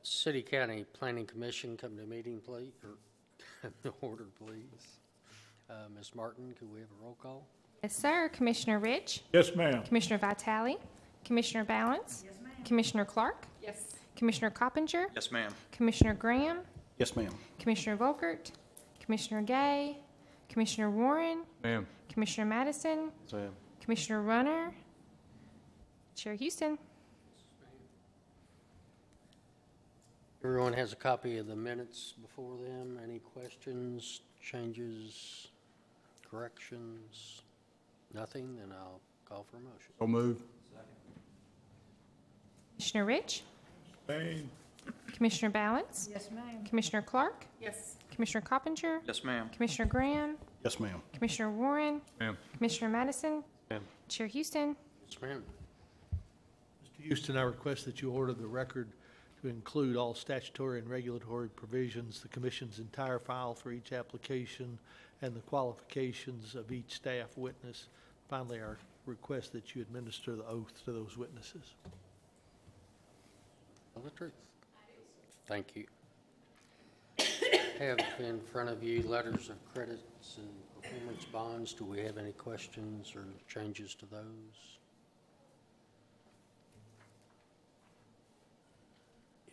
City County Planning Commission, come to meeting, please, or come to order, please. Ms. Martin, could we have a roll call? Yes, sir. Commissioner Rich? Yes, ma'am. Commissioner Vitale? Commissioner Balance? Yes, ma'am. Commissioner Clark? Yes. Commissioner Coppinger? Yes, ma'am. Commissioner Graham? Yes, ma'am. Commissioner Volkert? Commissioner Gay? Commissioner Warren? Ma'am. Commissioner Madison? Yes, ma'am. Commissioner Runner? Chair Houston? Everyone has a copy of the minutes before them. Any questions, changes, corrections? Nothing? Then I'll call for a motion. So moved. Commissioner Rich? Spain. Commissioner Balance? Yes, ma'am. Commissioner Clark? Yes. Commissioner Coppinger? Yes, ma'am. Commissioner Graham? Yes, ma'am. Commissioner Warren? Ma'am. Commissioner Madison? Ma'am. Chair Houston? Yes, ma'am. Mr. Houston, I request that you order the record to include all statutory and regulatory provisions, the Commission's entire file for each application, and the qualifications of each staff witness. Finally, our request that you administer the oath to those witnesses. Tell the truth. Thank you. Have in front of you letters of credits and performance bonds. Do we have any questions or changes to those?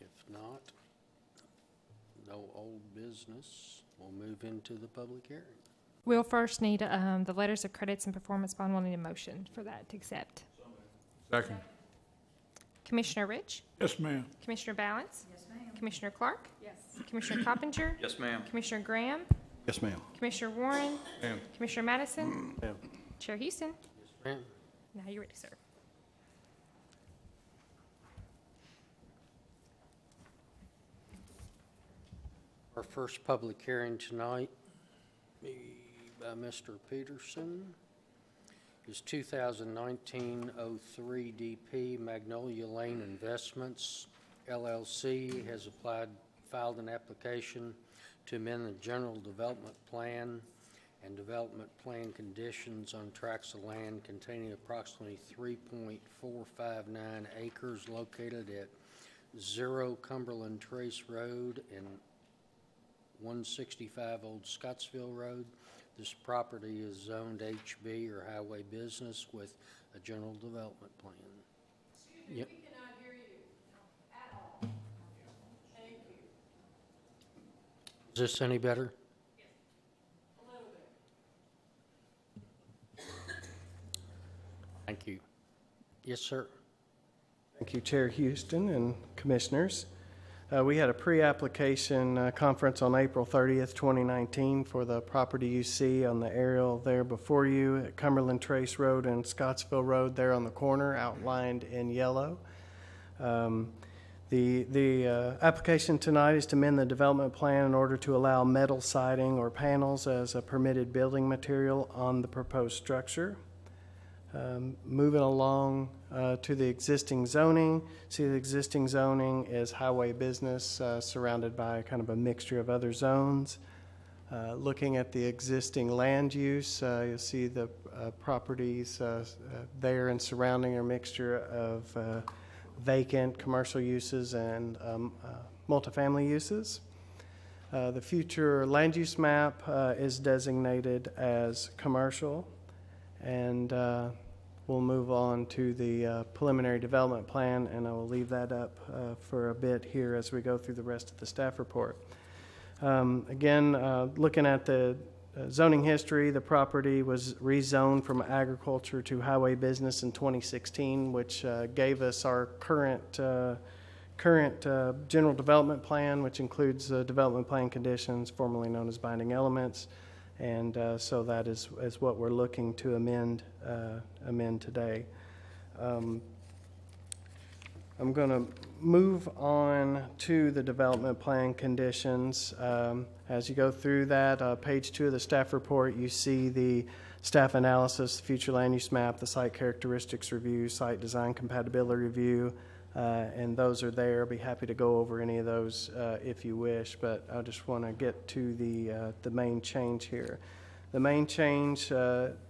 If not, no old business. We'll move into the public hearing. We'll first need the letters of credits and performance bond. We'll need a motion for that to accept. Second. Commissioner Rich? Yes, ma'am. Commissioner Balance? Yes, ma'am. Commissioner Clark? Yes. Commissioner Coppinger? Yes, ma'am. Commissioner Graham? Yes, ma'am. Commissioner Warren? Ma'am. Commissioner Madison? Ma'am. Chair Houston? Yes, ma'am. Now you're ready, sir. Our first public hearing tonight be by Mr. Peterson. Is 2019-03 DP Magnolia Lane Investments LLC has filed an application to amend the general development plan and development plan conditions on tracts of land containing approximately 3.459 acres located at 0 Cumberland Trace Rd and 165 Old Scottsville Rd. This property is zoned HB or highway business with a general development plan. Excuse me, Yep. we cannot hear you at all. Thank you. Is this any better? A little bit. Thank you. Yes, sir. Thank you, Chair Houston and Commissioners. We had a pre-application conference on April 30th, 2019 for the property you see on the aerial there before you at Cumberland Trace Rd and Scottsville Rd there on the corner outlined in yellow. The application tonight is to amend the development plan in order to allow metal siding or panels as a permitted building material on the proposed structure. Moving along to the existing zoning. See, the existing zoning is highway business surrounded by kind of a mixture of other zones. Looking at the existing land use, you'll see the properties there and surrounding are a mixture of vacant commercial uses and multifamily uses. The future land use map is designated as commercial. And we'll move on to the preliminary development plan, and I will leave that up for a bit here as we go through the rest of the staff report. Again, looking at the zoning history, the property was rezoned from agriculture to highway business in 2016, which gave us our current general development plan, which includes development plan conditions, formerly known as binding elements. And so that is what we're looking to amend today. I'm going to move on to the development plan conditions. As you go through that, page 2 of the staff report, you see the staff analysis, the future land use map, the site characteristics review, site design compatibility review, and those are there. I'll be happy to go over any of those if you wish, but I just want to get to the main change here. The main change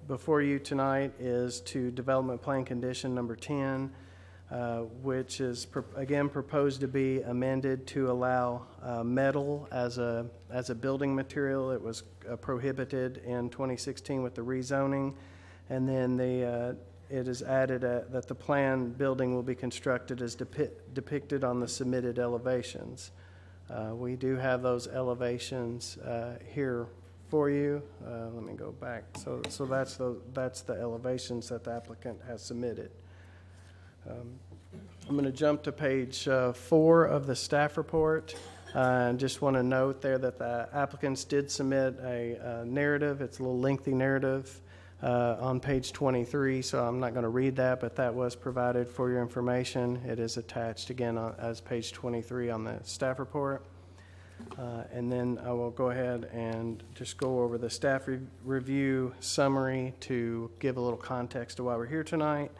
before you tonight is to development plan condition number 10. which is again proposed to be amended to allow metal as a building material. It was prohibited in 2016 with the rezoning, and then it is added that the planned building will be constructed as depicted on the submitted elevations. We do have those elevations here for you. Let me go back. So that's the elevations that the applicant has submitted. I'm going to jump to page 4 of the staff report. And just want to note there that the applicants did submit a narrative. It's a little lengthy narrative on page 23, so I'm not going to read that, but that was provided for your information. It is attached again as page 23 on the staff report. And then I will go ahead and just go over the staff review summary to give a little context to why we're here tonight.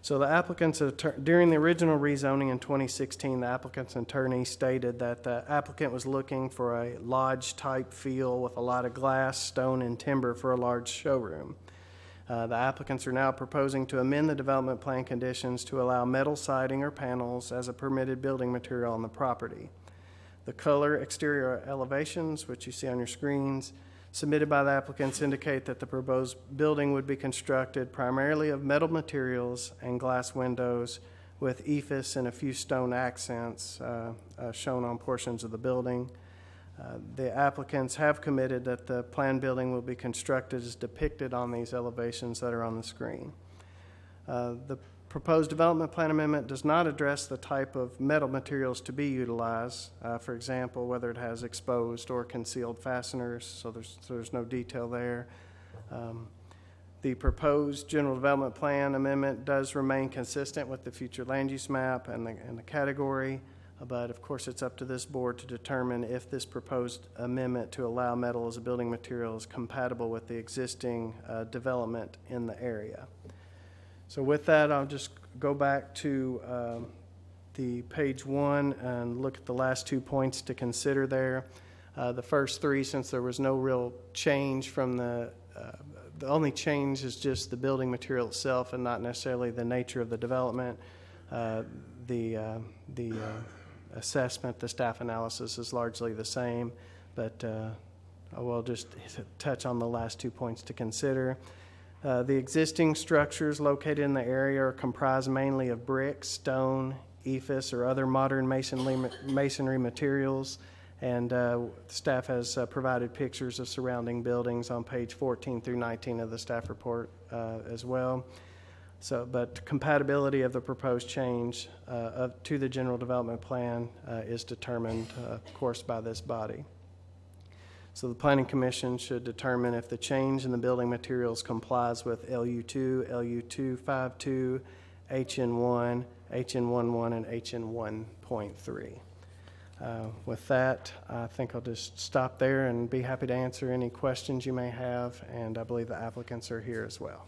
So the applicant's during the original rezoning in 2016, the applicant's attorney stated that the applicant was looking for a lodge-type feel with a lot of glass, stone, and timber for a large showroom. The applicants are now proposing to amend the development plan conditions to allow metal siding or panels as a permitted building material on the property. The color exterior elevations, which you see on your screens, submitted by the applicants indicate that the proposed building would be constructed primarily of metal materials and glass windows with ephes and a few stone accents shown on portions of the building. The applicants have committed that the planned building will be constructed as depicted on these elevations that are on the screen. The proposed development plan amendment does not address the type of metal materials to be utilized. For example, whether it has exposed or concealed fasteners, so there's no detail there. The proposed general development plan amendment does remain consistent with the future land use map and the category, but of course it's up to this board to determine if this proposed amendment to allow metal as a building material is compatible with the existing development in the area. So with that, I'll just go back to the page 1 and look at the last 2 points to consider there. The first 3, since there was no real change from the only change is just the building material itself and not necessarily the nature of the development. The assessment, the staff analysis is largely the same, but I will just touch on the last 2 points to consider. The existing structures located in the area are comprised mainly of brick, stone, ephes, or other modern masonry materials, and staff has provided pictures of surrounding buildings on page 14 through 19 of the staff report as well. But compatibility of the proposed change to the general development plan is determined, of course, by this body. So the Planning Commission should determine if the change in the building materials complies with LU2, LU252, HN1, HN11, and HN1.3. With that, I think I'll just stop there and be happy to answer any questions you may have, and I believe the applicants are here as well.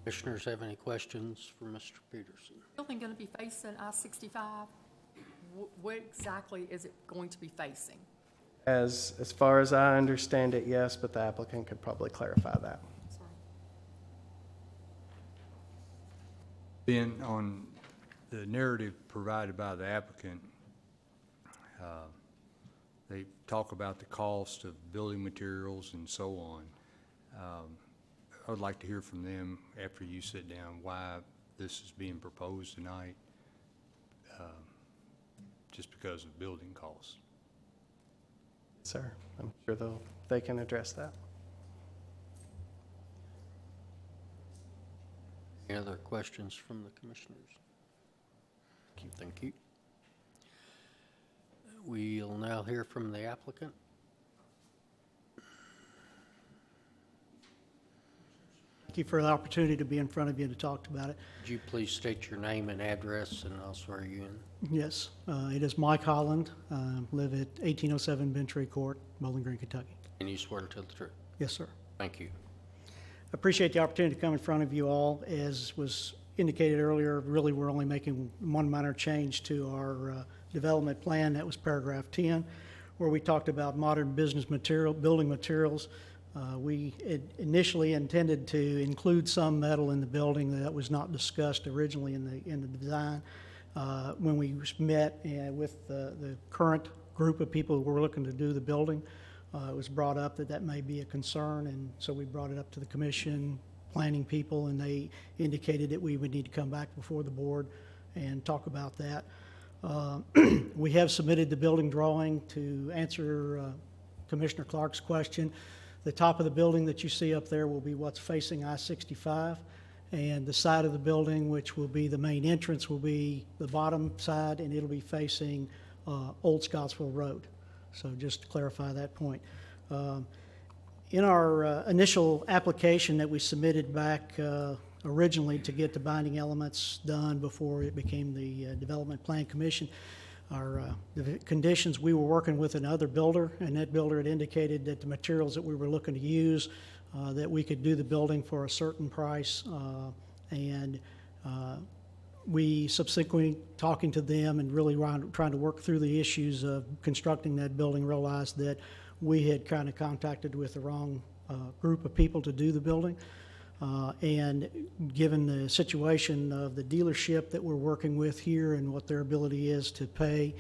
Commissioners have any questions for Mr. Peterson? Building going to be facing I-65? Where exactly is it going to be facing? As far as I understand it, yes, but the applicant could probably clarify that. Sorry. Then on the narrative provided by the applicant, they talk about the cost of building materials and so on. I would like to hear from them after you sit down why this is being proposed tonight, just because of building costs. Sir, I'm sure they can address that. Any other questions from the commissioners? Thank you. We'll now hear from the applicant. Thank you for the opportunity to be in front of you to talk about it. Would you please state your name and address, and I'll swear you in? Yes, it is Mike Holland. Live at 1807 Bentry Court, Bowling Green, Kentucky. And you swear to tell the truth? Yes, sir. Thank you. Appreciate the opportunity to come in front of you all. As was indicated earlier, really we're only making one minor change to our development plan. That was paragraph 10, where we talked about modern business material, building materials. We initially intended to include some metal in the building that was not discussed originally in the design. When we met with the current group of people who were looking to do the building, it was brought up that that may be a concern, and so we brought it up to the commission, planning people, and they indicated that we would need to come back before the board and talk about that. We have submitted the building drawing to answer Commissioner Clark's question. The top of the building that you see up there will be what's facing I-65, and the side of the building, which will be the main entrance, will be the bottom side, and it'll be facing Old Scottsville Rd. So just to clarify that point. In our initial application that we submitted back originally to get the binding elements done before it became the Development Plan Commission, the conditions, we were working with another builder, and that builder had indicated that the materials that we were looking to use, that we could do the building for a certain price, and we subsequently, talking to them and really trying to work through the issues of constructing that building, realized that we had kind of contacted with the wrong group of people to do the building. And given the situation of the dealership that we're working with here and what their ability is to pay,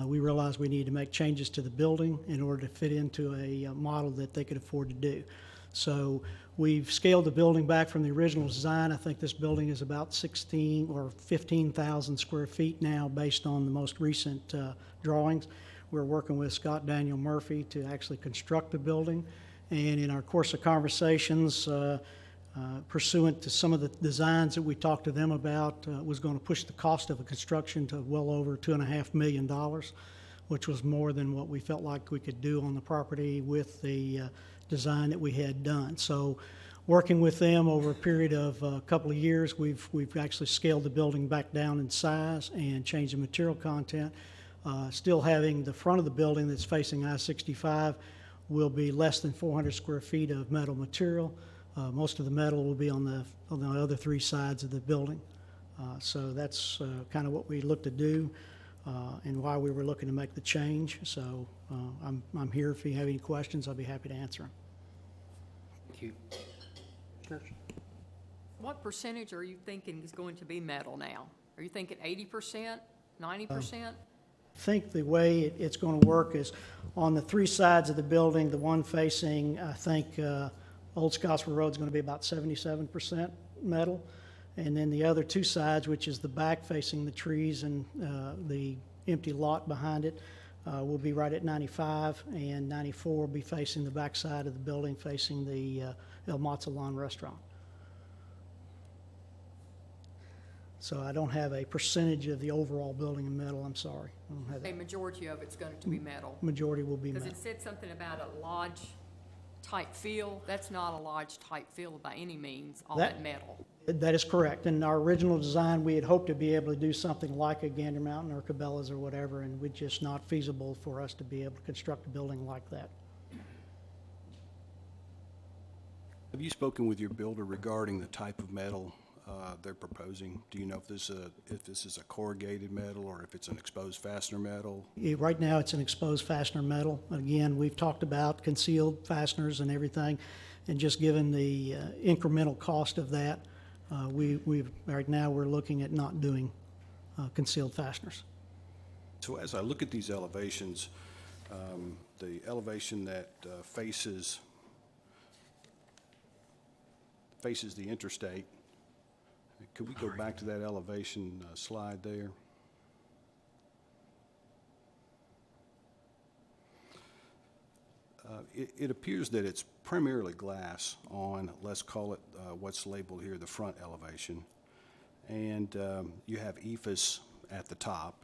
we realized we needed to make changes to the building in order to fit into a model that they could afford to do. So we've scaled the building back from the original design. I think this building is about 16 or 15,000 square feet now based on the most recent drawings. We're working with Scott Daniel Murphy to actually construct the building. And in our course of conversations, pursuant to some of the designs that we talked to them about, was going to push the cost of the construction to well over $2.5 million, which was more than what we felt like we could do on the property with the design that we had done. So working with them over a period of a couple of years, we've actually scaled the building back down in size and changed the material content. Still having the front of the building that's facing I-65 will be less than 400 square feet of metal material. Most of the metal will be on the other three sides of the building. So that's kind of what we looked to do and why we were looking to make the change. So I'm here. If you have any questions, I'll be happy to answer them. Thank you. Sure. What percentage are you thinking is going to be metal now? Are you thinking 80%, 90%? I think the way it's going to work is on the three sides of the building, the one facing, I think, Old Scottsville Road is going to be about 77% metal. And then the other two sides, which is the back facing the trees and the empty lot behind it, will be right at 95, and 94 will be facing the back side of the building, facing the El Mazatlan restaurant. So I don't have a percentage of the overall building in metal, I'm sorry. I don't have A that. majority of it's going to be metal. Majority will be Because metal. it said something about a lodge-type feel. That's not a lodge-type feel by any means, all that metal. That is correct. In our original design, we had hoped to be able to do something like a Gander Mountain or Cabela's or whatever, and it's just not feasible for us to be able to construct a building like that. Have you spoken with your builder regarding the type of metal they're proposing? Do you know if this is a corrugated metal or if it's an exposed fastener metal? Right now, it's an exposed fastener metal. Again, we've talked about concealed fasteners and everything, and just given the incremental cost of that, right now we're looking at not doing concealed fasteners. So as I look at these elevations, the elevation that faces the interstate, could we go back to that elevation slide there? It appears that it's primarily glass on, let's call it what's labeled here, the front elevation. And you have ephes at the top.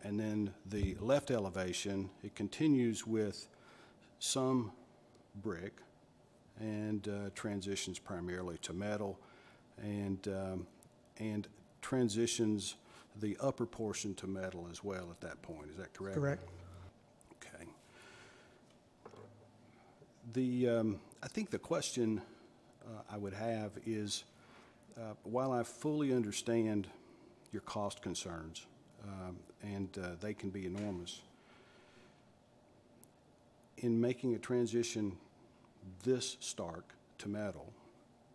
And then the left elevation, it continues with some brick and transitions primarily to metal, and transitions the upper portion to metal as well at that point. Is that correct? Correct. Okay. I think the question I would have is, while I fully understand your cost concerns, and they can be enormous, in making a transition this stark to metal,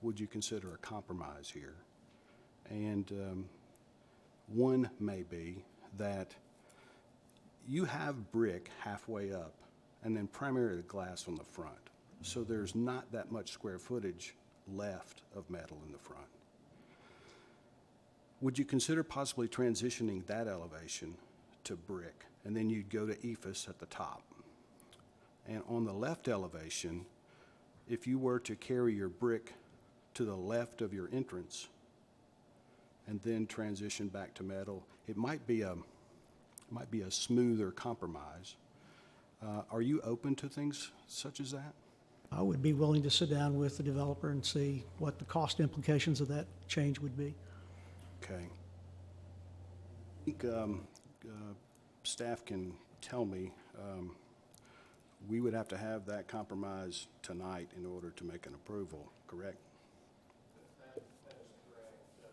would you consider a compromise here? And one may be that you have brick halfway up and then primarily glass on the front. So there's not that much square footage left of metal in the front. Would you consider possibly transitioning that elevation to brick, and then you'd go to ephes at the top? And on the left elevation, if you were to carry your brick to the left of your entrance and then transition back to metal, it might be a smoother compromise. Are you open to things such as that? I would be willing to sit down with the developer and see what the cost implications of that change would be. Okay. I think staff can tell me, we would have to have that compromise tonight in order to make an approval, correct? That is correct, but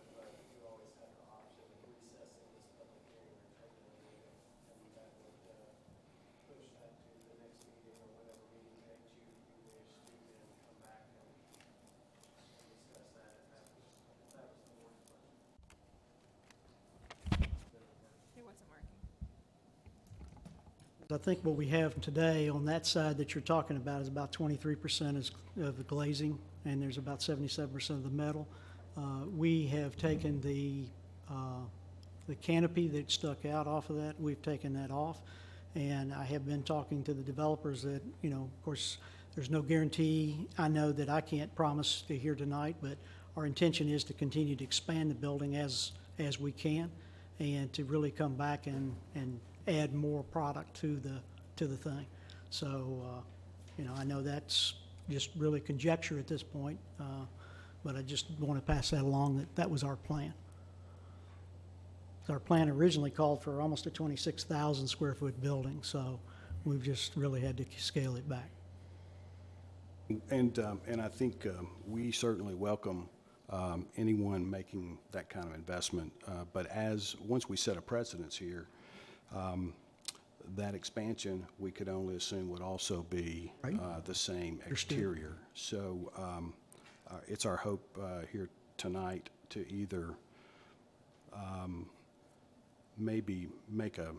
you always have the option of recessing this public hearing or taking a meeting, and that would push that to the next meeting or whatever meeting that you wish to then come back and discuss that if that was the board's pleasure. It wasn't working. I think what we have today on that side that you're talking about is about 23% of the glazing, and there's about 77% of the metal. We have taken the canopy that stuck out off of that. We've taken that off, and I have been talking to the developers that, you know, of course, there's no guarantee. I know that I can't promise to here tonight, but our intention is to continue to expand the building as we can, and to really come back and add more product to the thing. So, you know, I know that's just really conjecture at this point, but I just want to pass that along, that was our plan. Our plan originally called for almost a 26,000 square foot building, so we've just really had to scale it back. And I think we certainly welcome anyone making that kind of investment. But once we set a precedence here, that expansion, we could only assume would also be the same exterior. So it's our hope here tonight to either maybe make a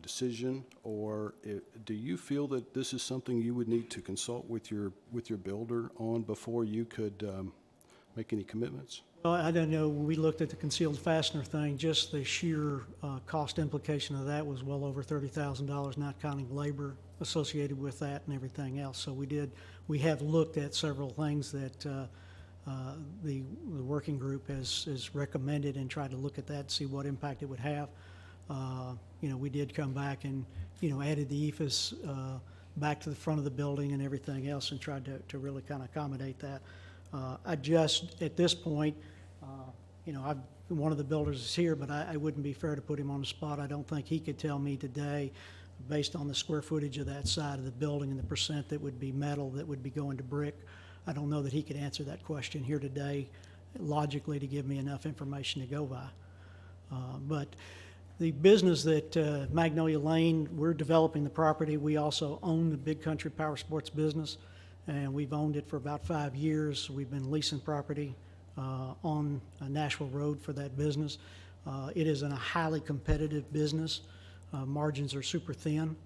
decision, or do you feel that this is something you would need to consult with your builder on before you could make any commitments? Well, I don't know, when we looked at the concealed fastener thing, just the sheer cost implication of that was well over $30,000, not counting labor associated with that and everything else. So we have looked at several things that the working group has recommended, and tried to look at that, see what impact it would have. You know, we did come back and, you know, added the ephes back to the front of the building and everything else, and tried to really kind of accommodate that. I just, at this point, you know, one of the builders is here, but I wouldn't be fair to put him on the spot. I don't think he could tell me today, based on the square footage of that side of the building and the percent that would be metal that would be going to brick. I don't know that he could answer that question here today logically to give me enough information to go by. But the business that Magnolia Lane, we're developing the property. We also own the Big Country Power Sports business, and we've owned it for about 5 years. We've been leasing property on Nashville Road for that business. It is in a highly competitive business. Margins are super thin.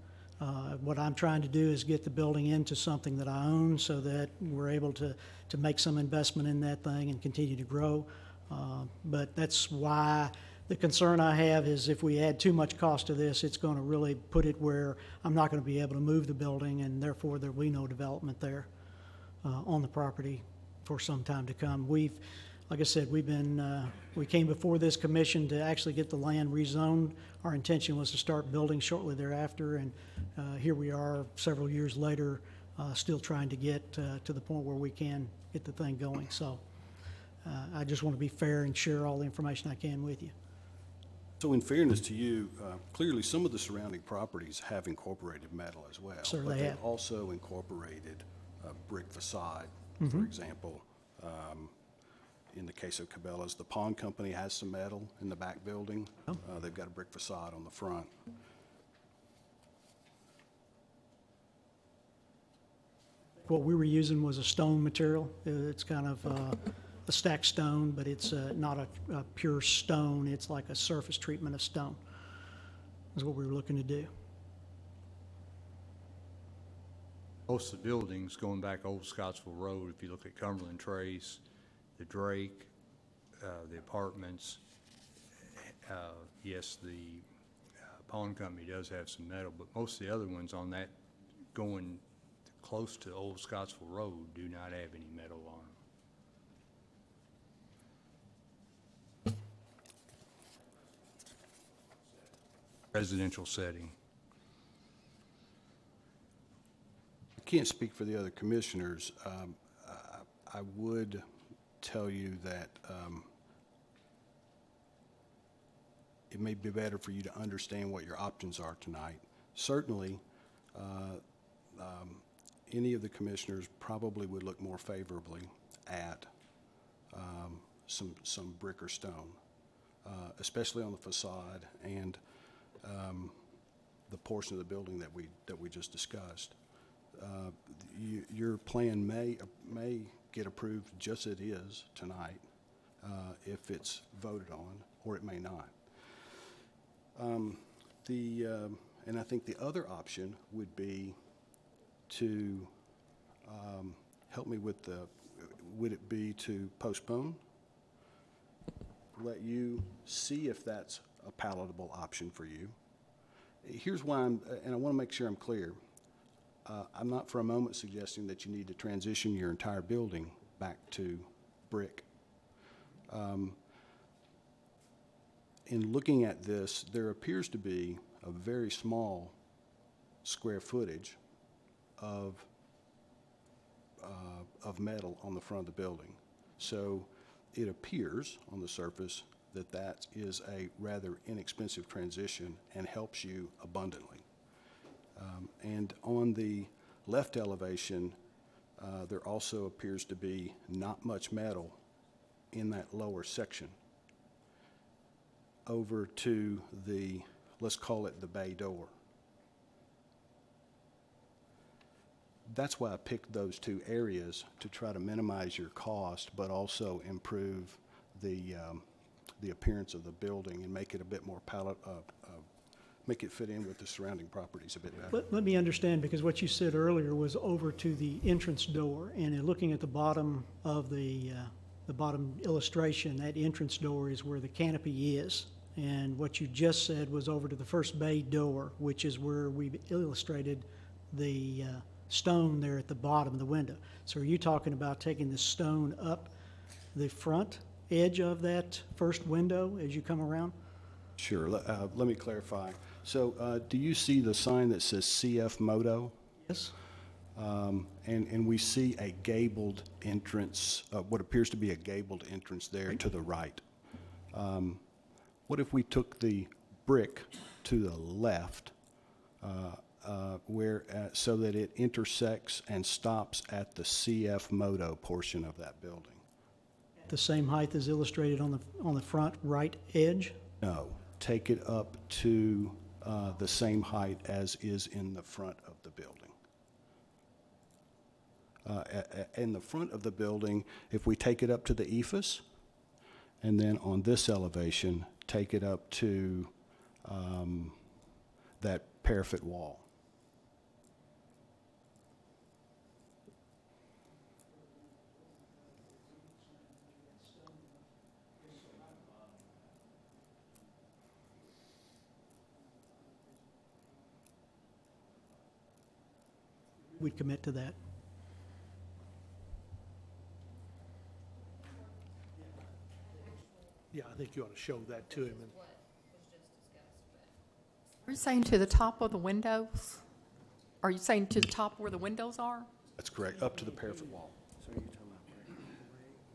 What I'm trying to do is get the building into something that I own, so that we're able to make some investment in that thing and continue to grow. But that's why the concern I have is if we add too much cost to this, it's going to really put it where I'm not going to be able to move the building, and therefore there will be no development there on the property for some time to come. Like I said, we came before this commission to actually get the land rezoned. Our intention was to start building shortly thereafter, and here we are several years later, still trying to get to the point where we can get the thing going. So I just want to be fair and share all the information I can with you. So in fairness to you, clearly some of the surrounding properties have incorporated metal as well. Sir, but they they've have. also incorporated a brick facade, for example. In the case of Cabela's, the pawn company has some metal in the back building. They've got a brick facade on the front. what we were using was a stone material. It's kind of a stacked stone, but it's not a pure stone. It's like a surface treatment of stone. Is what we were looking to do. Most of the buildings, going back Old Scottsville Road, if you look at Cumberland Trace, the Drake, the apartments, yes, the pawn company does have some metal, but most of the other ones on that going close to Old Scottsville Road do not have any metal on them. Residential setting. I can't speak for the other commissioners. I would tell you that it may be better for you to understand what your options are tonight. Certainly, any of the commissioners probably would look more favorably at some brick or stone, especially on the facade and the portion of the building that we just discussed. Your plan may get approved just as it is tonight if it's voted on, or it may not. And I think the other option would be to help me with would it be to postpone, let you see if that's a palatable option for you. Here's why and I want to make sure I'm clear. I'm not for a moment suggesting that you need to transition your entire building back to brick. In looking at this, there appears to be a very small square footage of metal on the front of the building. So it appears on the surface that that is a rather inexpensive transition and helps you abundantly. And on the left elevation, there also appears to be not much metal in that lower section. Over to the, let's call it the bay door. That's why I picked those two areas, to try to minimize your cost, but also improve the appearance of the building and make it a bit more make it fit in with the surrounding properties a bit better. Let me understand, because what you said earlier was over to the entrance door, and in looking at the bottom of the bottom illustration, that entrance door is where the canopy is. And what you just said was over to the first bay door, which is where we've illustrated the stone there at the bottom of the window. So are you talking about taking the stone up the front edge of that first window as you come around? Sure. Let me clarify. So do you see the sign that says CF Moto? Yes. And we see a gabled entrance, what appears to be a gabled entrance there to the right. What if we took the brick to the left, so that it intersects and stops at the CF Moto portion of that building? The same height as illustrated on the front right edge? No. Take it up to the same height as is in the front of the building. In the front of the building, if we take it up to the ephes, and then on this elevation, take it up to that parapet wall. We'd commit to that. Yeah, I think you ought to show that to him. And Are you saying to the top of the windows? Are you saying to the top where the windows are? That's correct, up to the parapet wall. So you're talking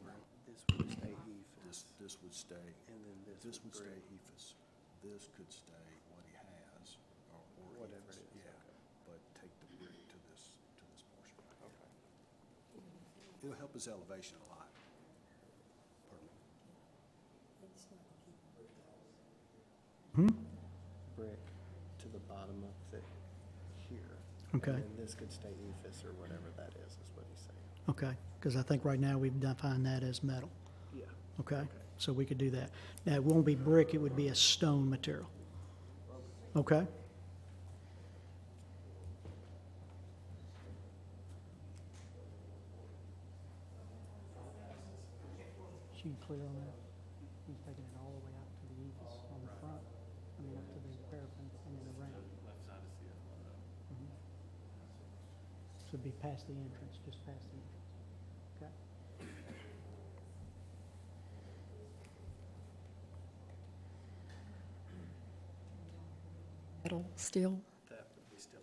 about this would stay ephes, This would stay, and then this would stay ephes. This could stay what he has, or Whatever ephes, it is, yeah. But take the brick to this portion. Okay. It'll help his elevation a lot. Pardon me. brick to the bottom of the here. Okay, And then this could stay ephes or whatever that is what he's saying. okay, because I think right now we've defined that as metal. Yeah. Okay, so we could do that. Now, it won't be brick, it would be a stone material. Okay? She clear on that? He's taking it all the way out to the ephes on the front, I mean, up to the parapet and then around. Mhm. So it'd be past the entrance, just past the entrance. Okay? Metal still? That would be still.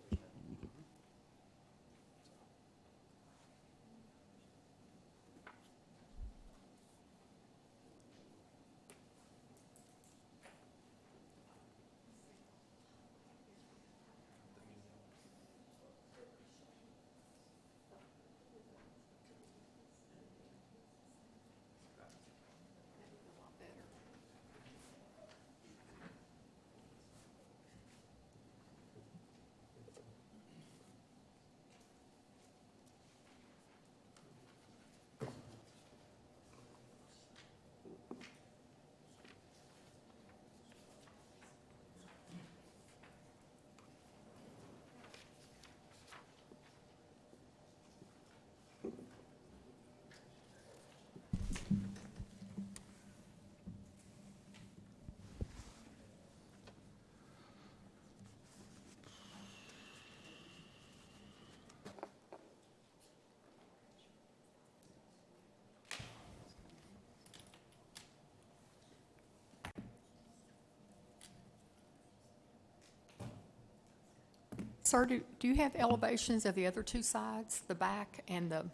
Sir, do you have elevations of the other two sides, the back and the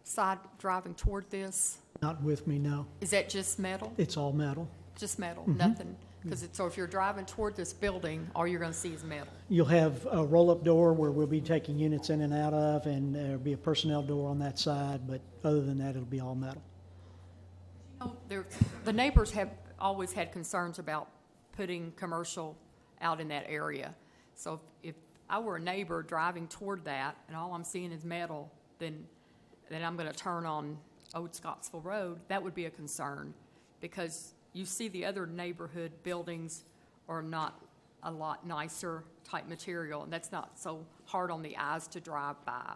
side driving toward this? Not with me, no. Is that just metal? It's all metal. Just metal, nothing? Because so if you're driving toward this building, all you're going to see is metal. You'll have a roll-up door where we'll be taking units in and out of, and there'll be a personnel door on that side, but other than that, it'll be all metal. Oh, the neighbors have always had concerns about putting commercial out in that area. So if I were a neighbor driving toward that, and all I'm seeing is metal, then I'm going to turn on Old Scottsville Rd, that would be a concern, because you see the other neighborhood buildings are not a lot nicer type material, and that's not so hard on the eyes to drive by.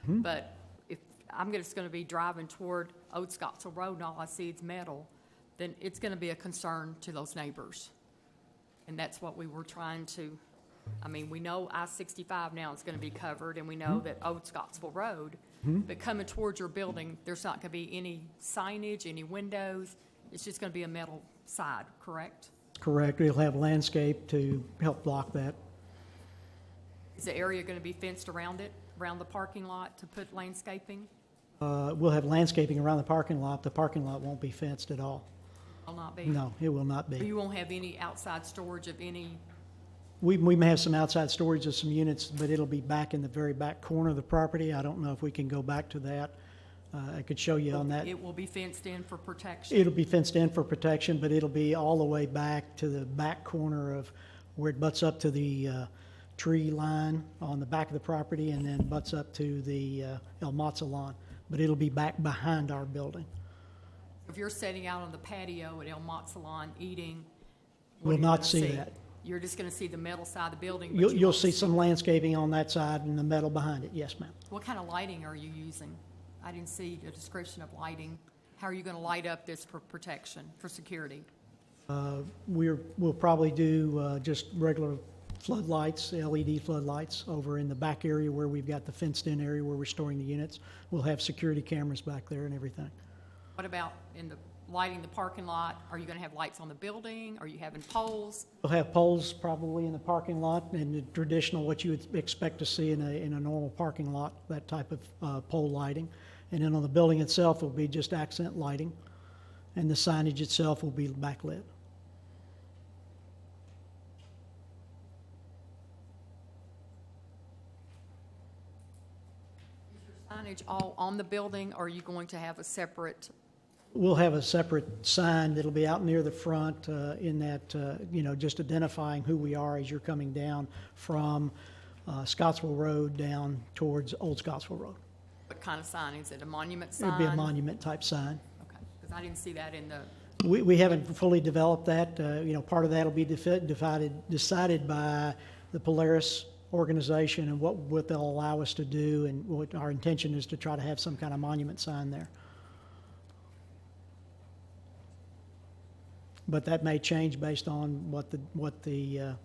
But if I'm just going to be driving toward Old Scottsville Road and all I see is metal, then it's going to be a concern to those neighbors. And that's what we were trying to, I mean, we know I-65 now is going to be covered, and we know that Old Scottsville Road, but coming towards your building, there's not going to be any signage, any windows. It's just going to be a metal side, correct? Correct. We'll have landscape to help block that. Is the area going to be fenced around it, around the parking lot to put landscaping? We'll have landscaping around the parking lot. The parking lot won't be fenced at all. Will not be? No, it will not Or be. you won't have any outside storage of any, We may have some outside storage of some units, but it'll be back in the very back corner of the property. I don't know if we can go back to that. I could show you on that. it will be fenced in for protection? It'll be fenced in for protection, but it'll be all the way back to the back corner of where it butts up to the tree line on the back of the property and then butts up to the El Matzo lawn. But it'll be back behind our building. If you're sitting out on the patio at El Matzo lawn eating, what are We'll you not gonna see that. You're just going to see the metal side of the building? but You'll you won't see some landscaping on that side and the metal behind it. Yes, ma'am. What kind of lighting are you using? I didn't see a description of lighting. How are you going to light up this for protection, for security? We'll probably do just regular floodlights, LED floodlights over in the back area where we've got the fenced-in area where we're storing the units. We'll have security cameras back there and everything. What about in the lighting the parking lot? Are you going to have lights on the building? Are you having poles? We'll have poles probably in the parking lot and the traditional, what you would expect to see in a normal parking lot, that type of pole lighting. And then on the building itself will be just accent lighting, and the signage itself will be backlit. Signage all on the building, or are you going to have a separate? We'll have a separate sign that'll be out near the front in that, just identifying who we are as you're coming down from Scottsville Road down towards Old Scottsville Road. What kind of sign? Is it a monument sign? It'd be a monument-type sign. Okay, because I didn't see that in the, We haven't fully developed that. Part of that will be decided by the Polaris organization and what they'll allow us to do, and what our intention is to try to have some kind of monument sign there. But that may change based on what the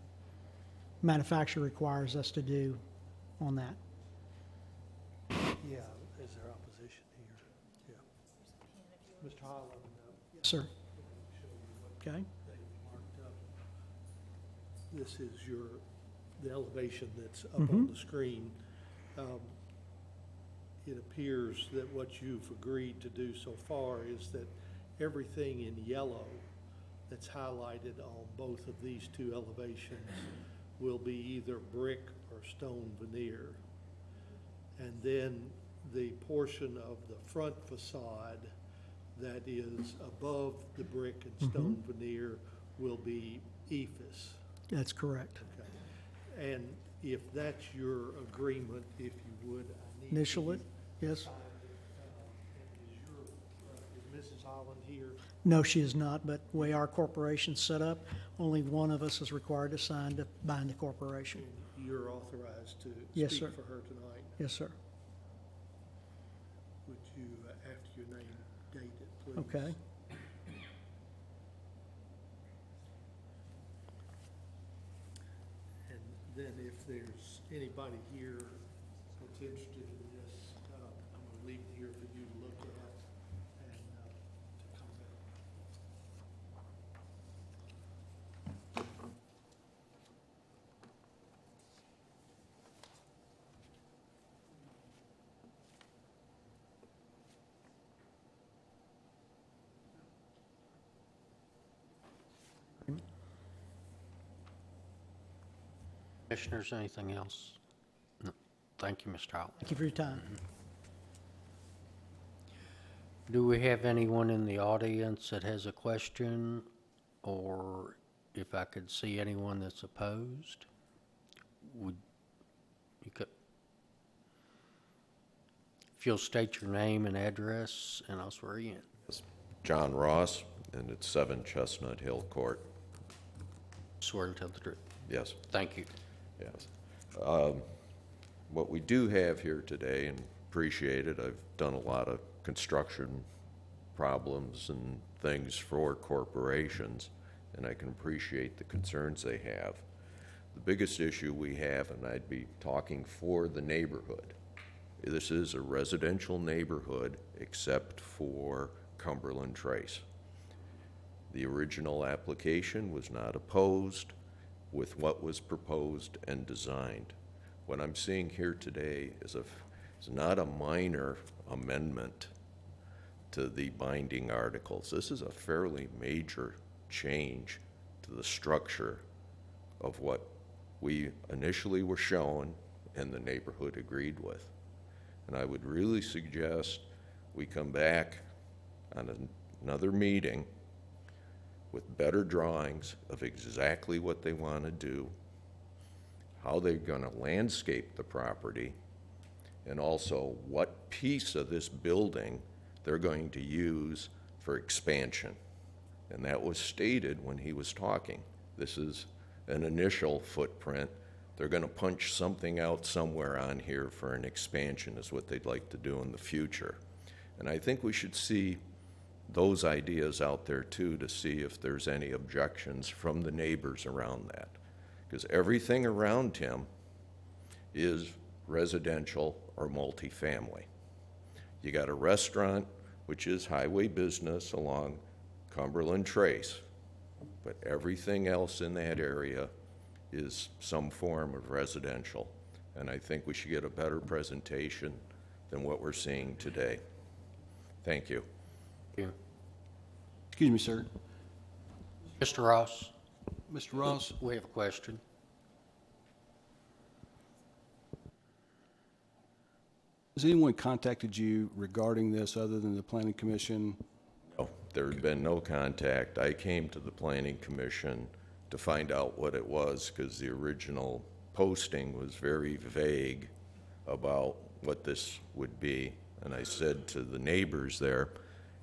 manufacturer requires us to do on that. Yeah, is there opposition here? Yeah. Mr. Holland, Yes, sir. Okay. they marked up. This is the elevation that's up on the screen. It appears that what you've agreed to do so far is that everything in yellow that's highlighted on both of these two elevations will be either brick or stone veneer. And then the portion of the front facade that is above the brick and stone veneer will be ephes. That's correct. Okay. And if that's your agreement, if you would, I need. Initial it? Yes. Is Mrs. Holland here? No, she is not, but the way our corporation's set up, only one of us is required to sign to bind the corporation. And you're authorized to Yes, speak sir. for her tonight. Yes, sir. Would you, after your name, date it, please? Okay. And then if there's anybody here that's interested in this, I'm gonna leave it here for you to look at and to come back. Commissioners, anything else? No. Thank you, Mr. Howell. Thank you for your time. Do we have anyone in the audience that has a question, or if I could see anyone that's opposed? Would you could, if you'll state your name and address, and I'll swear you in. John Ross, and it's 7 Chestnut Hill Court. Swear to tell the truth. Yes, Thank you. yes. What we do have here today, and appreciate it, I've done a lot of construction problems and things for corporations, and I can appreciate the concerns they have. The biggest issue we have, and I'd be talking for the neighborhood, this is a residential neighborhood except for Cumberland Trace. The original application was not opposed with what was proposed and designed. What I'm seeing here today is not a minor amendment to the binding articles. This is a fairly major change to the structure of what we initially were shown and the neighborhood agreed with. And I would really suggest we come back on another meeting with better drawings of exactly what they want to do, how they're going to landscape the property, and also what piece of this building they're going to use for expansion. And that was stated when he was talking. This is an initial footprint. They're going to punch something out somewhere on here for an expansion is what they'd like to do in the future. And I think we should see those ideas out there too, to see if there's any objections from the neighbors around that. Because everything around him is residential or multifamily. You got a restaurant, which is highway business along Cumberland Trace, but everything else in that area is some form of residential. And I think we should get a better presentation than what we're seeing today. Thank you. Thank you. Excuse me, sir. Mr. Ross, Mr. Ross, we have a question. has anyone contacted you regarding this other than the Planning Commission? No, there had been no contact. I came to the Planning Commission to find out what it was because the original posting was very vague about what this would be. And I said to the neighbors there,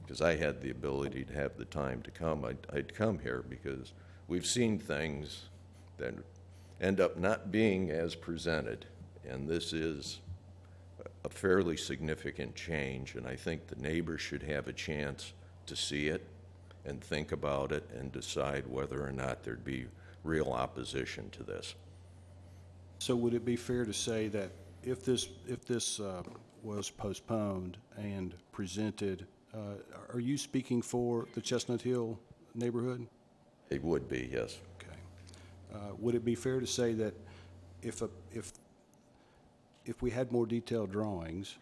because I had the ability to have the time to come, I'd come here because we've seen things that end up not being as presented. And this is a fairly significant change, and I think the neighbors should have a chance to see it and think about it and decide whether or not there'd be real opposition to this. So would it be fair to say that if this was postponed and presented, are you speaking for the Chestnut Hill neighborhood? It would be, yes. Okay. Would it be fair to say that if we had more detailed drawings,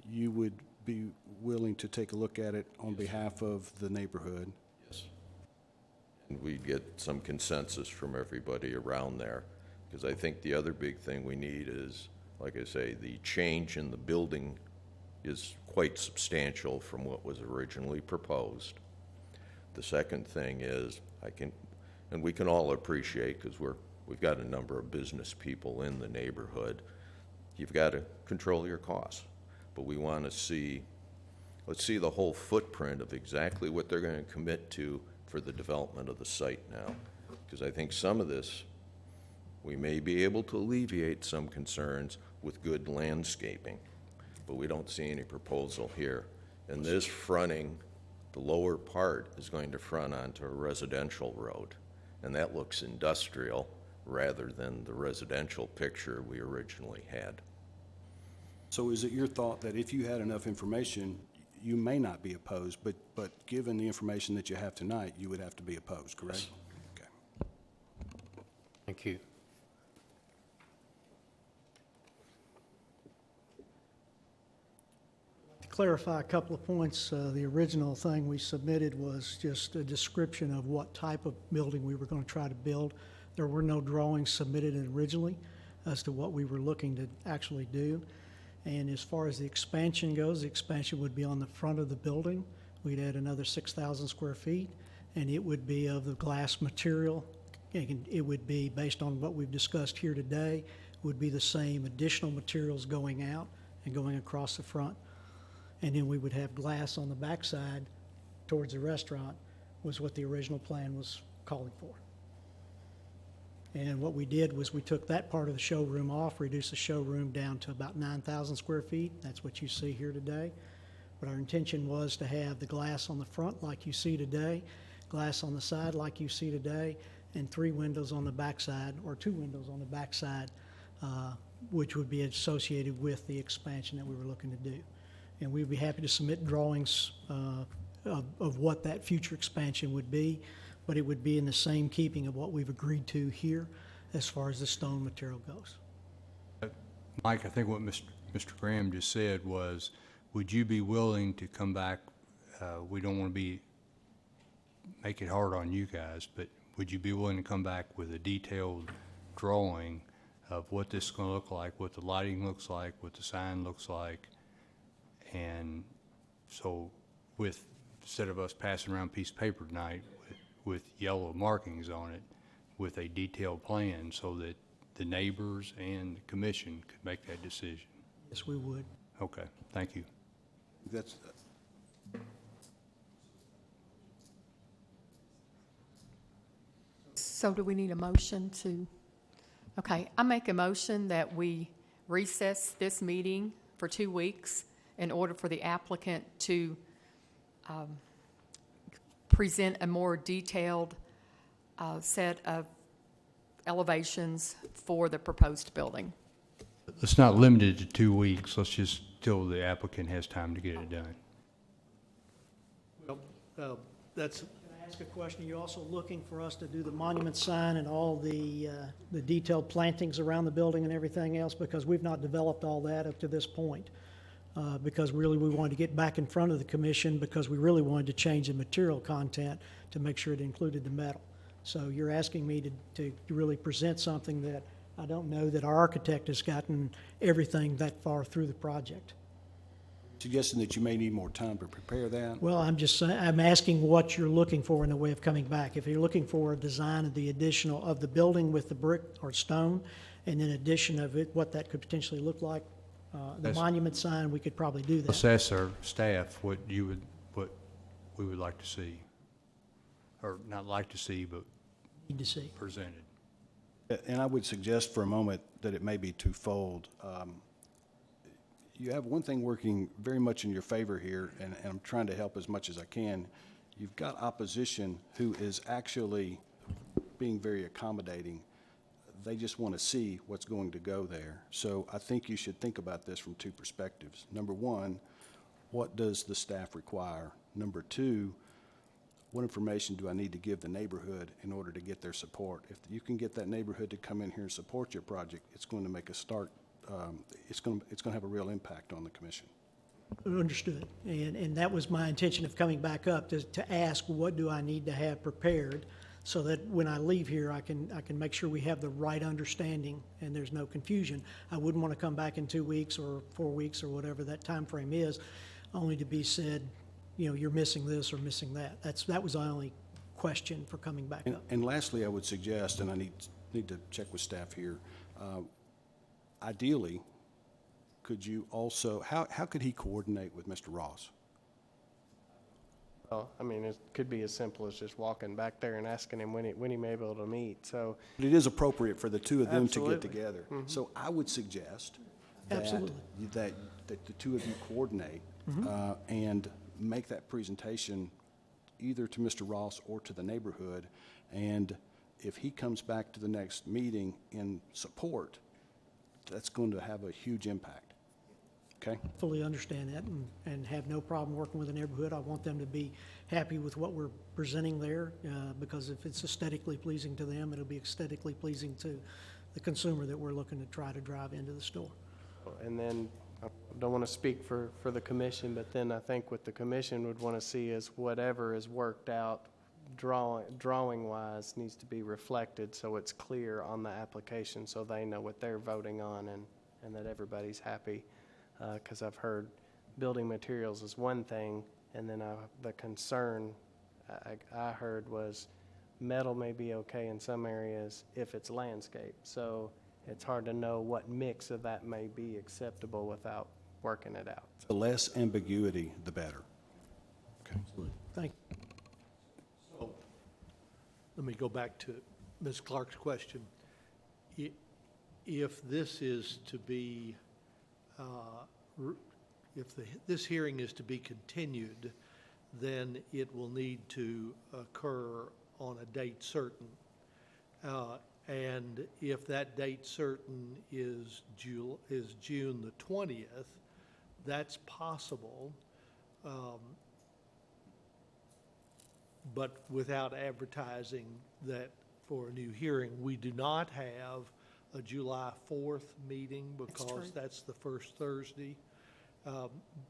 you would be willing to take a look at it on behalf of the neighborhood? Yes. And we'd get some consensus from everybody around there, because I think the other big thing we need is, like I say, the change in the building is quite substantial from what was originally proposed. The second thing is, and we can all appreciate, because we've got a number of business people in the neighborhood, you've got to control your costs. But we want to let's see the whole footprint of exactly what they're going to commit to for the development of the site now. Because I think some of this, we may be able to alleviate some concerns with good landscaping, but we don't see any proposal here. And this fronting, the lower part is going to front onto a residential road, and that looks industrial rather than the residential picture we originally had. So is it your thought that if you had enough information, you may not be opposed, but given the information that you have tonight, you would have to be opposed, correct? Yes. Okay. Thank you. To clarify a couple of points, the original thing we submitted was just a description of what type of building we were going to try to build. There were no drawings submitted originally as to what we were looking to actually do. And as far as the expansion goes, the expansion would be on the front of the building. We'd add another 6,000 square feet, and it would be of the glass material. It would be, based on what we've discussed here today, would be the same additional materials going out and going across the front. And then we would have glass on the backside towards the restaurant, was what the original plan was calling for. And what we did was we took that part of the showroom off, reduced the showroom down to about 9,000 square feet. That's what you see here today. But our intention was to have the glass on the front like you see today, glass on the side like you see today, and 3 windows on the backside, or 2 windows on the backside, which would be associated with the expansion that we were looking to do. And we'd be happy to submit drawings of what that future expansion would be, but it would be in the same keeping of what we've agreed to here as far as the stone material goes. Mike, I think what Mr. Graham just said was, would you be willing to come back? We don't want to make it hard on you guys, but would you be willing to come back with a detailed drawing of what this is going to look like, what the lighting looks like, what the sign looks like? And so instead of us passing around a piece of paper tonight with yellow markings on it, with a detailed plan so that the neighbors and the commission could make that decision? Yes, we would. Okay, thank you. That's, So do we need a motion to, okay, I make a motion that we recess this meeting for 2 weeks in order for the applicant to present a more detailed set of elevations for the proposed building. It's not limited to 2 weeks. Let's just till the applicant has time to get it done. Well, that's, Can I ask a question? Are you also looking for us to do the monument sign and all the detailed plantings around the building and everything else? Because we've not developed all that up to this point. Because really we wanted to get back in front of the commission because we really wanted to change the material content to make sure it included the metal. So you're asking me to really present something that I don't know that our architect has gotten everything that far through the project. suggesting that you may need more time to prepare that? Well, I'm just saying, I'm asking what you're looking for in the way of coming back. If you're looking for a design of the additional, of the building with the brick or stone, and in addition of it, what that could potentially look like, the That's- monument sign, we could probably do that. Assessor, staff, what we would like to see, or not like to see, but Need to see. presented. And I would suggest for a moment that it may be twofold. You have one thing working very much in your favor here, and I'm trying to help as much as I can. You've got opposition who is actually being very accommodating. They just want to see what's going to go there. So I think you should think about this from two perspectives. Number one, what does the staff require? Number two, what information do I need to give the neighborhood in order to get their support? If you can get that neighborhood to come in here and support your project, it's going to make a start, it's going to have a real impact on the commission. Understood. And that was my intention of coming back up, to ask, what do I need to have prepared so that when I leave here, I can make sure we have the right understanding and there's no confusion. I wouldn't want to come back in 2 weeks or 4 weeks or whatever that time frame is, only to be said, you know, you're missing this or missing that. That was the only question for coming back up. And lastly, I would suggest, and I need to check with staff here, ideally, could you also, how could he coordinate with Mr. Ross? Well, I mean, it could be as simple as just walking back there and asking him when he may be able to meet, so. But it is appropriate for the two of them to Absolutely. get together. So I would suggest Absolutely. that the two of you coordinate and make that presentation either to Mr. Ross or to the neighborhood. And if he comes back to the next meeting in support, that's going to have a huge impact. Okay? Fully understand that and have no problem working with the neighborhood. I want them to be happy with what we're presenting there, because if it's aesthetically pleasing to them, it'll be aesthetically pleasing to the consumer that we're looking to try to drive into the store. And then, I don't want to speak for the commission, but then I think what the commission would want to see is whatever is worked out drawing-wise needs to be reflected so it's clear on the application so they know what they're voting on and that everybody's happy. Because I've heard building materials is one thing, and then the concern I heard was metal may be okay in some areas if it's landscape. So it's hard to know what mix of that may be acceptable without working it out. The less ambiguity, the better. Okay. Thank you. So, let me go back to Ms. Clark's question. If this is to be, this hearing is to be continued, then it will need to occur on a date certain. And if that date certain is June the 20th, that's possible, but without advertising that for a new hearing. We do not have a July 4th meeting because that's the first Thursday.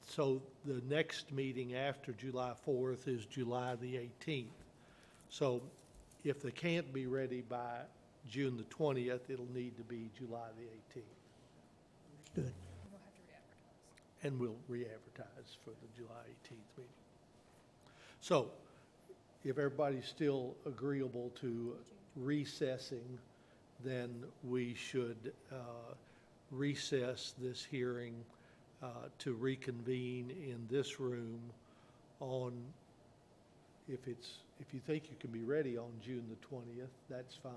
So the next meeting after July 4th is July the 18th. So if they can't be ready by June the 20th, it'll need to be July the 18th. Understood. And we'll re-advertise for the July 18th meeting. So if everybody's still agreeable to recessing, then we should recess this hearing to reconvene in this room on, if you think you can be ready on June the 20th, that's fine.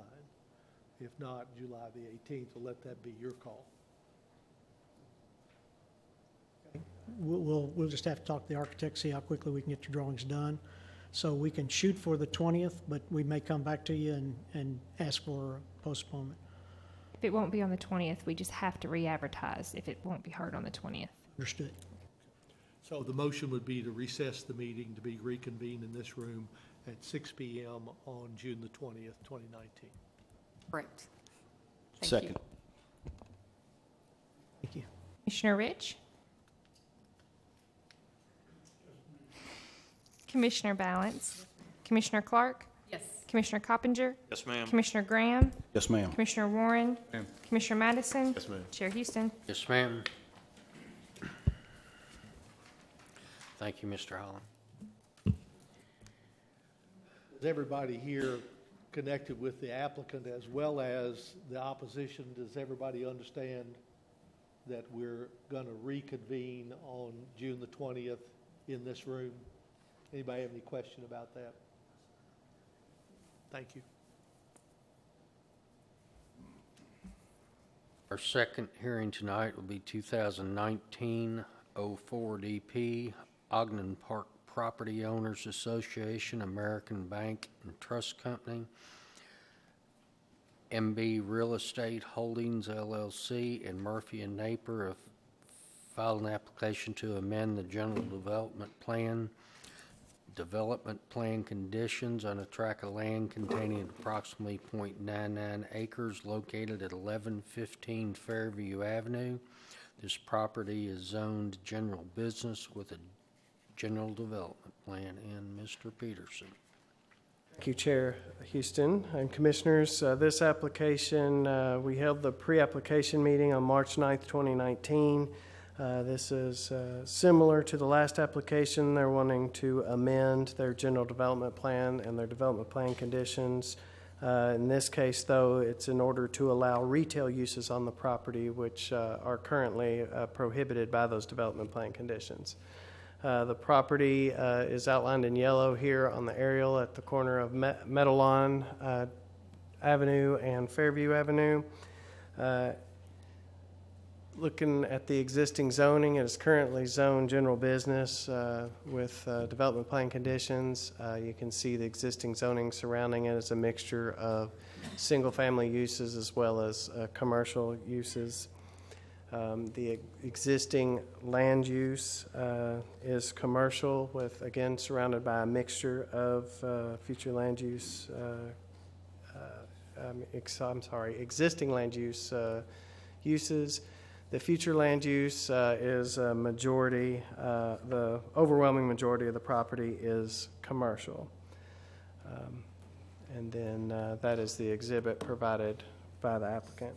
If not, July the 18th, we'll let that be your call. We'll just have to talk to the architect, see how quickly we can get the drawings done. So we can shoot for the 20th, but we may come back to you and ask for a postponement. If it won't be on the 20th, we just have to re-advertise if it won't be heard on the 20th. Understood. So the motion would be to recess the meeting to be reconvened in this room at 6 p.m. on June the 20th, 2019. Correct. Thank Second. you. Thank you. Commissioner Rich? Commissioner Balance? Commissioner Clark? Yes. Commissioner Coppinger? Yes, ma'am. Commissioner Graham? Yes, ma'am. Commissioner Warren? Ma'am. Commissioner Madison? Yes, ma'am. Chair Houston? Yes, ma'am. Thank you, Mr. Holland. Is everybody here connected with the applicant as well as the opposition? Does everybody understand that we're going to reconvene on June the 20th in this room? Anybody have any question about that? Thank you. Our second hearing tonight will be 2019-04 DP, Ogden Park Property Owners Association, American Bank and Trust Company, MB Real Estate Holdings LLC, and Murphy and Napier have filed an application to amend the general development plan conditions on a tract of land containing approximately 0.99 acres located at 1115 Fairview Avenue. This property is zoned general business with a general development plan. And Mr. Peterson. Thank you, Chair Houston and Commissioners. This application, we held the pre-application meeting on March 9th, 2019. This is similar to the last application. They're wanting to amend their general development plan and their development plan conditions. In this case, though, it's in order to allow retail uses on the property, which are currently prohibited by those development plan conditions. The property is outlined in yellow here on the aerial at the corner of Mt Olivet Avenue and Fairview Avenue. Looking at the existing zoning, it is currently zoned general business with development plan conditions. You can see the existing zoning surrounding it is a mixture of single-family uses as well as commercial uses. The existing land use is commercial with, again, surrounded by a mixture of future land use, existing land use uses. The future land use is a majority, the overwhelming majority of the property is commercial. And then that is the exhibit provided by the applicant.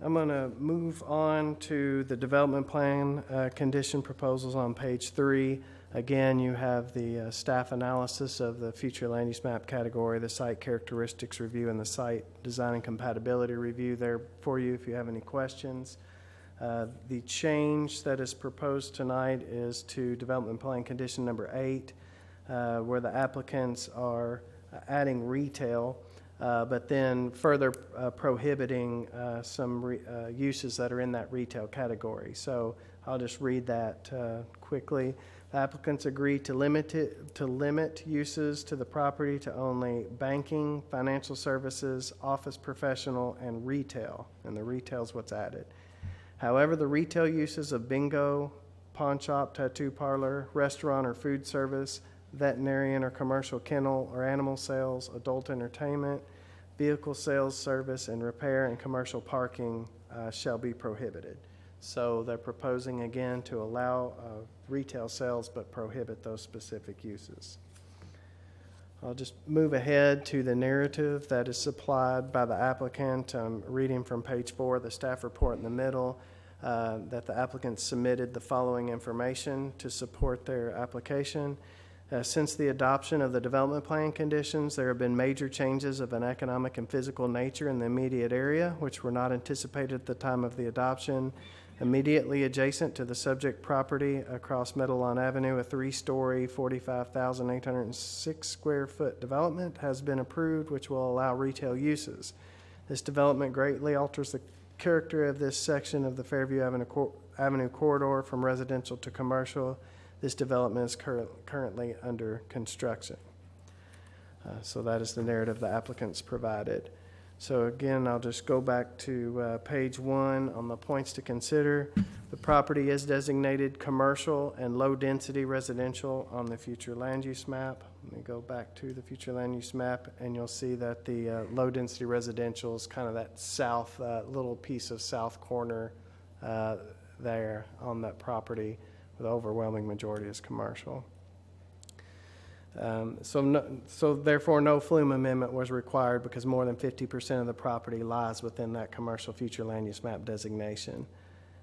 I'm going to move on to the development plan condition proposals on page 3. Again, you have the staff analysis of the future land use map category, the site characteristics review, and the site design and compatibility review there for you if you have any questions. The change that is proposed tonight is to development plan condition number 8, where the applicants are adding retail, but then further prohibiting some uses that are in that retail category. So I'll just read that quickly. The applicants agree to limit uses to the property to only banking, financial services, office professional, and retail. And the retail is what's added. However, the retail uses of bingo, pawn shop, tattoo parlor, restaurant or food service, veterinarian or commercial kennel or animal sales, adult entertainment, vehicle sales, service, and repair and commercial parking shall be prohibited. So they're proposing again to allow retail sales but prohibit those specific uses. I'll just move ahead to the narrative that is supplied by the applicant. I'm reading from page 4 of the staff report in the middle, that the applicant submitted the following information to support their application. Since the adoption of the development plan conditions, there have been major changes of an economic and physical nature in the immediate area, which were not anticipated at the time of the adoption. Immediately adjacent to the subject property across Meadowlawn Avenue, a 3-story, 45,806 square foot development has been approved, which will allow retail uses. This development greatly alters the character of this section of the Fairview Avenue corridor from residential to commercial. This development is currently under construction. So that is the narrative the applicants provided. So again, I'll just go back to page 1 on the points to consider. The property is designated commercial and low-density residential on the future land use map. Let me go back to the future land use map, and you'll see that the low-density residential is kind of that south, little piece of south corner there on that property. The overwhelming majority is commercial. So therefore, no flume amendment was required because more than 50% of the property lies within that commercial future land use map designation.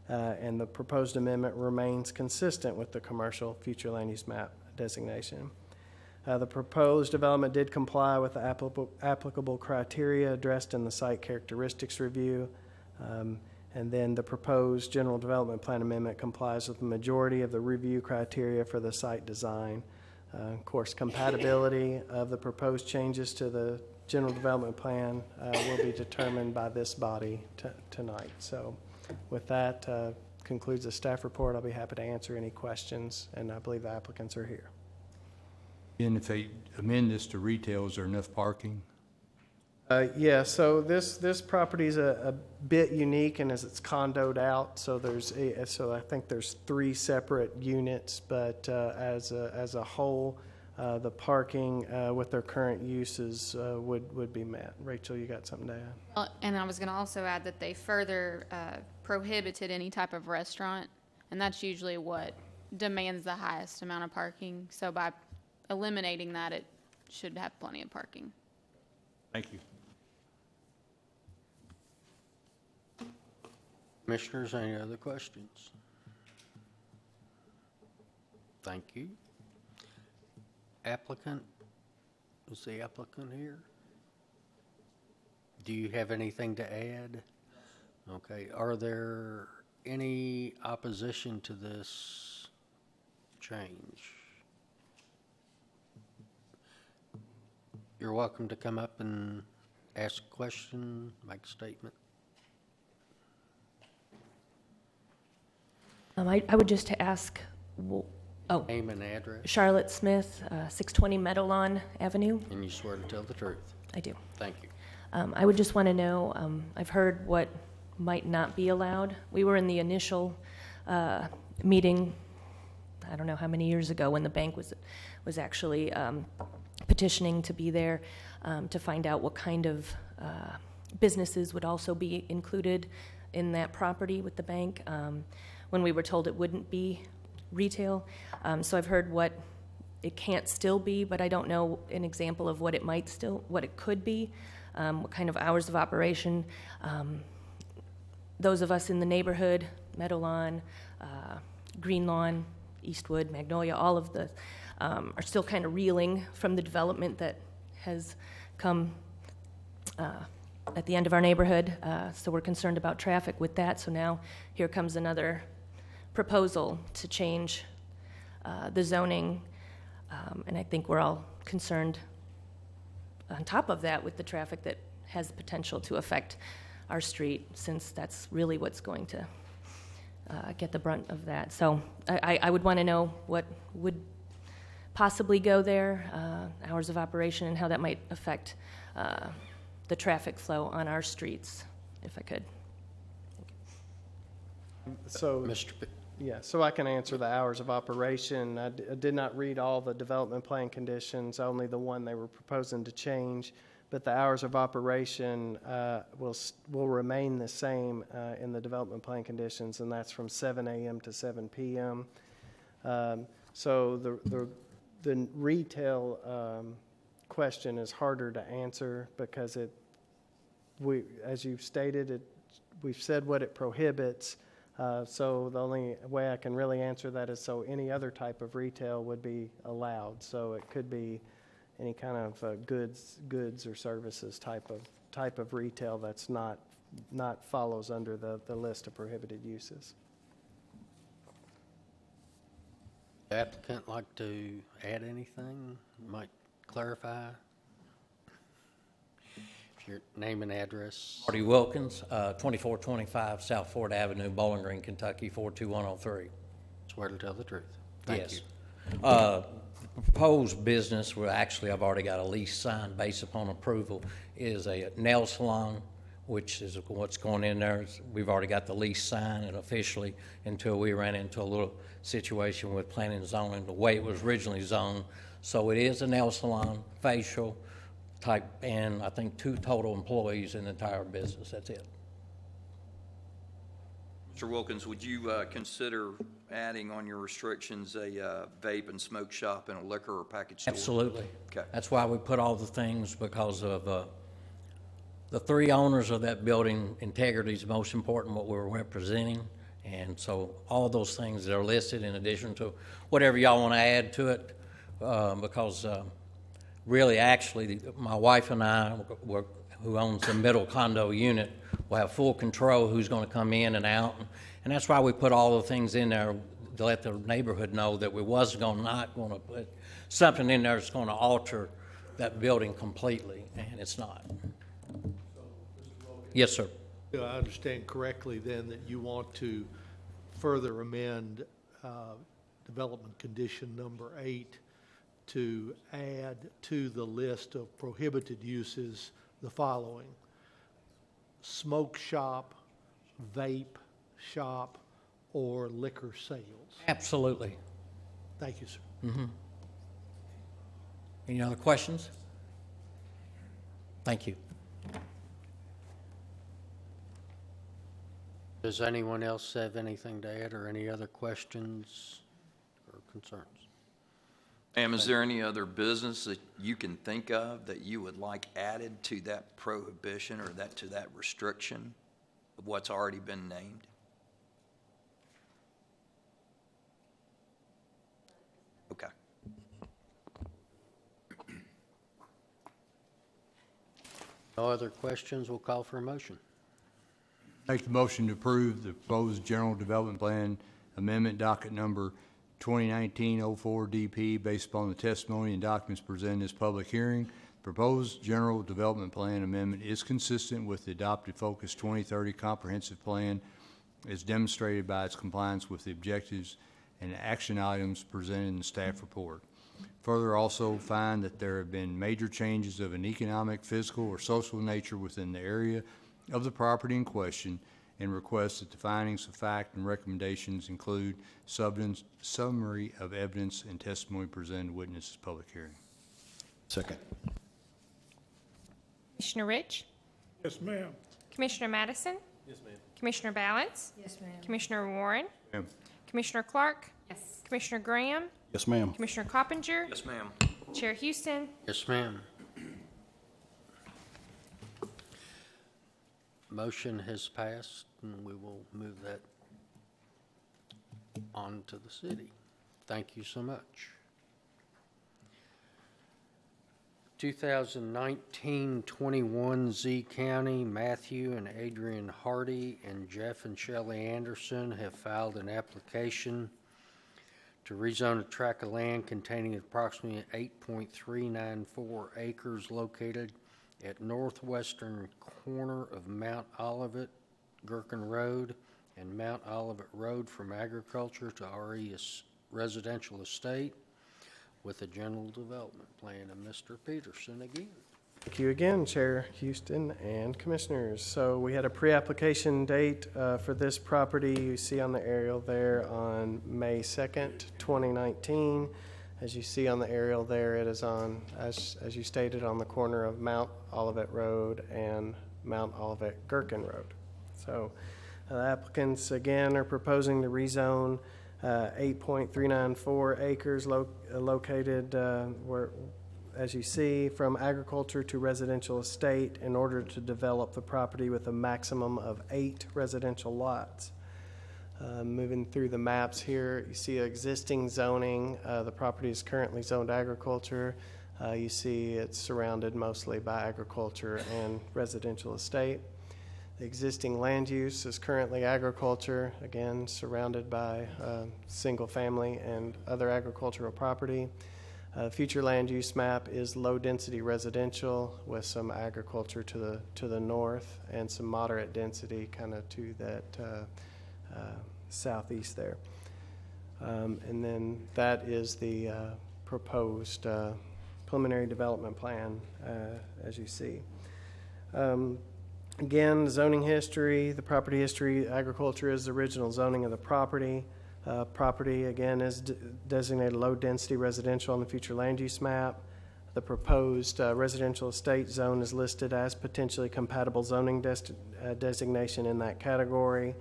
and the proposed amendment remains consistent with the commercial future land use map designation. The proposed development did comply with the applicable criteria addressed in the site characteristics review. And then the proposed general development plan amendment complies with the majority of the review criteria for the site design. Of course, compatibility of the proposed changes to the general development plan will be determined by this body tonight. So with that, concludes the staff report. I'll be happy to answer any questions, and I believe the applicants are here. And if they amend this to retail, is there enough parking? Yeah, so this property is a bit unique, and as it's condoed out, so so I think there's 3 separate units, but as a whole, the parking with their current uses would be met. Rachel, you got something to add? And I was going to also add that they further prohibited any type of restaurant, and that's usually what demands the highest amount of parking. So by eliminating that, it should have plenty of parking. Thank you. Commissioners, any other questions? Thank you. Applicant, is the applicant here? Do you have anything to add? Okay, are there any opposition to this change? You're welcome to come up and ask a question, make a statement. I would just ask, Name and address, Charlotte Smith, 620 Meadowlawn Avenue. and you swear to tell the truth. I do. Thank you. I would just want to know, I've heard what might not be allowed. We were in the initial meeting, I don't know how many years ago, when the bank was actually petitioning to be there to find out what kind of businesses would also be included in that property with the bank. When we were told it wouldn't be retail. So I've heard what it can't still be, but I don't know an example of what it could be, what kind of hours of operation. Those of us in the neighborhood, Meadowlawn, Green Lawn, Eastwood, Magnolia, all of the, are still kind of reeling from the development that has come at the end of our neighborhood. So we're concerned about traffic with that. So now here comes another proposal to change the zoning, and I think we're all concerned on top of that with the traffic that has the potential to affect our street, since that's really what's going to get the brunt of that. So I would want to know what would possibly go there, hours of operation, and how that might affect the traffic flow on our streets, if I could. So, yeah, so I can answer the hours of operation. I did not read all the development plan conditions, only the one they were proposing to change. But the hours of operation will remain the same in the development plan conditions, and that's from 7 a.m. to 7 p.m. So the retail question is harder to answer because as you've stated, we've said what it prohibits. So the only way I can really answer that is so any other type of retail would be allowed. So it could be any kind of goods or services type of retail that's not follows under the list of prohibited uses. The applicant like to add anything? Might clarify? Your name and address. Marty Wilkins, 2425 South Ford Avenue, Bowling Green, Kentucky, 42103. Swear to tell the truth. Thank you. The proposed business, well, actually, I've already got a lease signed based upon approval, is a nail salon, which is what's going in there. We've already got the lease signed and officially, until we ran into a little situation with planning and zoning, the way it was originally zoned. So it is a nail salon, facial type, and I think 2 total employees in the entire business. That's it. Mr. Wilkins, would you consider adding on your restrictions a vape and smoke shop and a liquor or package store? Absolutely. Okay. That's why we put all the things, because of the 3 owners of that building. Integrity is most important, what we're representing, And so all those things that are listed in addition to whatever y'all want to add to it, because really, actually, my wife and I, who owns the middle condo unit, will have full control who's going to come in and out. And that's why we put all the things in there to let the neighborhood know that we wasn't not going to put something in there that's going to alter that building completely, and it's not. Yes, sir. Do I understand correctly then that you want to further amend development condition number 8 to add to the list of prohibited uses the following: smoke shop, vape shop, or liquor sales? Absolutely. Thank you, sir. Mm-hmm. Any other questions? Thank you. Does anyone else have anything to add or any other questions or concerns? Ma'am, is there any other business that you can think of that you would like added to that prohibition or to that restriction of what's already been named? Okay. No other questions? We'll call for a motion. Make the motion to approve the proposed general development plan amendment docket number 2019-04 DP based upon the testimony and documents presented in this public hearing. Proposed general development plan amendment is consistent with the adopted Focus 2030 comprehensive plan as demonstrated by its compliance with the objectives and action items presented in the staff report. Further, also find that there have been major changes of an economic, physical, or social nature within the area of the property in question, and request that the findings of fact and recommendations include summary of evidence and testimony presented to witnesses public hearing. Second. Commissioner Rich? Yes, ma'am. Commissioner Madison? Yes, ma'am. Commissioner Balance? Yes, ma'am. Commissioner Warren? Ma'am. Commissioner Clark? Yes. Commissioner Graham? Yes, ma'am. Commissioner Coppinger? Yes, ma'am. Chair Houston? Yes, ma'am. Motion has passed, and we will move that on to the city. Thank you so much. 2019-21 Z County, Matthew and Adrian Hardy and Jeff and Shelley Anderson have filed an application to rezone a tract of land containing approximately 8.394 acres located at northwestern corner of Mt Olivet-Girkin Rd and Mt Olivet Road from agriculture to RE residential estate with a general development plan. And Mr. Peterson again. Thank you again, Chair Houston and Commissioners. So we had a pre-application date for this property you see on the aerial there on May 2nd, 2019. As you see on the aerial there, it is on, as you stated, on the corner of Mt Olivet Road and Mt Olivet-Girkin Rd. So the applicants, again, are proposing to rezone 8.394 acres located where, as you see, from agriculture to residential estate in order to develop the property with a maximum of 8 residential lots. Moving through the maps here, you see existing zoning. The property is currently zoned agriculture. You see it's surrounded mostly by agriculture and residential estate. The existing land use is currently agriculture, again surrounded by single family and other agricultural property. Future land use map is low density residential with some agriculture to the north and some moderate density kind of to that southeast there. And then that is the proposed preliminary development plan, as you see. Again, zoning history, the property history, agriculture is the original zoning of the property. Property, again, is designated low-density residential on the future land use map. The proposed residential estate zone is listed as potentially compatible zoning designation in that category.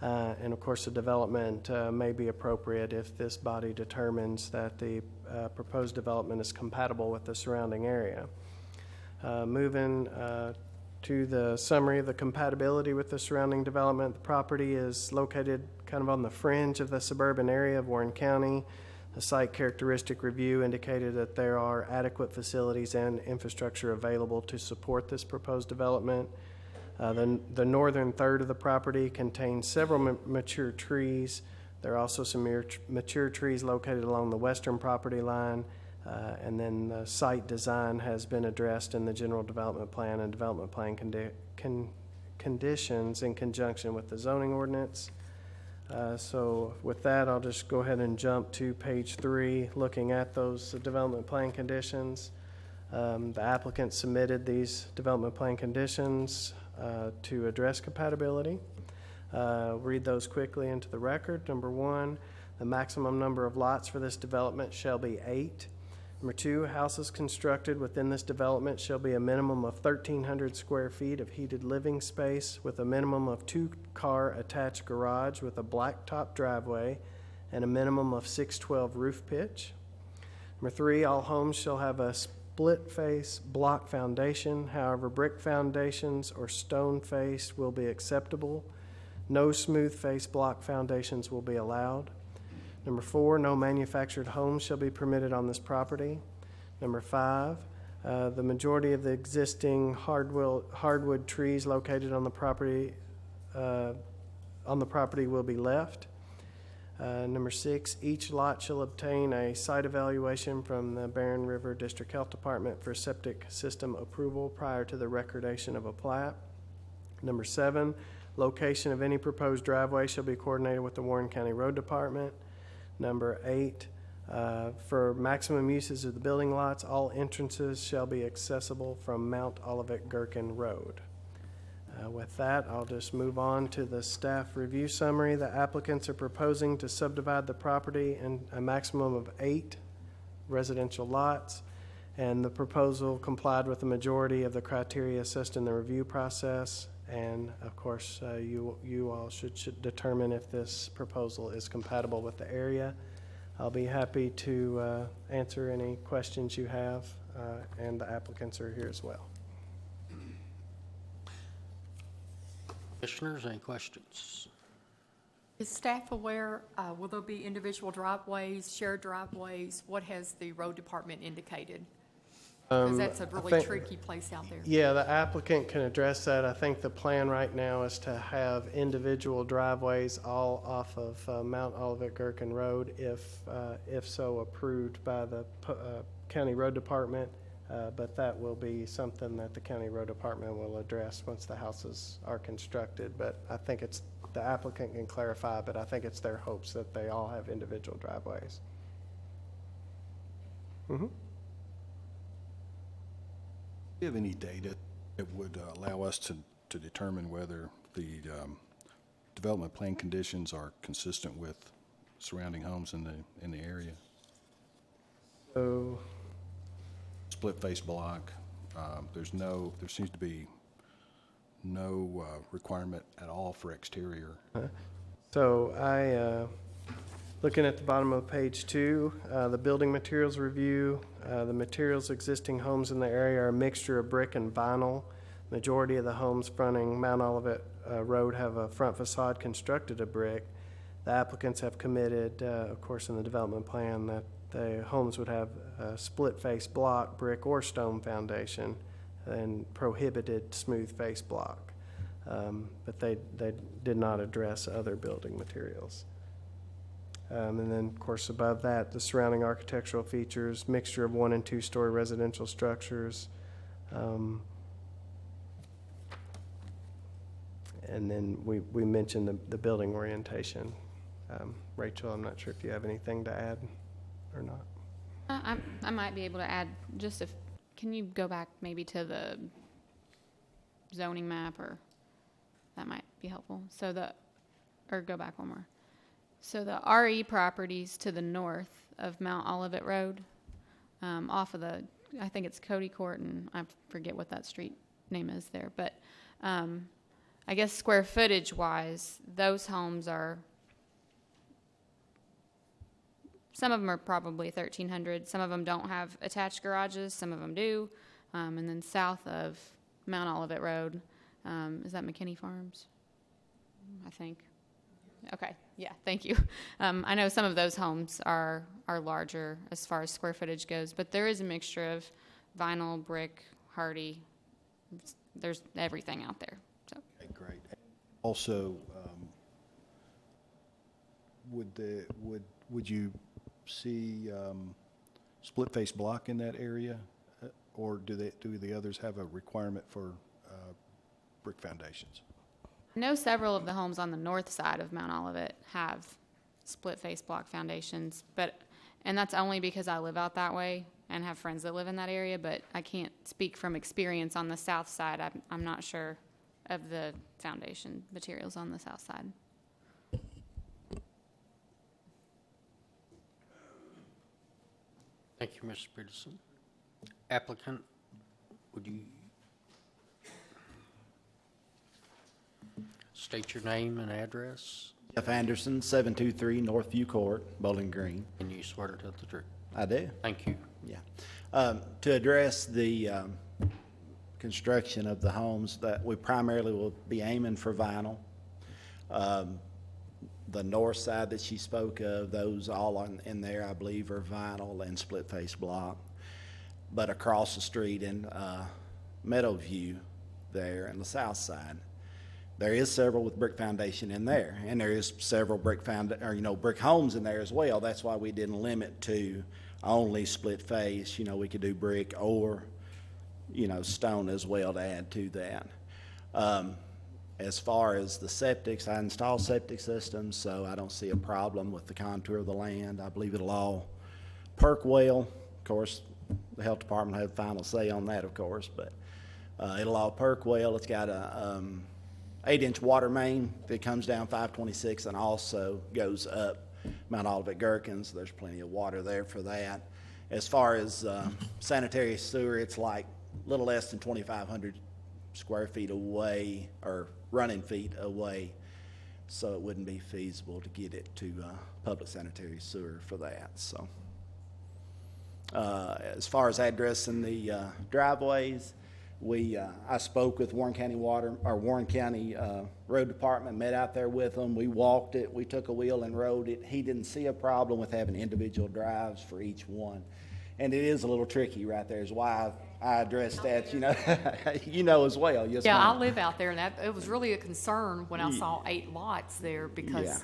And of course, the development may be appropriate if this body determines that the proposed development is compatible with the surrounding area. Moving to the summary of the compatibility with the surrounding development. The property is located kind of on the fringe of the suburban area of Warren County. The site characteristic review indicated that there are adequate facilities and infrastructure available to support this proposed development. The northern third of the property contains several mature trees. There are also some mature trees located along the western property line. And then the site design has been addressed in the general development plan and development plan conditions in conjunction with the zoning ordinance. So with that, I'll just go ahead and jump to page 3, looking at those development plan conditions. The applicant submitted these development plan conditions to address compatibility. Read those quickly into the record. Number 1, the maximum number of lots for this development shall be 8. Number 2, houses constructed within this development shall be a minimum of 1,300 square feet of heated living space with a minimum of 2-car attached garage with a blacktop driveway and a minimum of 612 roof pitch. Number 3, all homes shall have a split face block foundation. However, brick foundations or stone face will be acceptable. No smooth face block foundations will be allowed. Number 4, no manufactured homes shall be permitted on this property. Number 5, the majority of the existing hardwood trees located on the property will be left. Number 6, each lot shall obtain a site evaluation from the Barren River District Health Department for septic system approval prior to the recordation of a plat. Number 7, location of any proposed driveway shall be coordinated with the Warren County Road Department. Number 8, for maximum uses of the building lots, all entrances shall be accessible from Mt Olivet-Girkin Rd. With that, I'll just move on to the staff review summary. The applicants are proposing to subdivide the property in a maximum of 8 residential lots, and the proposal complied with the majority of the criteria assessed in the review process. And of course, you all should determine if this proposal is compatible with the area. I'll be happy to answer any questions you have, and the applicants are here as well. Commissioners, any questions? Is staff aware, will there be individual driveways, shared driveways? What has the road department indicated? Because that's a really tricky place out there. Yeah, the applicant can address that. I think the plan right now is to have individual driveways all off of Mt Olivet-Girkin Rd, if so approved by the County Road Department. But that will be something that the County Road Department will address once the houses are constructed. But I think it's, the applicant can clarify, but I think it's their hopes that they all have individual driveways. Mm-hmm. Do you have any data that would allow us to determine whether the development plan conditions are consistent with surrounding homes in the area? So, split face block. There seems to be no requirement at all for exterior. So looking at the bottom of page 2, the building materials review, the materials existing homes in the area are a mixture of brick and vinyl. Majority of the homes fronting Mt Olivet Road have a front facade constructed of brick. The applicants have committed, of course, in the development plan that the homes would have a split face block, brick or stone foundation, and prohibited smooth face block. But they did not address other building materials. And then, of course, above that, the surrounding architectural features, mixture of 1- and 2-story residential structures. And then we mentioned the building orientation. Rachel, I'm not sure if you have anything to add or not. I might be able to add, can you go back maybe to the zoning map, or that might be helpful. Or go back one more. So the RE properties to the north of Mt Olivet Road, off of I think it's Cody Court, and I forget what that street name is there, but I guess square footage wise, those homes are, some of them are probably 1,300. Some of them don't have attached garages. Some of them do. And then south of Mt Olivet Road. Is that McKinney Farms? I think. Okay, yeah, thank you. I know some of those homes are larger as far as square footage goes, but there is a mixture of vinyl, brick, hardy. There's everything out there. So. Okay, great. Also, would you see split face block in that area, or do the others have a requirement for brick foundations? I know several of the homes on the north side of Mount Olivet have split face block foundations, and that's only because I live out that way and have friends that live in that area, but I can't speak from experience on the south side. I'm not sure of the foundation materials on the south side. Thank you, Mr. Peterson. Applicant, would you state your name and address? Jeff Anderson, 723 Northview Court, Bowling Green. And you swear to tell the truth? I do. Thank you. Yeah. To address the construction of the homes, that we primarily will be aiming for vinyl. The north side that she spoke of, those all in there, I believe, are vinyl and split face block. But across the street in Meadowview there on the south side, there is several with brick foundation in there, and there is several brick homes in there as well. That's why we didn't limit to only split face. We could do brick or, stone as well to add to that. As far as the septics, I install septic systems, so I don't see a problem with the contour of the land. I believe it'll all perk well. Of course, the health department will have final say on that, of course, but it'll all perk well. It's got a 8-inch water main that comes down 526 and also goes up Mt Olivet-Girkin, so there's plenty of water there for that. As far as sanitary sewer, it's like a little less than 2,500 square feet away, or running feet away, so it wouldn't be feasible to get it to public sanitary sewer for that. So as far as addressing the driveways, I spoke with Warren County Road Department, met out there with them. We walked it, we took a wheel and rode it. He didn't see a problem with having individual drives for each one. And it is a little tricky right there, is why I addressed that, as well. Yes, Yeah, ma'am. I live out there, and it was really a concern when I saw 8 lots there, because,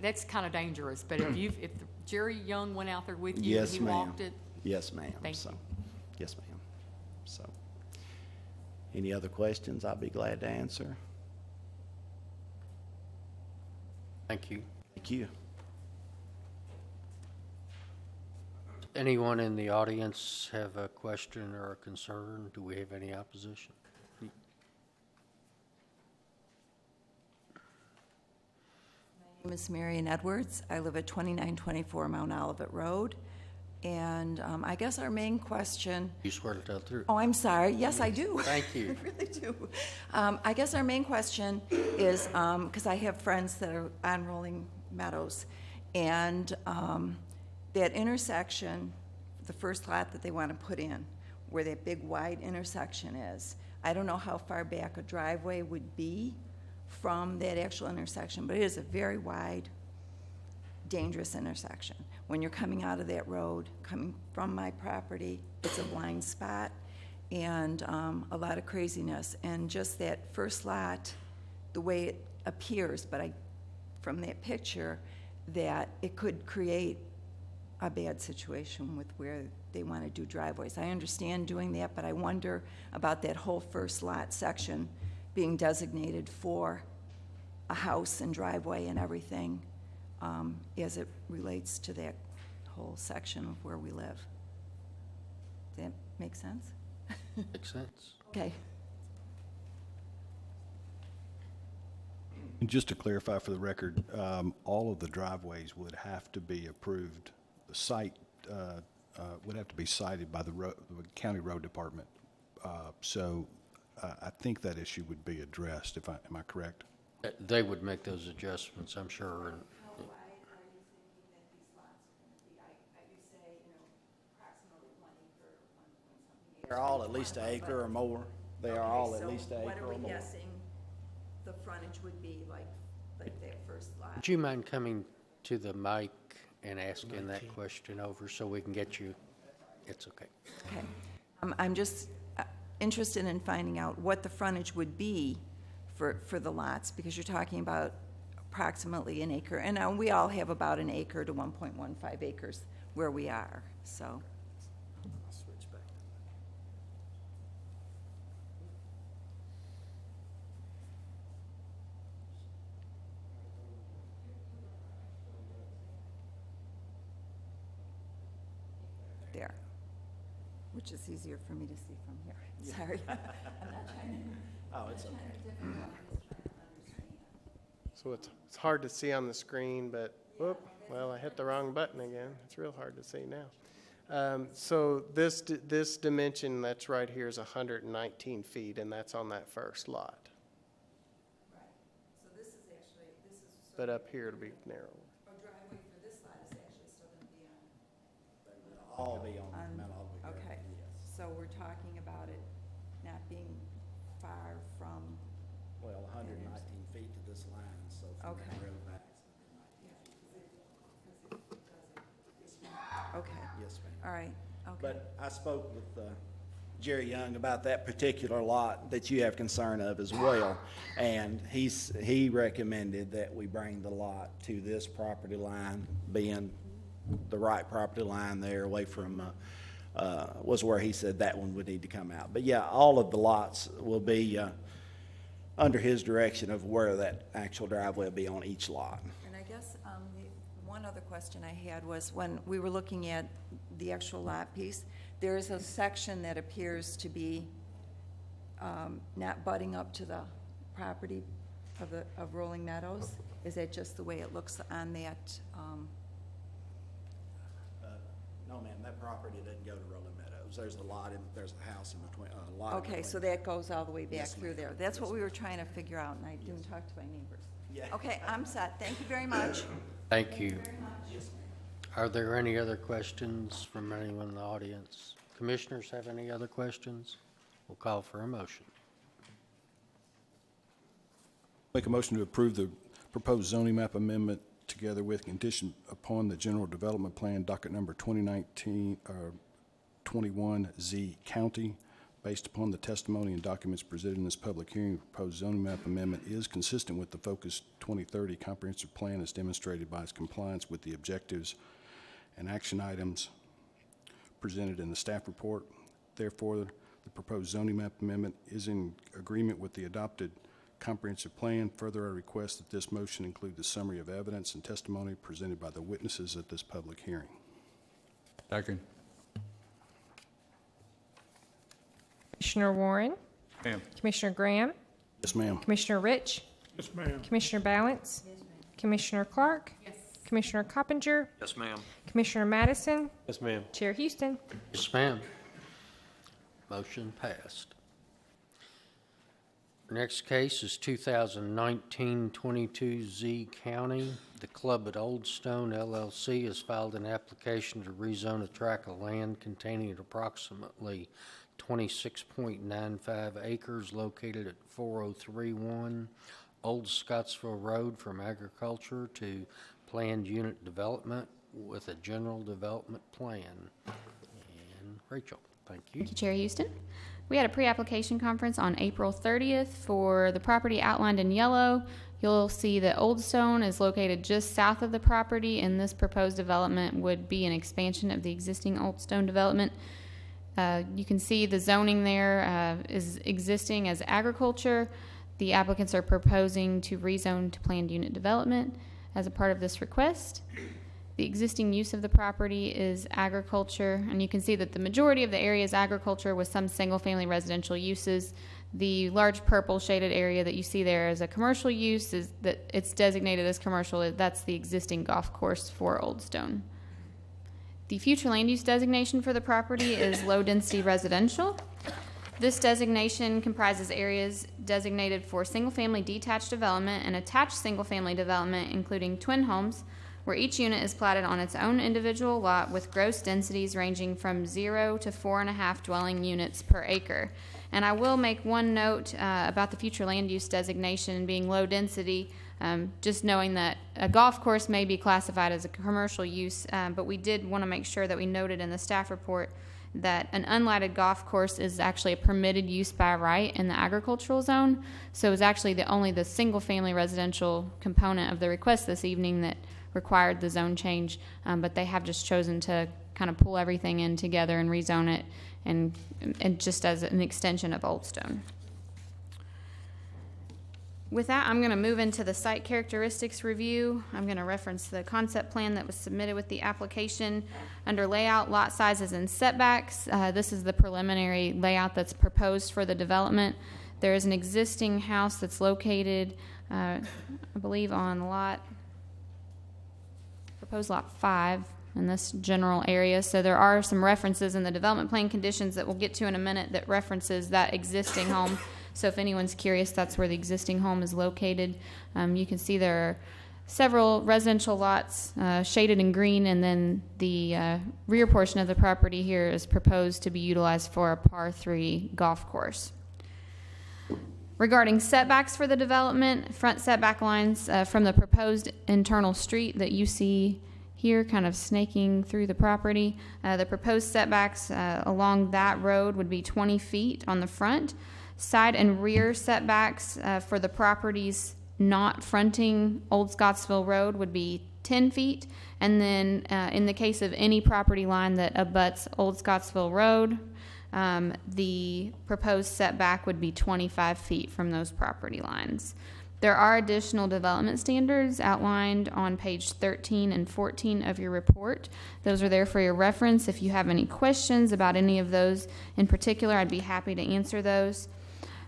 that's kind of dangerous. But if Jerry Young went out there with you and Yes, he ma'am. walked it, Yes, ma'am. Thank you. Yes, ma'am. So, any other questions, I'll be glad to answer. Thank you. Thank you. Anyone in the audience have a question or a concern? Do we have any opposition? My name is Marion Edwards. I live at 2924 Mt Olivet Road. And I guess our main question... You swear to tell the truth? Oh, I'm sorry. Yes, I do. Thank you. I really do. I guess our main question is, because I have friends that are on Rolling Meadows, and that intersection, the first lot that they want to put in, where that big wide intersection is, I don't know how far back a driveway would be from that actual intersection, but it is a very wide, dangerous intersection. When you're coming out of that road, coming from my property, it's a blind spot and a lot of craziness. And just that first lot, the way it appears, but from that picture, that it could create a bad situation with where they want to do driveways. I understand doing that, but I wonder about that whole first lot section being designated for a house and driveway and everything, as it relates to that whole section of where we live. Does that make sense? Makes sense. Okay. And just to clarify for the record, all of the driveways would have to be approved. The site would have to be cited by the county road department. So I think that issue would be addressed. Am I correct? They would make those adjustments, I'm sure. How wide are you thinking that these lots are going to be? I do say, approximately 1 acre, 1 point something They're all at least an acre or more. They are all at least an What acre are or we more. guessing the frontage would be like that first lot? Would you mind coming to the mic and asking that question over so we can get you? It's okay. Okay. I'm just interested in finding out what the frontage would be for the lots, because you're talking about approximately an acre. And we all have about an acre to 1.15 acres where we are, so. I'll switch back. There, which is easier for me to see from here. Sorry. I'm not trying to. Oh, it's okay. So it's hard to see on the screen, but, whoop, well, I hit the wrong button again. It's real hard to see now. So this dimension that's right here is 119 feet, and that's on that first lot. Right. So this is actually, this is. But up here it'll be narrower. Our driveway for this lot is actually still going to be on. All be on Mt Olivet-Girkin, Okay, yes. so we're talking about it not being far from, Well, 119 feet to this line, so from Okay. that road back. okay, Yes, ma'am. all right, okay. But I spoke with Jerry Young about that particular lot that you have concern of as well. And he recommended that we bring the lot to this property line, being the right property line there away from, was where he said that one would need to come out. But yeah, all of the lots will be under his direction of where that actual driveway will be on each lot. And I guess the one other question I had was when we were looking at the actual lot piece, there is a section that appears to be not butting up to the property of Rolling Meadows. Is that just the way it looks on that? No, ma'am, that property doesn't go to Rolling Meadows. There's a lot there's a house in between, a lot in Okay, between. so that goes all the way back Yes, through ma'am. there. That's Yes, what we were trying to figure out, and I didn't talk to my neighbors. Yeah. Okay, I'm set. Thank you very much. Thank you. Are there any other questions from anyone in the audience? Commissioners have any other questions? We'll call for a motion. Make a motion to approve the proposed zoning map amendment together with condition upon the general development plan, docket number 21Z County. Based upon the testimony and documents presented in this public hearing, proposed zoning map amendment is consistent with the Focus 2030 comprehensive plan as demonstrated by its compliance with the objectives and action items presented in the staff report. Therefore, the proposed zoning map amendment is in agreement with the adopted comprehensive plan. Further, I request that this motion include the summary of evidence and testimony presented by the witnesses at this public hearing. Second. Commissioner Warren, Ma'am. Commissioner Graham, Yes, ma'am. Commissioner Rich, Yes, ma'am. Commissioner Balance, Commissioner Clark, Commissioner Coppinger, Yes, ma'am. Commissioner Madison, Yes, ma'am. Chair Houston. Yes, ma'am. Motion passed. Next case is 2019-22 Z County. The Club at Old Stone LLC has filed an application to rezone a tract of land containing approximately 26.95 acres located at 4031 Old Scottsville Road from agriculture to planned unit development with a general development plan. And Rachel, thank you. Thank you, Chair Houston. We had a pre-application conference on April 30th for the property outlined in yellow. You'll see that Old Stone is located just south of the property, and this proposed development would be an expansion of the existing Old Stone development. You can see the zoning there is existing as agriculture. The applicants are proposing to rezone to planned unit development as a part of this request. The existing use of the property is agriculture, and you can see that the majority of the area is agriculture with some single-family residential uses. The large purple shaded area that you see there as a commercial use is that it's designated as commercial. That's the existing golf course for Old Stone. The future land use designation for the property is low-density residential. This designation comprises areas designated for single-family detached development and attached single-family development, including twin homes, where each unit is platted on its own individual lot with gross densities ranging from 0 to 4.5 dwelling units per acre. And I will make one note about the future land use designation being low density, just knowing that a golf course may be classified as a commercial use, but we did want to make sure that we noted in the staff report that an unlighted golf course is actually a permitted use by right in the agricultural zone. So it was actually only the single-family residential component of the request this evening that required the zone change, but they have just chosen to kind of pull everything in together and rezone it, and just as an extension of Old Stone. With that, I'm going to move into the site characteristics review. I'm going to reference the concept plan that was submitted with the application. Under layout, lot sizes, and setbacks, this is the preliminary layout that's proposed for the development. There is an existing house that's located, I believe, on proposed lot 5 in this general area. So there are some references in the development plan conditions that we'll get to in a minute that references that existing home. So if anyone's curious, that's where the existing home is located. You can see there are several residential lots shaded in green, and then the rear portion of the property here is proposed to be utilized for a par 3 golf course. Regarding setbacks for the development, front setback lines from the proposed internal street that you see here kind of snaking through the property, the proposed setbacks along that road would be 20 feet on the front. Side and rear setbacks for the properties not fronting Old Scottsville Road would be 10 feet. And then in the case of any property line that abuts Old Scottsville Road, the proposed setback would be 25 feet from those property lines. There are additional development standards outlined on page 13 and 14 of your report. Those are there for your reference. If you have any questions about any of those in particular, I'd be happy to answer those.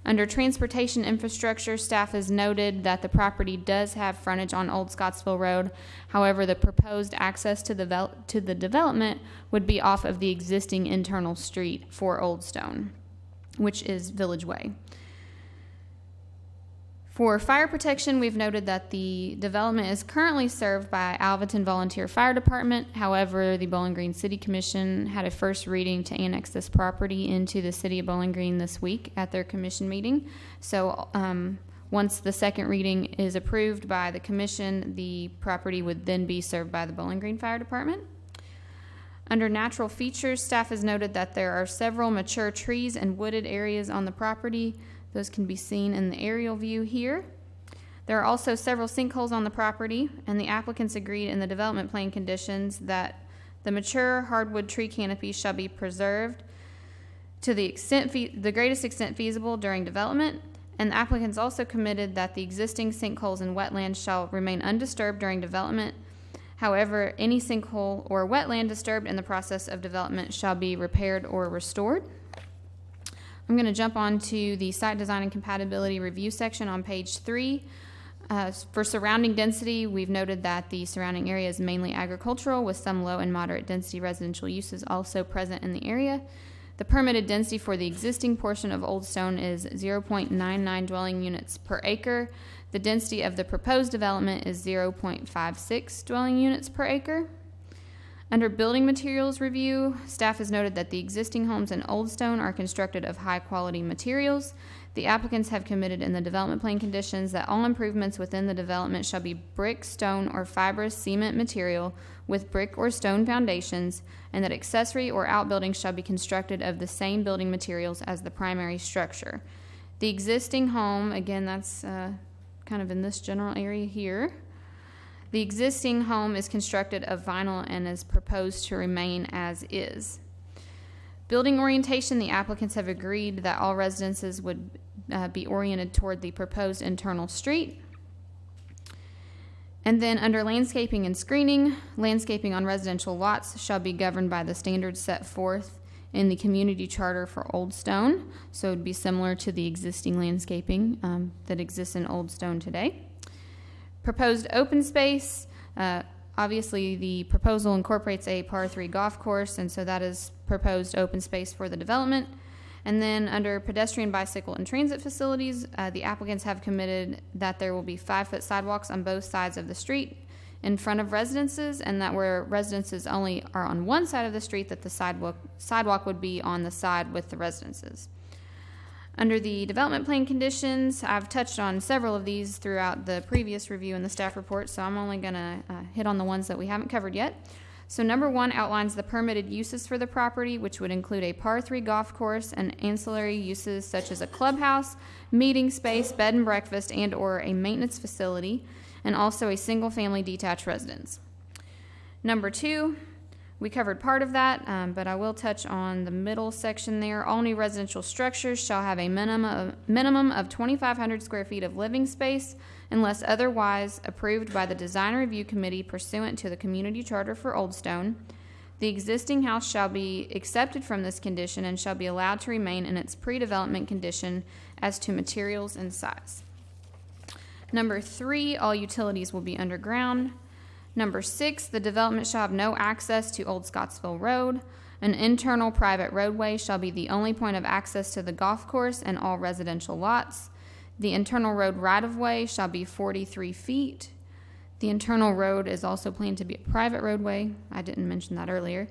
Under transportation infrastructure, staff has noted that the property does have frontage on Old Scottsville Road. However, the proposed access to the development would be off of the existing internal street for Old Stone, which is Village Way. For fire protection, we've noted that the development is currently served by Alvaton Volunteer Fire Department. However, the Bowling Green City Commission had a first reading to annex this property into the City of Bowling Green this week at their commission meeting. So once the second reading is approved by the commission, the property would then be served by the Bowling Green Fire Department. Under natural features, staff has noted that there are several mature trees and wooded areas on the property. Those can be seen in the aerial view here. There are also several sinkholes on the property, and the applicants agreed in the development plan conditions that the mature hardwood tree canopies shall be preserved to the greatest extent feasible during development, and the applicants also committed that the existing sinkholes and wetlands shall remain undisturbed during development. However, any sinkhole or wetland disturbed in the process of development shall be repaired or restored. I'm going to jump on to the site design and compatibility review section on page 3. For surrounding density, we've noted that the surrounding area is mainly agricultural with some low and moderate density residential uses also present in the area. The permitted density for the existing portion of Old Stone is 0.99 dwelling units per acre. The density of the proposed development is 0.56 dwelling units per acre. Under building materials review, staff has noted that the existing homes in Old Stone are constructed of high-quality materials. The applicants have committed in the development plan conditions that all improvements within the development shall be brick, stone, or fibrous cement material with brick or stone foundations, and that accessory or outbuildings shall be constructed of the same building materials as the primary structure. The existing home, again, that's kind of in this general area here. The existing home is constructed of vinyl and is proposed to remain as is. Building orientation, the applicants have agreed that all residences would be oriented toward the proposed internal street. And then under landscaping and screening, landscaping on residential lots shall be governed by the standards set forth in the community charter for Old Stone. So it would be similar to the existing landscaping that exists in Old Stone today. Proposed open space, obviously the proposal incorporates a par 3 golf course, and so that is proposed open space for the development. And then under pedestrian, bicycle, and transit facilities, the applicants have committed that there will be 5-foot sidewalks on both sides of the street in front of residences, and that where residences only are on one side of the street, that the sidewalk would be on the side with the residences. Under the development plan conditions, I've touched on several of these throughout the previous review and the staff report, so I'm only going to hit on the ones that we haven't covered yet. So number 1 outlines the permitted uses for the property, which would include a par 3 golf course and ancillary uses such as a clubhouse, meeting space, bed and breakfast, and or a maintenance facility, and also a single-family detached residence. Number 2, we covered part of that, but I will touch on the middle section there. All new residential structures shall have a minimum of 2,500 square feet of living space unless otherwise approved by the Design Review Committee pursuant to the Community Charter for Old Stone. The existing house shall be accepted from this condition and shall be allowed to remain in its pre-development condition as to materials and size. Number 3, all utilities will be underground. Number 6, the development shall have no access to Old Scottsville Rd. An internal private roadway shall be the only point of access to the golf course and all residential lots. The internal road right-of-way shall be 43 feet. The internal road is also planned to be a private roadway. I didn't mention that earlier.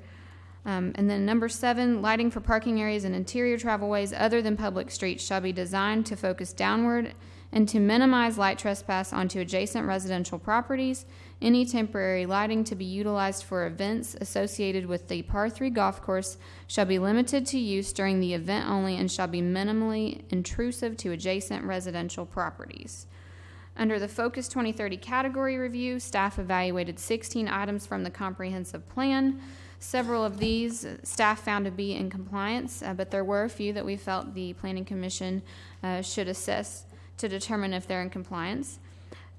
And then number 7, lighting for parking areas and interior travelways other than public streets shall be designed to focus downward and to minimize light trespass onto adjacent residential properties. Any temporary lighting to be utilized for events associated with the par 3 golf course shall be limited to use during the event only and shall be minimally intrusive to adjacent residential properties. Under the Focus 2030 category review, staff evaluated 16 items from the comprehensive plan. Several of these staff found to be in compliance, but there were a few that we felt the Planning Commission should assess to determine if they're in compliance.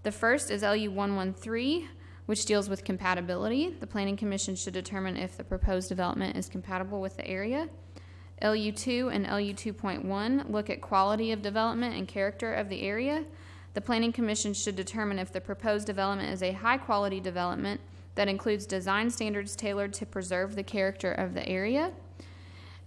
The first is LU 113, which deals with compatibility. The Planning Commission should determine if the proposed development is compatible with the area. LU 2 and LU 2.1 look at quality of development and character of the area. The Planning Commission should determine if the proposed development is a high-quality development that includes design standards tailored to preserve the character of the area.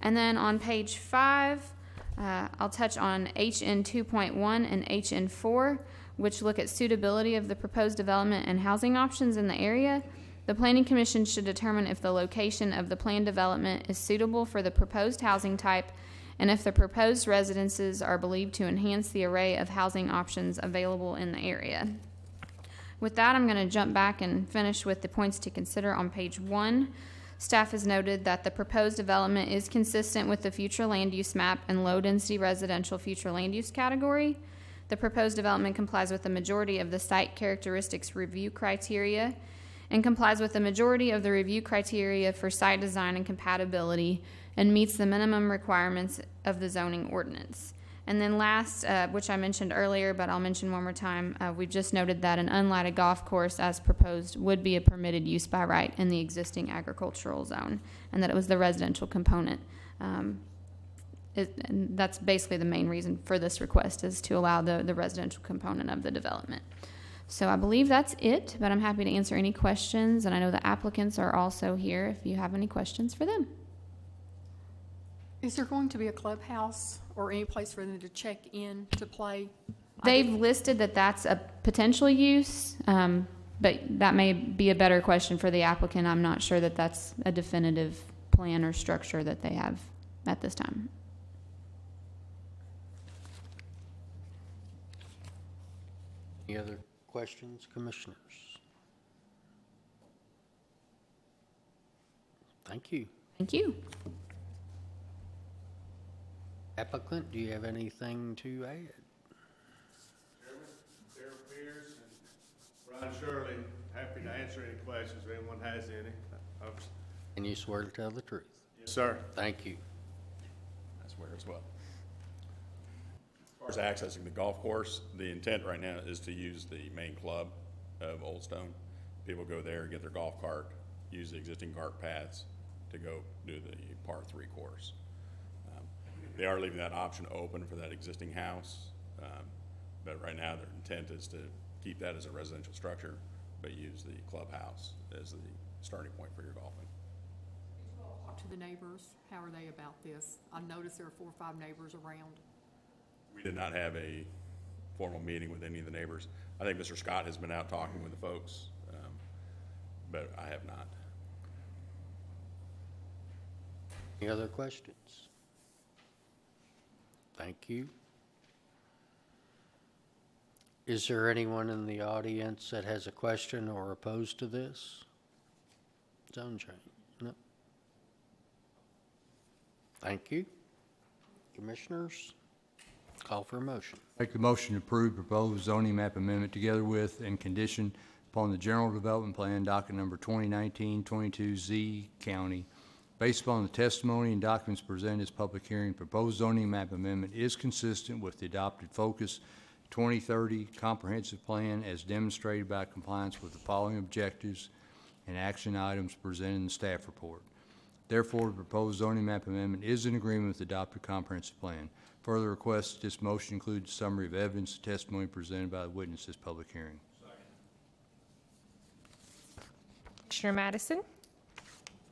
And then on page 5, I'll touch on HN 2.1 and HN 4, which look at suitability of the proposed development and housing options in the area. The Planning Commission should determine if the location of the planned development is suitable for the proposed housing type and if the proposed residences are believed to enhance the array of housing options available in the area. With that, I'm going to jump back and finish with the points to consider on page 1. Staff has noted that the proposed development is consistent with the future land use map and low-density residential future land use category. The proposed development complies with the majority of the site characteristics review criteria and complies with the majority of the review criteria for site design and compatibility and meets the minimum requirements of the zoning ordinance. And then last, which I mentioned earlier, but I'll mention one more time, we've just noted that an unlighted golf course as proposed would be a permitted use by right in the existing agricultural zone, and that it was the residential component. And that's basically the main reason for this request, is to allow the residential component of the development. So I believe that's it, but I'm happy to answer any questions, and I know the applicants are also here if you have any questions for them. Is there going to be a clubhouse or any place for them to check in to play? They've listed that that's a potential use, but that may be a better question for the applicant. I'm not sure that that's a definitive plan or structure that they have at this time. Any other questions, commissioners? Thank you. Thank you. Applicant, do you have anything to add? Chairman, Sarah Pierce and Ron Shirley, happy to answer any questions if anyone has any. Can you swear to tell the truth? Yes, sir. Thank you. I swear as well. As far as accessing the golf course, the intent right now is to use the main club of Old Stone. People go there, get their golf cart, use the existing cart paths to go do the par 3 course. They are leaving that option open for that existing house, but right now their intent is to keep that as a residential structure, but use the clubhouse as the starting point for your golfing. Talk to the neighbors. How are they about this? I noticed there are 4 or 5 neighbors around. We did not have a formal meeting with any of the neighbors. I think Mr. Scott has been out talking with the folks. but I have not. Any other questions? Thank you. Is there anyone in the audience that has a question or opposed to this zone change? No. Thank you. Commissioners, call for a motion. Make the motion to approve proposed zoning map amendment together with and condition upon the general development plan docket number 2019-22Z County. Based upon the testimony and documents presented as public hearing, proposed zoning map amendment is consistent with the adopted Focus 2030 comprehensive plan as demonstrated by compliance with the following objectives and action items presented in the staff report. Therefore, the proposed zoning map amendment is in agreement with the adopted comprehensive plan. Further requests that this motion includes a summary of evidence and testimony presented by the witness at this public hearing. Commissioner Madison,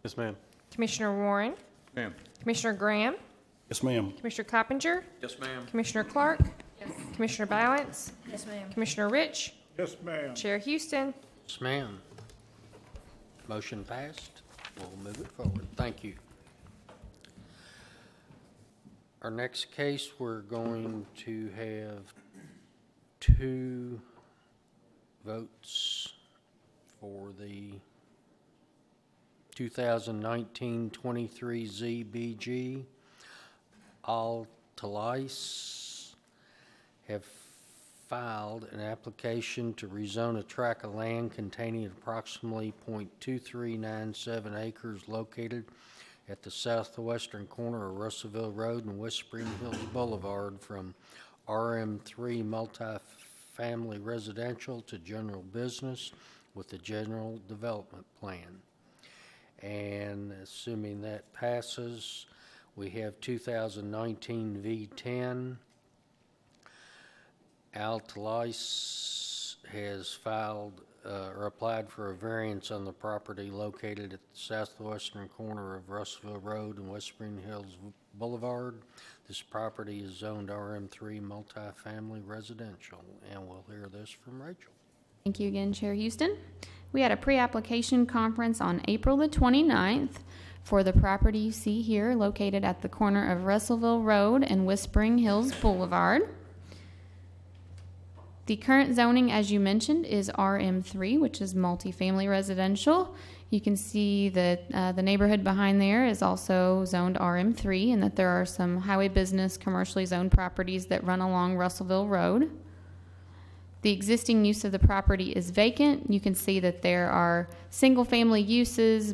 Yes, ma'am. Commissioner Warren, Ma'am. Commissioner Graham, Yes, ma'am. Commissioner Coppinger, Yes, ma'am. Commissioner Clark, Commissioner Balance, Yes, ma'am. Commissioner Rich, Yes, ma'am. Chair Houston. Yes, ma'am. Motion passed. We'll move it forward. Thank you. Our next case, we're going to have 2 votes for the 2019-23 ZBG. All Talais have filed an application to rezone a tract of land containing approximately .2397 acres located at the southwestern corner of Russellville Rd and West Spring Hills Boulevard from RM3 multifamily residential to general business with a general development plan. And assuming that passes, we have 2019 V10. Al Talais has filed or applied for a variance on the property located at the southwestern corner of Russellville Road and West Spring Hills Boulevard. This property is zoned RM3 multifamily residential, and we'll hear this from Rachel. Thank you again, Chair Houston. We had a pre-application conference on April the 29th for the property you see here located at the corner of Russellville Road and Whispering Hills Boulevard. The current zoning, as you mentioned, is RM3, which is multifamily residential. You can see that the neighborhood behind there is also zoned RM3 and that there are some highway business commercially zoned properties that run along Russellville Road. The existing use of the property is vacant. You can see that there are single-family uses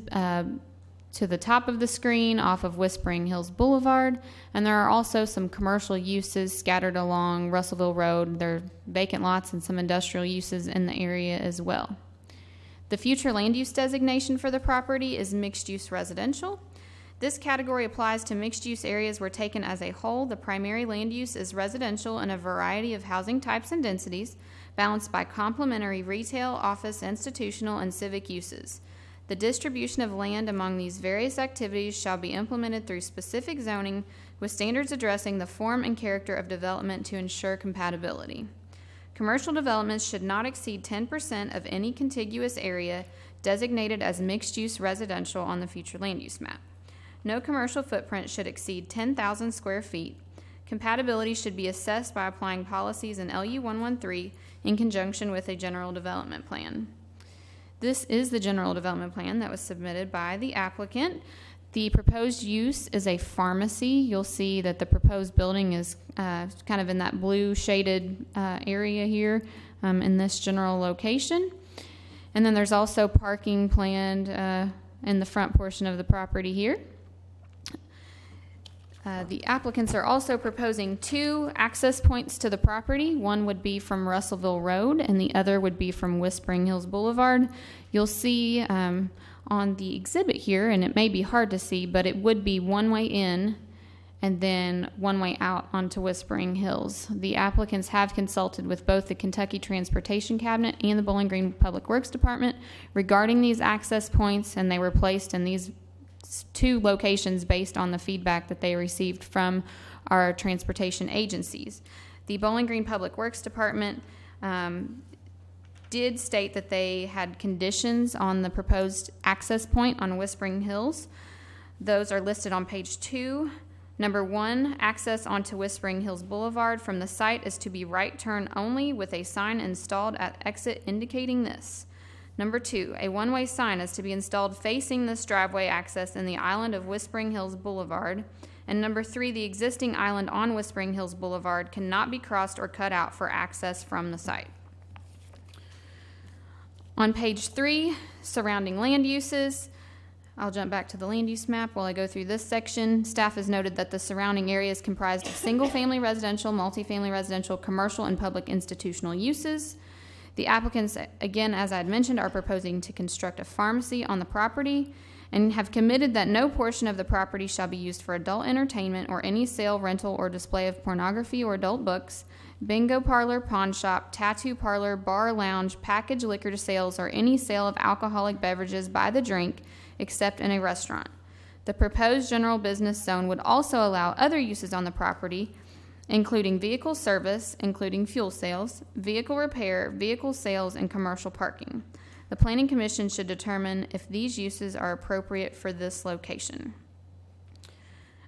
to the top of the screen off of Whispering Hills Boulevard, and there are also some commercial uses scattered along Russellville Road. There are vacant lots and some industrial uses in the area as well. The future land use designation for the property is mixed-use residential. This category applies to mixed-use areas where taken as a whole, the primary land use is residential in a variety of housing types and densities, balanced by complementary retail, office, institutional, and civic uses. The distribution of land among these various activities shall be implemented through specific zoning with standards addressing the form and character of development to ensure compatibility. Commercial developments should not exceed 10% of any contiguous area designated as mixed-use residential on the future land use map. No commercial footprint should exceed 10,000 square feet. Compatibility should be assessed by applying policies in LU 113 in conjunction with a general development plan. This is the general development plan that was submitted by the applicant. The proposed use is a pharmacy. You'll see that the proposed building is kind of in that blue shaded area here in this general location. And then there's also parking planned in the front portion of the property here. The applicants are also proposing 2 access points to the property. One would be from Russellville Road and the other would be from Whispering Hills Boulevard. You'll see on the exhibit here, and it may be hard to see, but it would be one way in and then one way out onto Whispering Hills. The applicants have consulted with both the Kentucky Transportation Cabinet and the Bowling Green Public Works Department regarding these access points, and they were placed in these 2 locations based on the feedback that they received from our transportation agencies. The Bowling Green Public Works Department did state that they had conditions on the proposed access point on Whispering Hills. Those are listed on page 2. Number 1, access onto Whispering Hills Boulevard from the site is to be right turn only with a sign installed at exit indicating this. Number 2, a one-way sign is to be installed facing this driveway access in the island of Whispering Hills Boulevard. And number 3, the existing island on Whispering Hills Boulevard cannot be crossed or cut out for access from the site. On page 3, surrounding land uses, I'll jump back to the land use map while I go through this section. Staff has noted that the surrounding area is comprised of single-family residential, multifamily residential, commercial, and public institutional uses. The applicants, again, as I had mentioned, are proposing to construct a pharmacy on the property and have committed that no portion of the property shall be used for adult entertainment or any sale, rental, or display of pornography or adult books, bingo parlor, pawn shop, tattoo parlor, bar, lounge, packaged liquor sales, or any sale of alcoholic beverages by the drink, except in a restaurant. The proposed general business zone would also allow other uses on the property, including vehicle service, including fuel sales, vehicle repair, vehicle sales, and commercial parking. The Planning Commission should determine if these uses are appropriate for this location.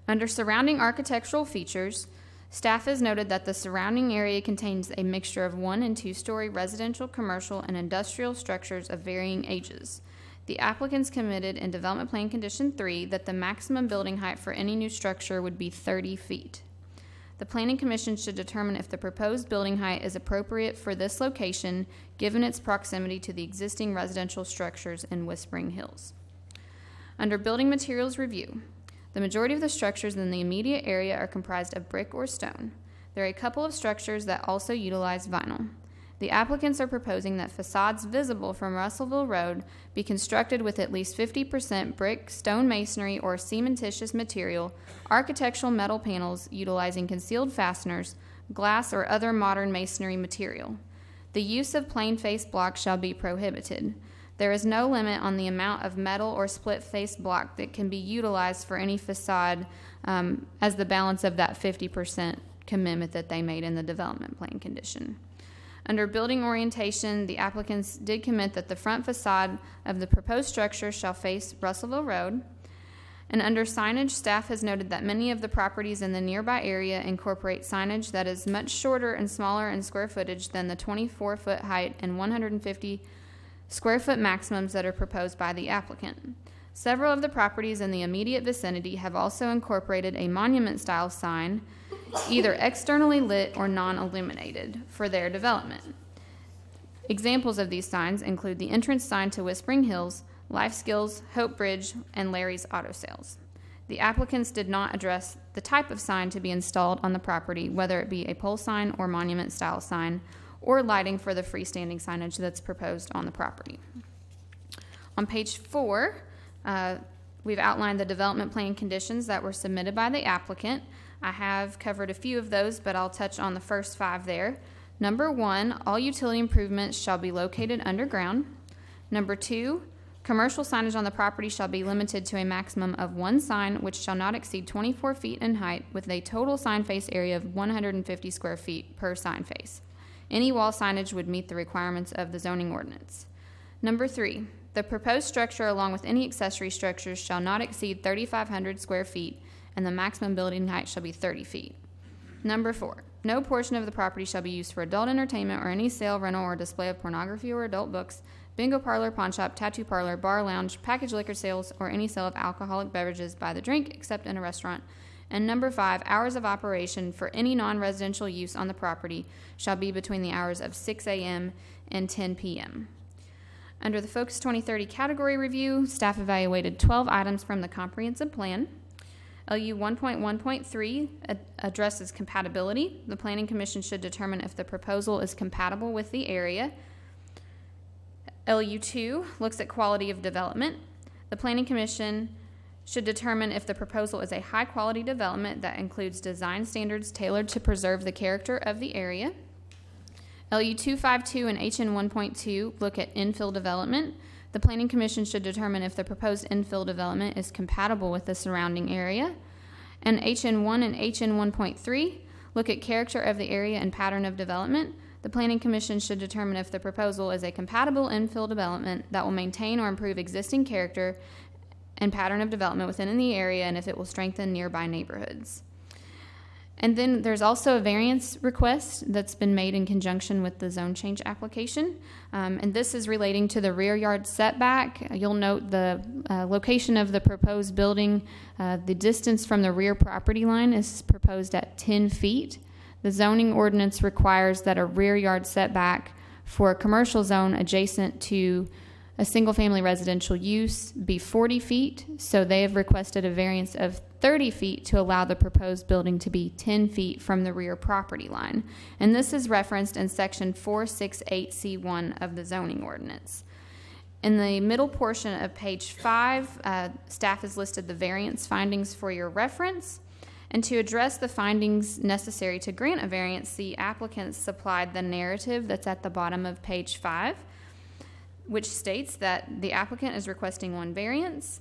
Under surrounding architectural features, staff has noted that the surrounding area contains a mixture of 1- and 2-story residential, commercial, and industrial structures of varying ages. The applicants committed in Development Plan Condition 3 that the maximum building height for any new structure would be 30 feet. The Planning Commission should determine if the proposed building height is appropriate for this location, given its proximity to the existing residential structures in Whispering Hills. Under Building Materials Review, the majority of the structures in the immediate area are comprised of brick or stone. There are a couple of structures that also utilize vinyl. The applicants are proposing that facades visible from Russellville Rd be constructed with at least 50% brick, stone masonry, or cementitious material, architectural metal panels utilizing concealed fasteners, glass, or other modern masonry material. The use of plain face block shall be prohibited. There is no limit on the amount of metal or split face block that can be utilized for any facade as the balance of that 50% commitment that they made in the development plan condition. Under building orientation, the applicants did commit that the front facade of the proposed structure shall face Russellville Rd. And under signage, staff has noted that many of the properties in the nearby area incorporate signage that is much shorter and smaller in square footage than the 24-foot height and 150 square foot maximums that are proposed by the applicant. Several of the properties in the immediate vicinity have also incorporated a monument-style sign, either externally lit or non-illuminated, for their development. Examples of these signs include the entrance sign to Whispering Hills, Life Skills, Hope Bridge, and Larry's Auto Sales. The applicants did not address the type of sign to be installed on the property, whether it be a pole sign or monument-style sign, or lighting for the freestanding signage that's proposed on the property. On page 4, we've outlined the development plan conditions that were submitted by the applicant. I have covered a few of those, but I'll touch on the first 5 there. Number 1, all utility improvements shall be located underground. Number 2, commercial signage on the property shall be limited to a maximum of 1 sign, which shall not exceed 24 feet in height, with a total sign face area of 150 square feet per sign face. Any wall signage would meet the requirements of the zoning ordinance. Number 3, the proposed structure along with any accessory structures shall not exceed 3,500 square feet, and the maximum building height shall be 30 feet. Number 4, no portion of the property shall be used for adult entertainment or any sale, rental, or display of pornography or adult books, bingo parlor, pawn shop, tattoo parlor, bar, lounge, packaged liquor sales, or any sale of alcoholic beverages by the drink except in a restaurant. And number 5, hours of operation for any non-residential use on the property shall be between the hours of 6 a.m. and 10 p.m. Under the Focus 2030 category review, staff evaluated 12 items from the comprehensive plan. LU 1.1.3 addresses compatibility. The Planning Commission should determine if the proposal is compatible with the area. LU 2 looks at quality of development. The Planning Commission should determine if the proposal is a high-quality development that includes design standards tailored to preserve the character of the area. LU 252 and HN 1.2 look at infill development. The Planning Commission should determine if the proposed infill development is compatible with the surrounding area. And HN 1 and HN 1.3 look at character of the area and pattern of development. The Planning Commission should determine if the proposal is a compatible infill development that will maintain or improve existing character and pattern of development within the area, and if it will strengthen nearby neighborhoods. And then there's also a variance request that's been made in conjunction with the zone change application. And this is relating to the rear yard setback. You'll note the location of the proposed building. The distance from the rear property line is proposed at 10 feet. The zoning ordinance requires that a rear yard setback for a commercial zone adjacent to a single-family residential use be 40 feet. So they have requested a variance of 30 feet to allow the proposed building to be 10 feet from the rear property line. And this is referenced in section 468C1 of the zoning ordinance. In the middle portion of page 5, staff has listed the variance findings for your reference. And to address the findings necessary to grant a variance, the applicant supplied the narrative that's at the bottom of page 5, which states that the applicant is requesting one variance.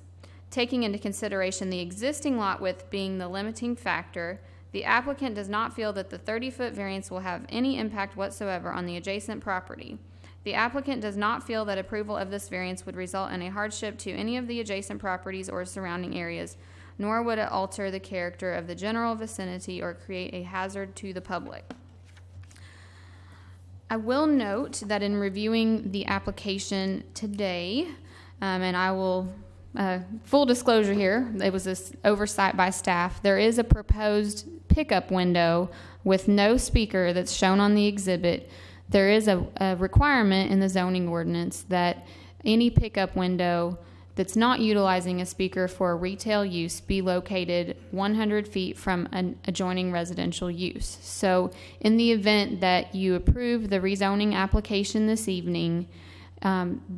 Taking into consideration the existing lot width being the limiting factor, the applicant does not feel that the 30-foot variance will have any impact whatsoever on the adjacent property. The applicant does not feel that approval of this variance would result in a hardship to any of the adjacent properties or surrounding areas, nor would it alter the character of the general vicinity or create a hazard to the public. I will note that in reviewing the application today, and I will, full disclosure here, it was this oversight by staff, there is a proposed pickup window with no speaker that's shown on the exhibit. There is a requirement in the zoning ordinance that any pickup window that's not utilizing a speaker for retail use be located 100 feet from an adjoining residential use. So in the event that you approve the rezoning application this evening,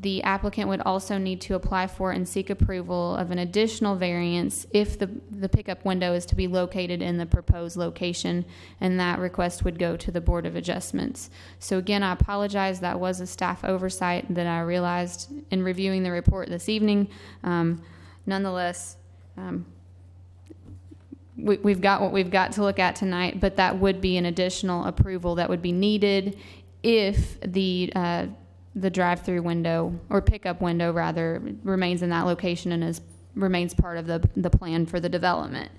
the applicant would also need to apply for and seek approval of an additional variance if the pickup window is to be located in the proposed location, and that request would go to the Board of Adjustments. So again, I apologize, that was a staff oversight that I realized in reviewing the report this evening. Nonetheless, we've got what we've got to look at tonight, but that would be an additional approval that would be needed if the drive-through window, or pickup window rather, remains in that location and remains part of the plan for the development.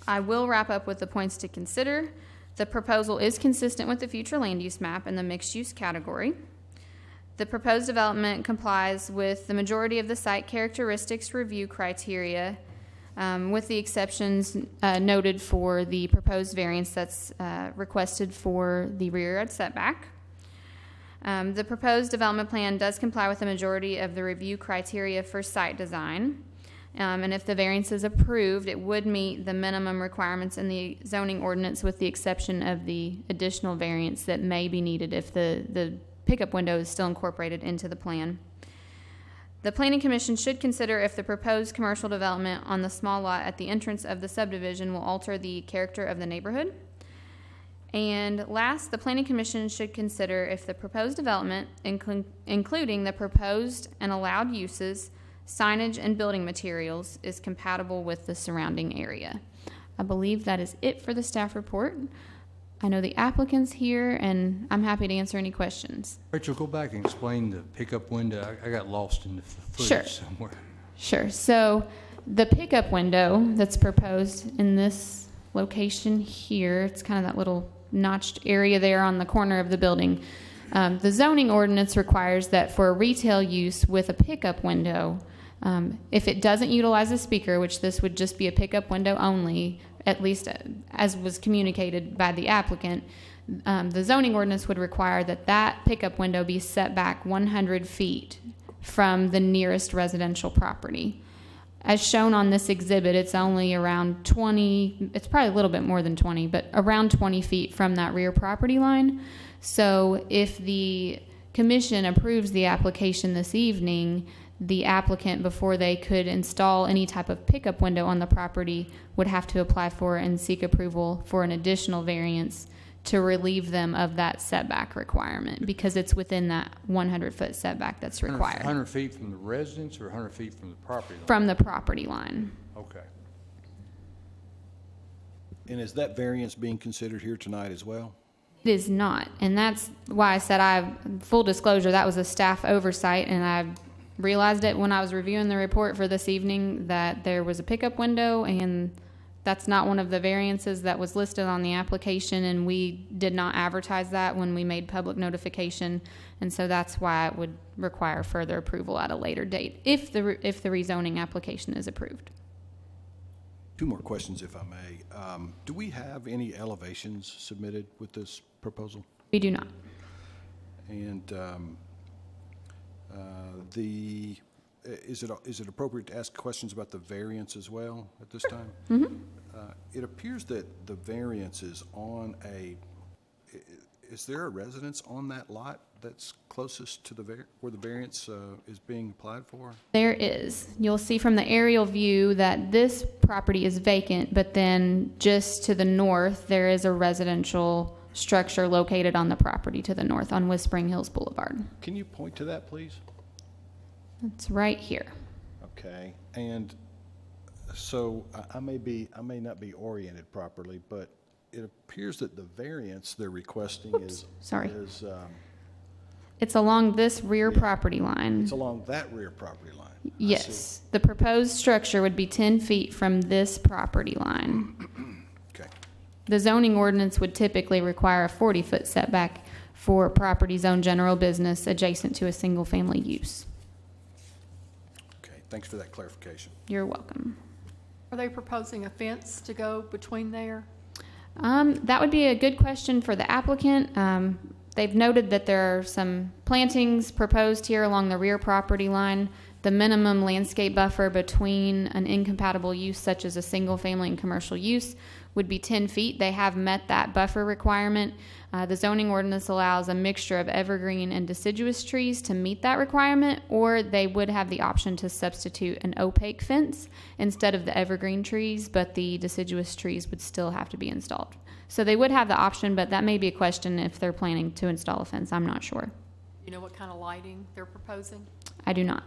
I will wrap up with the points to consider. The proposal is consistent with the future land use map in the mixed-use category. The proposed development complies with the majority of the site characteristics review criteria, with the exceptions noted for the proposed variance that's requested for the rear yard setback. The proposed development plan does comply with the majority of the review criteria for site design. And if the variance is approved, it would meet the minimum requirements in the zoning ordinance, with the exception of the additional variance that may be needed if the pickup window is still incorporated into the plan. The Planning Commission should consider if the proposed commercial development on the small lot at the entrance of the subdivision will alter the character of the neighborhood. And last, the Planning Commission should consider if the proposed development, including the proposed and allowed uses, signage, and building materials, is compatible with the surrounding area. I believe that is it for the staff report. I know the applicant's here, and I'm happy to answer any questions. Rachel, go back and explain the pickup window. I got lost in the Sure. footage somewhere. Sure. So the pickup window that's proposed in this location here, it's kind of that little notched area there on the corner of the building. The zoning ordinance requires that for retail use with a pickup window, if it doesn't utilize a speaker, which this would just be a pickup window only, at least as was communicated by the applicant, the zoning ordinance would require that that pickup window be set back 100 feet from the nearest residential property. As shown on this exhibit, it's only around 20, it's probably a little bit more than 20, but around 20 feet from that rear property line. So if the commission approves the application this evening, the applicant, before they could install any type of pickup window on the property, would have to apply for and seek approval for an additional variance to relieve them of that setback requirement, because it's within that 100-foot setback that's required. 100 feet from the residence or 100 feet from the property line? From the property line. Okay. And is that variance being considered here tonight as well? It is not, and that's why I said full disclosure, that was a staff oversight, and I realized it when I was reviewing the report for this evening that there was a pickup window, and that's not one of the variances that was listed on the application, and we did not advertise that when we made public notification, and so that's why it would require further approval at a later date if the rezoning application is approved. Two more questions, if I may. Do we have any elevations submitted with this proposal? We do not. And is it appropriate to ask questions about the variance as well at this time? Mm-hmm. It appears that the variance is on is there a residence on that lot that's closest to where the variance is being applied for? There is. You'll see from the aerial view that this property is vacant, but then just to the north, there is a residential structure located on the property to the north on Whispering Hills Boulevard. Can you point to that, please? It's right here. Okay. And so I may not be oriented properly, but it appears that the variance they're requesting sorry. is It's along this rear property line. it's along that rear property line. I Yes. The proposed structure would be 10 feet from this property line. Okay. The zoning ordinance would typically require a 40-foot setback for property zone general business adjacent to a single-family use. Okay. Thanks for that clarification. You're welcome. Are they proposing a fence to go between there? That would be a good question for the applicant. They've noted that there are some plantings proposed here along the rear property line. The minimum landscape buffer between an incompatible use such as a single family and commercial use would be 10 feet. They have met that buffer requirement. The zoning ordinance allows a mixture of evergreen and deciduous trees to meet that requirement, or they would have the option to substitute an opaque fence instead of the evergreen trees, but the deciduous trees would still have to be installed. So they would have the option, but that may be a question if they're planning to install a fence. I'm not sure. You know what kind of lighting they're proposing? I do not.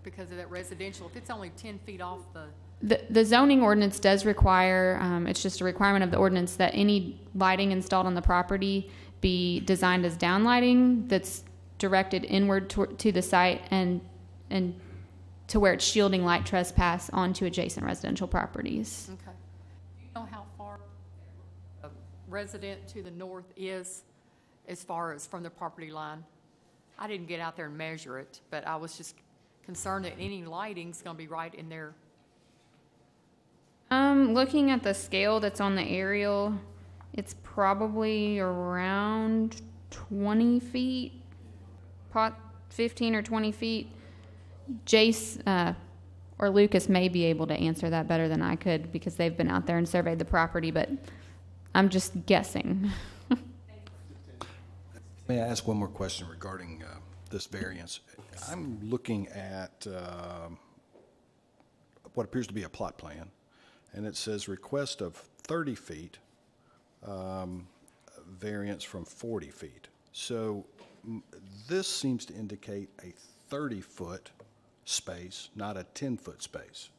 Because of that residential, if it's only 10 feet off The zoning ordinance does require, it's just a requirement of the ordinance that any lighting installed on the property be designed as downlighting that's directed inward to the site and to where it's shielding light trespass onto adjacent residential properties. Okay. Do you know how far a resident to the north is as far as from the property line? I didn't get out there and measure it, but I was just concerned that any lighting's going to be right in there. Looking at the scale that's on the aerial, it's probably around 20 feet, 15 or 20 feet. Jace or Lucas may be able to answer that better than I could because they've been out there and surveyed the property, but I'm just guessing. May I ask one more question regarding this variance? I'm looking at what appears to be a plot plan, and it says request of 30 feet, variance from 40 feet. So this seems to indicate a 30-foot space, not a 10-foot space.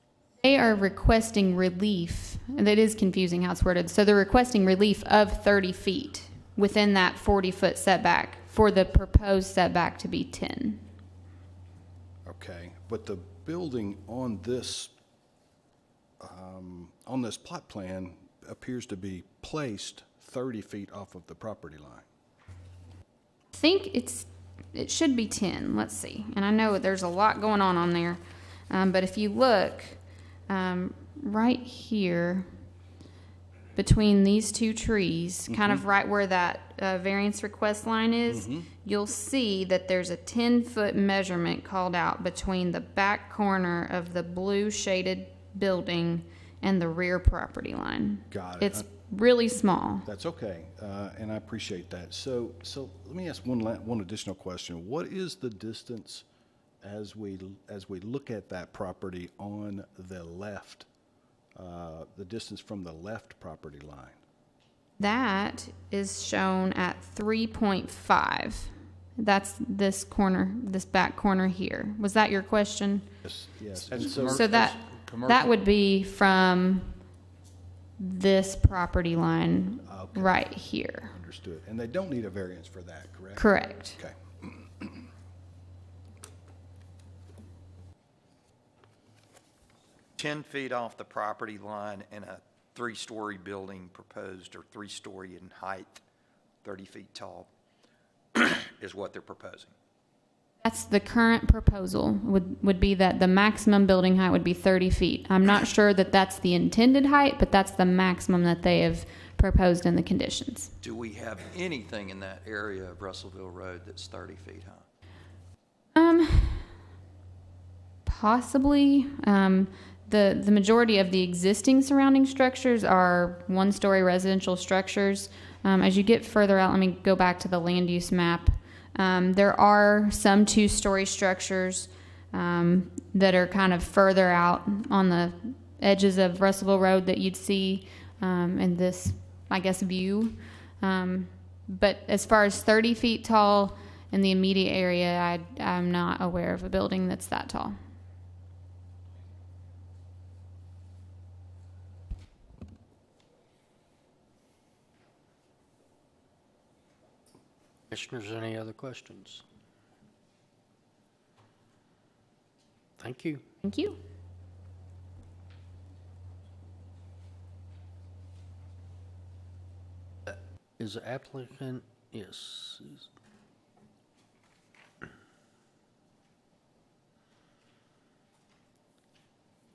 They are requesting relief, and that is confusing how it's worded. So they're requesting relief of 30 feet within that 40-foot setback for the proposed setback to be 10. Okay, but the building on this plot plan appears to be placed 30 feet off of the property line. I think it should be 10. Let's see. And I know there's a lot going on there. But if you look right here between these two trees, kind of right where that variance request line is, you'll see that there's a 10-foot measurement called out between the back corner of the blue shaded building and the rear property line. Got it. It's really small. That's okay, and I appreciate that. So let me ask one additional question. What is the distance as we look at that property on the left, the distance from the left property line? That is shown at 3.5. That's this corner, this back corner here. Was that your question? Yes. So that would be from this property line Okay. right here. Understood. And they don't need a variance for that, correct? Correct. Okay. 10 feet off the property line and a 3-story building proposed, or 3-story in height, 30 feet tall, is what they're proposing. That's the current proposal, would be that the maximum building height would be 30 feet. I'm not sure that that's the intended height, but that's the maximum that they have proposed in the conditions. Do we have anything in that area of Russellville Road that's 30 feet high? Possibly. The majority of the existing surrounding structures are 1-story residential structures. As you get further out, let me go back to the land use map. There are some 2-story structures that are kind of further out on the edges of Russellville Road that you'd see in this, I guess, view. But as far as 30 feet tall in the immediate area, I'm not aware of a building that's that tall. Commissioners, any other questions? Thank you. Thank you. Is the applicant, yes.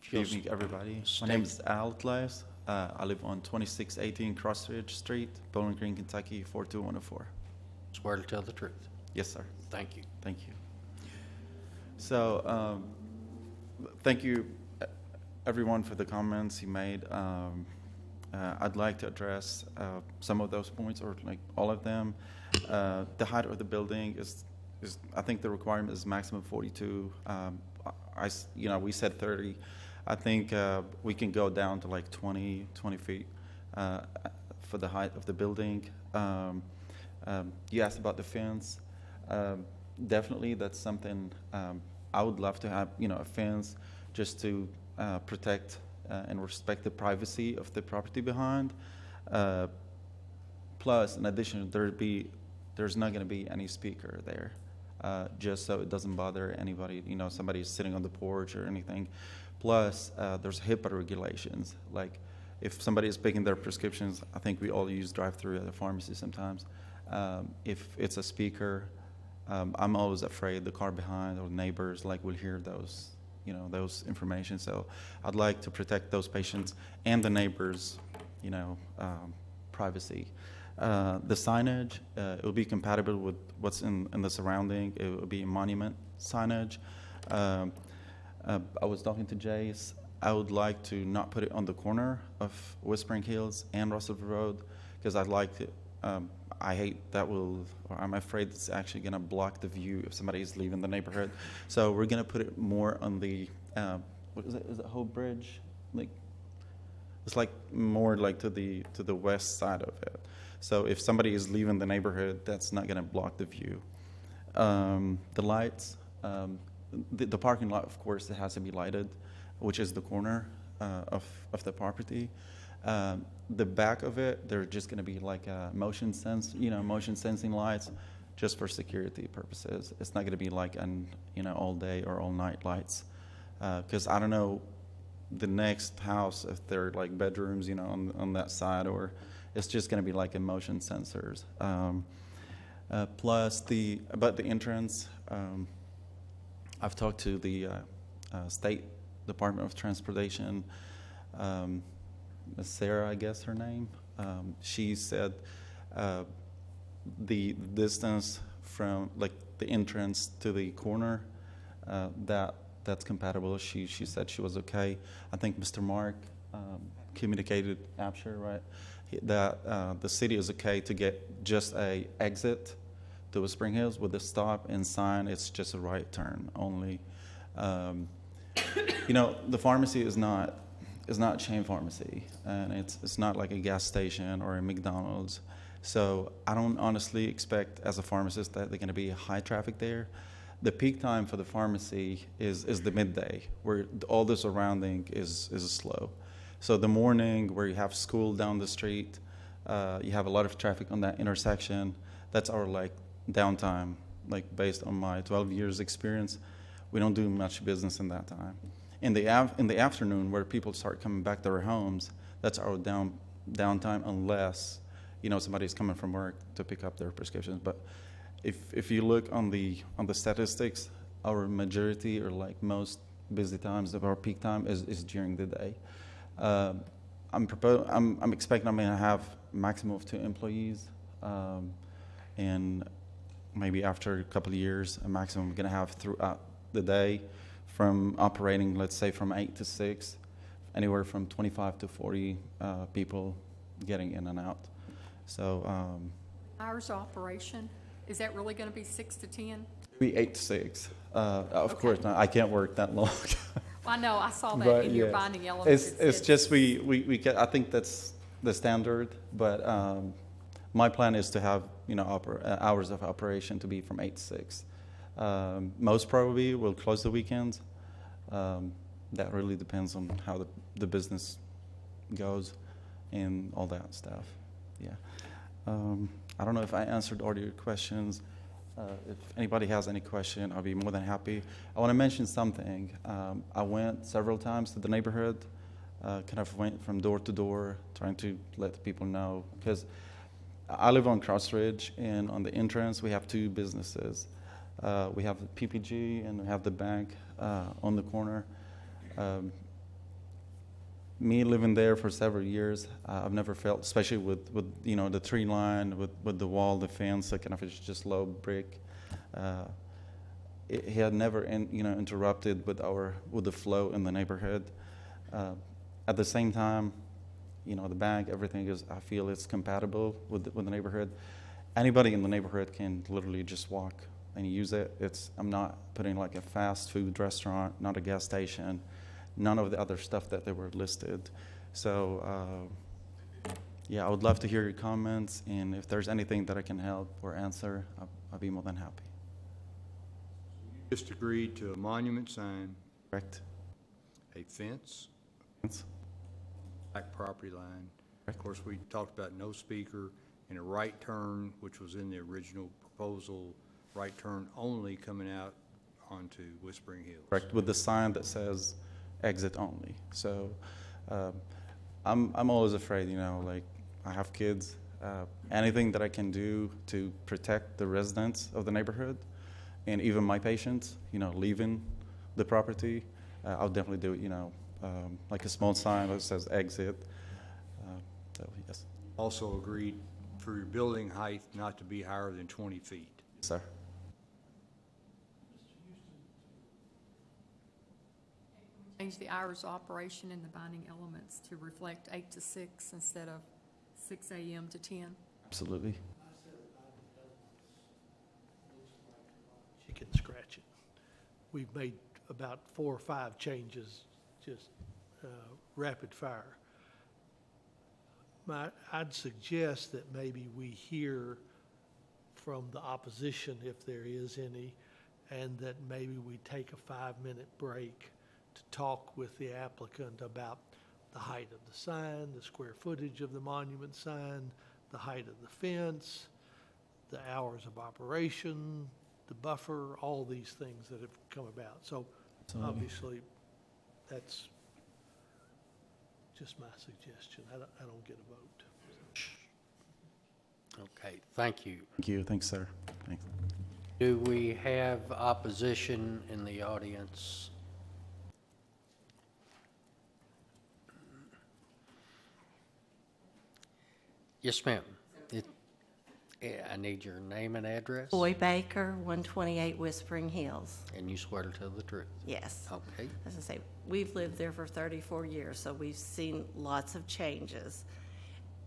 Good evening, everybody. My name is Al Claes. I live on 2618 Cross Ridge Street, Bowling Green, Kentucky, 42104. Swear to tell the truth. Yes, sir. Thank you. Thank you. So, thank you, everyone, for the comments you made. I'd like to address some of those points, or like all of them. The height of the building is I think the requirement is maximum 42. We said 30. I think we can go down to like 20 feet for the height of the building. You asked about the fence. Definitely, that's something I would love to have. A fence just to protect and respect the privacy of the property behind. Plus, in addition, there's not going to be any speaker there, just so it doesn't bother anybody. Somebody's sitting on the porch or anything. Plus, there's HIPAA regulations. Like, if somebody is picking their prescriptions, I think we all use drive-through at the pharmacy sometimes. If it's a speaker, I'm always afraid the car behind or neighbors will hear those, those information. So I'd like to protect those patients and the neighbors, privacy. The signage, it will be compatible with what's in the surrounding. It will be monument signage. I was talking to Jace. I would like to not put it on the corner of Whispering Hills and Russellville Road, because I'd like to, I hate that I'm afraid it's actually going to block the view if somebody is leaving the neighborhood. So we're going to put it more on the, what is it? Is it Hope Bridge? It's more to the west side of it. So if somebody is leaving the neighborhood, that's not going to block the view. The lights, the parking lot, of course, it has to be lighted, which is the corner of the property. The back of it, they're just going to be motion sensing lights, just for security purposes. It's not going to be all day or all night lights, because I don't know the next house if they're bedrooms, on that side, or it's just going to be a motion sensors. Plus about the entrance, I've talked to the State Department of Transportation. Sarah, I guess her name. She said the distance from the entrance to the corner, that's compatible. She said she was okay. I think Mr. Mark communicated, Absher, right, that the city is okay to get just a exit to Whispering Hills with a stop and sign. It's just a right turn only. The pharmacy is not a chain pharmacy, and it's not like a gas station or a McDonald's. So I don't honestly expect, as a pharmacist, that they're going to be high traffic there. The peak time for the pharmacy is the midday, where all the surrounding is slow. So the morning where you have school down the street, you have a lot of traffic on that intersection. That's our like downtime. Like based on my 12 years experience, we don't do much business in that time. In the afternoon, where people start coming back to their homes, that's our downtime, unless somebody's coming from work to pick up their prescriptions. But if you look on the statistics, our majority or like most busy times of our peak time is during the day. I'm expecting I'm going to have a maximum of 2 employees, and maybe after a couple of years, a maximum I'm going to have throughout the day, from operating, let's say, from 8 to 6, anywhere from 25 to 40 people getting in and out. So Hours of operation, is that really going to be 6 to 10? Be 8 to 6. Of course not. I can't work that long. Well, I know, I saw that But in your yes. binding elements. It's just we can, I think that's the standard, but my plan is to have hours of operation to be from 8 to 6. Most probably we'll close the weekends. That really depends on how the business goes and all that stuff. Yeah. I don't know if I answered all your questions. If anybody has any question, I'll be more than happy. I want to mention something. I went several times to the neighborhood, kind of went from door to door, trying to let the people know, because I live on Cross Ridge, and on the entrance we have 2 businesses. We have the PPG and we have the bank on the corner. Me living there for several years, I've never felt, especially with the tree line, with the wall, the fence, that kind of is just low brick. It had never interrupted with the flow in the neighborhood. At the same time, the bank, everything is, I feel it's compatible with the neighborhood. Anybody in the neighborhood can literally just walk and use it. I'm not putting like a fast food restaurant, not a gas station, none of the other stuff that they were listed. So, yeah, I would love to hear your comments, and if there's anything that I can help or answer, I'll be more than happy. Just agreed to a monument sign, Correct. a fence, Fence. back property line. Of course, we talked about no speaker, and a right turn, which was in the original proposal, right turn only coming out onto Whispering Hills. Correct, with the sign that says exit only. So I'm always afraid, like I have kids. Anything that I can do to protect the residents of the neighborhood and even my patients, leaving the property, I'll definitely do it, like a small sign that says exit. So, yes. Also agreed for your building height not to be higher than 20 feet. Sir. Change the hours of operation in the binding elements to reflect 8 to 6 instead of 6 a.m. to 10. Absolutely. Chicken scratching. We've made about 4 or 5 changes, just rapid fire. I'd suggest that maybe we hear from the opposition, if there is any, and that maybe we take a 5-minute break to talk with the applicant about the height of the sign, the square footage of the monument sign, the height of the fence, the hours of operation, the buffer, all these things that have come about. So Absolutely. obviously, that's just my suggestion. I don't get a vote. Okay, thank you. Thank you. Thanks, sir. Thanks. Do we have opposition in the audience? Yes, ma'am. I need your name and address. Boy Baker, 128 Whispering Hills. And you swear to tell the truth? Yes. Okay. As I say, we've lived there for 34 years, so we've seen lots of changes.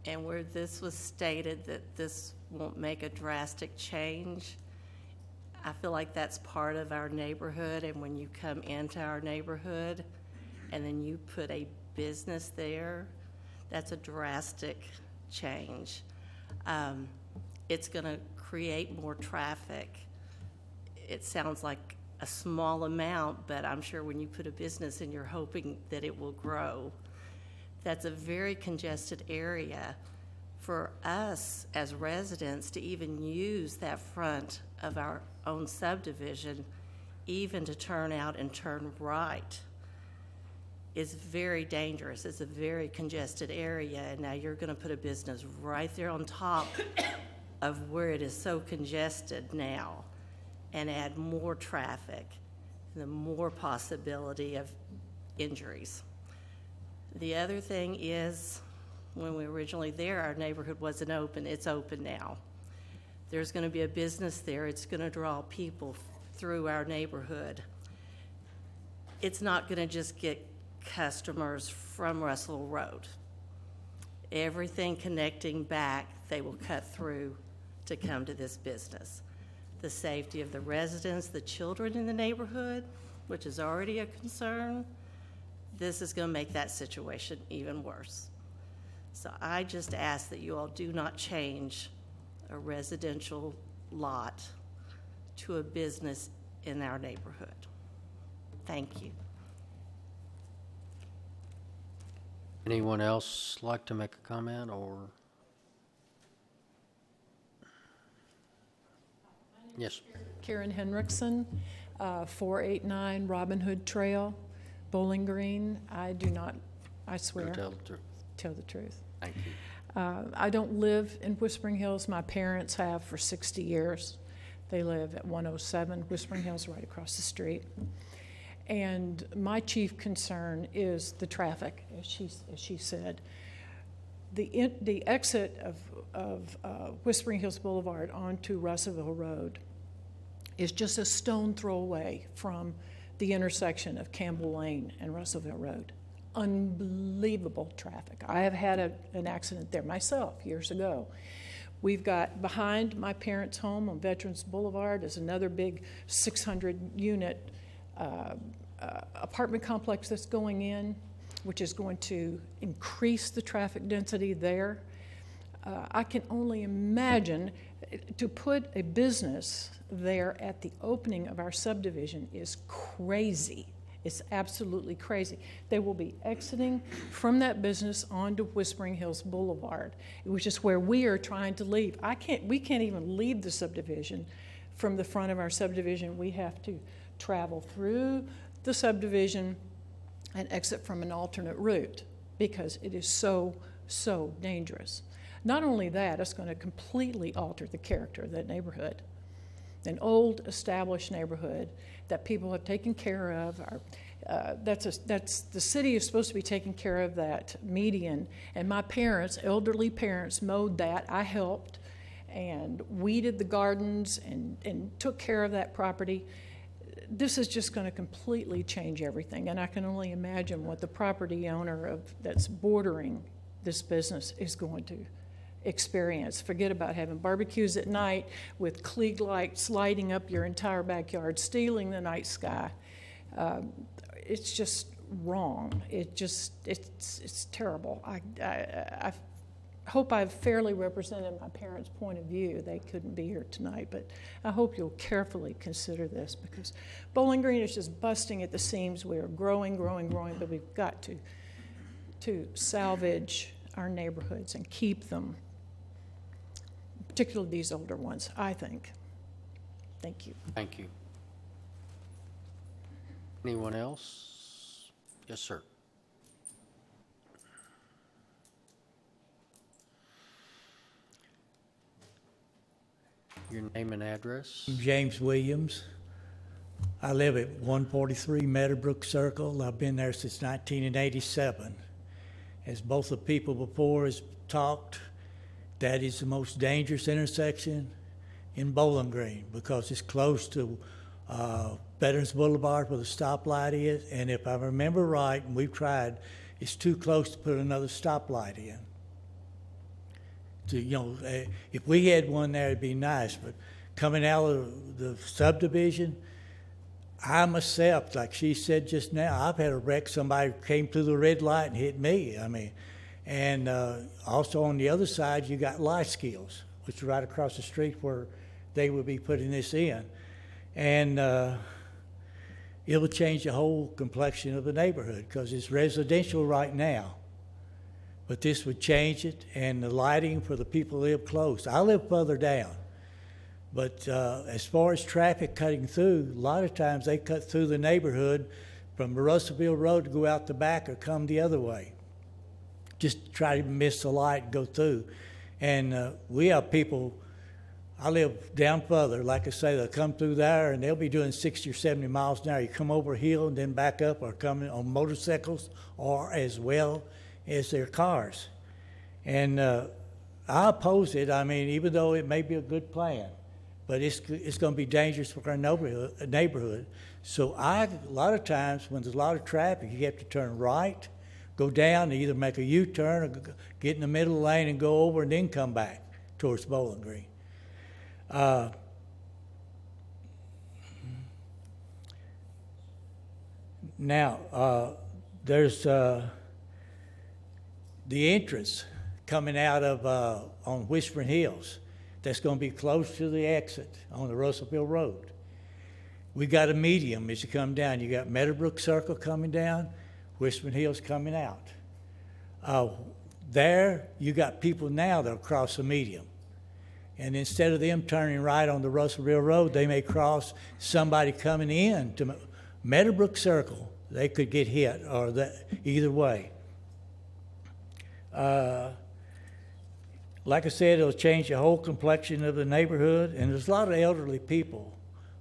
And where this was stated that this won't make a drastic change, I feel like that's part of our neighborhood, and when you come into our neighborhood and then you put a business there, that's a drastic change. It's going to create more traffic. It sounds like a small amount, but I'm sure when you put a business in, you're hoping that it will grow. That's a very congested area for us as residents to even use that front of our own subdivision, even to turn out and turn right, is very dangerous. It's a very congested area, and now you're going to put a business right there on top of where it is so congested now and add more traffic and the more possibility of injuries. The other thing is, when we were originally there, our neighborhood wasn't open. It's open now. There's going to be a business there. It's going to draw people through our neighborhood. It's not going to just get customers from Russellville Road. Everything connecting back, they will cut through to come to this business. The safety of the residents, the children in the neighborhood, which is already a concern, this is going to make that situation even worse. So I just ask that you all do not change a residential lot to a business in our neighborhood. Thank you. Anyone else like to make a comment, or? Yes. Karen Henriksen, 489 Robin Hood Trail, Bowling Green. I swear. Tell the truth. Tell the truth. Thank you. I don't live in Whispering Hills. My parents have for 60 years. They live at 107 Whispering Hills, right across the street. And my chief concern is the traffic, as she said. The exit of Whispering Hills Boulevard onto Russellville Road is just a stone throw away from the intersection of Campbell Lane and Russellville Road. Unbelievable traffic. I have had an accident there myself years ago. We've got behind my parents' home on Veterans Boulevard is another big 600-unit apartment complex that's going in, which is going to increase the traffic density there. I can only imagine to put a business there at the opening of our subdivision is crazy. It's absolutely crazy. They will be exiting from that business onto Whispering Hills Boulevard, which is where we are trying to leave. We can't even leave the subdivision from the front of our subdivision. We have to travel through the subdivision and exit from an alternate route because it is so dangerous. Not only that, it's going to completely alter the character of that neighborhood. An old, established neighborhood that people have taken care of. The city is supposed to be taking care of that median, and my parents, elderly parents, mowed that. I helped and weeded the gardens and took care of that property. This is just going to completely change everything, and I can only imagine what the property owner that's bordering this business is going to experience. Forget about having barbecues at night with Klieg lights lighting up your entire backyard, stealing the night sky. It's just wrong. It's terrible. I hope I've fairly represented my parents' point of view. They couldn't be here tonight, but I hope you'll carefully consider this because Bowling Green is just busting at the seams. We are growing, but we've got to salvage our neighborhoods and keep them, particularly these older ones, I think. Thank you. Thank you. Anyone else? Yes, sir. Your name and address? I'm James Williams. I live at 143 Meadowbrook Circle. I've been there since 1987. As both the people before has talked, that is the most dangerous intersection in Bowling Green because it's close to Veterans Boulevard where the stoplight is, and if I remember right, and we've tried, it's too close to put another stoplight in. If we had one there, it'd be nice, but coming out of the subdivision, I myself, like she said just now, I've had a wreck. Somebody came through the red light and hit me. And also on the other side, you got Life Skills, which is right across the street where they would be putting this in. And it will change the whole complexion of the neighborhood because it's residential right now. but this would change it, and the lighting for the people who live close. I live further down, but as far as traffic cutting through, a lot of times they cut through the neighborhood from Russellville Road to go out the back or come the other way, just to try to miss the light and go through. And we have people, I live down further, like I say, they'll come through there and they'll be doing 60 or 70 miles an hour. You come over a hill and then back up, or coming on motorcycles, or as well as their cars. And I oppose it. I mean, even though it may be a good plan, but it's going to be dangerous for our neighborhood. So a lot of times when there's a lot of traffic, you have to turn right, go down, either make a U-turn or get in the middle of the lane and go over and then come back towards Bowling Green. Now, there's the entrance coming out of on Whispering Hills. That's going to be close to the exit on the Russellville Road. We got a medium as you come down. You got Meadowbrook Circle coming down, Whispering Hills coming out. There, you got people now that will cross the medium. And instead of them turning right on the Russellville Road, they may cross somebody coming in to Meadowbrook Circle. They could get hit, or either way. Like I said, it'll change the whole complexion of the neighborhood, and there's a lot of elderly people.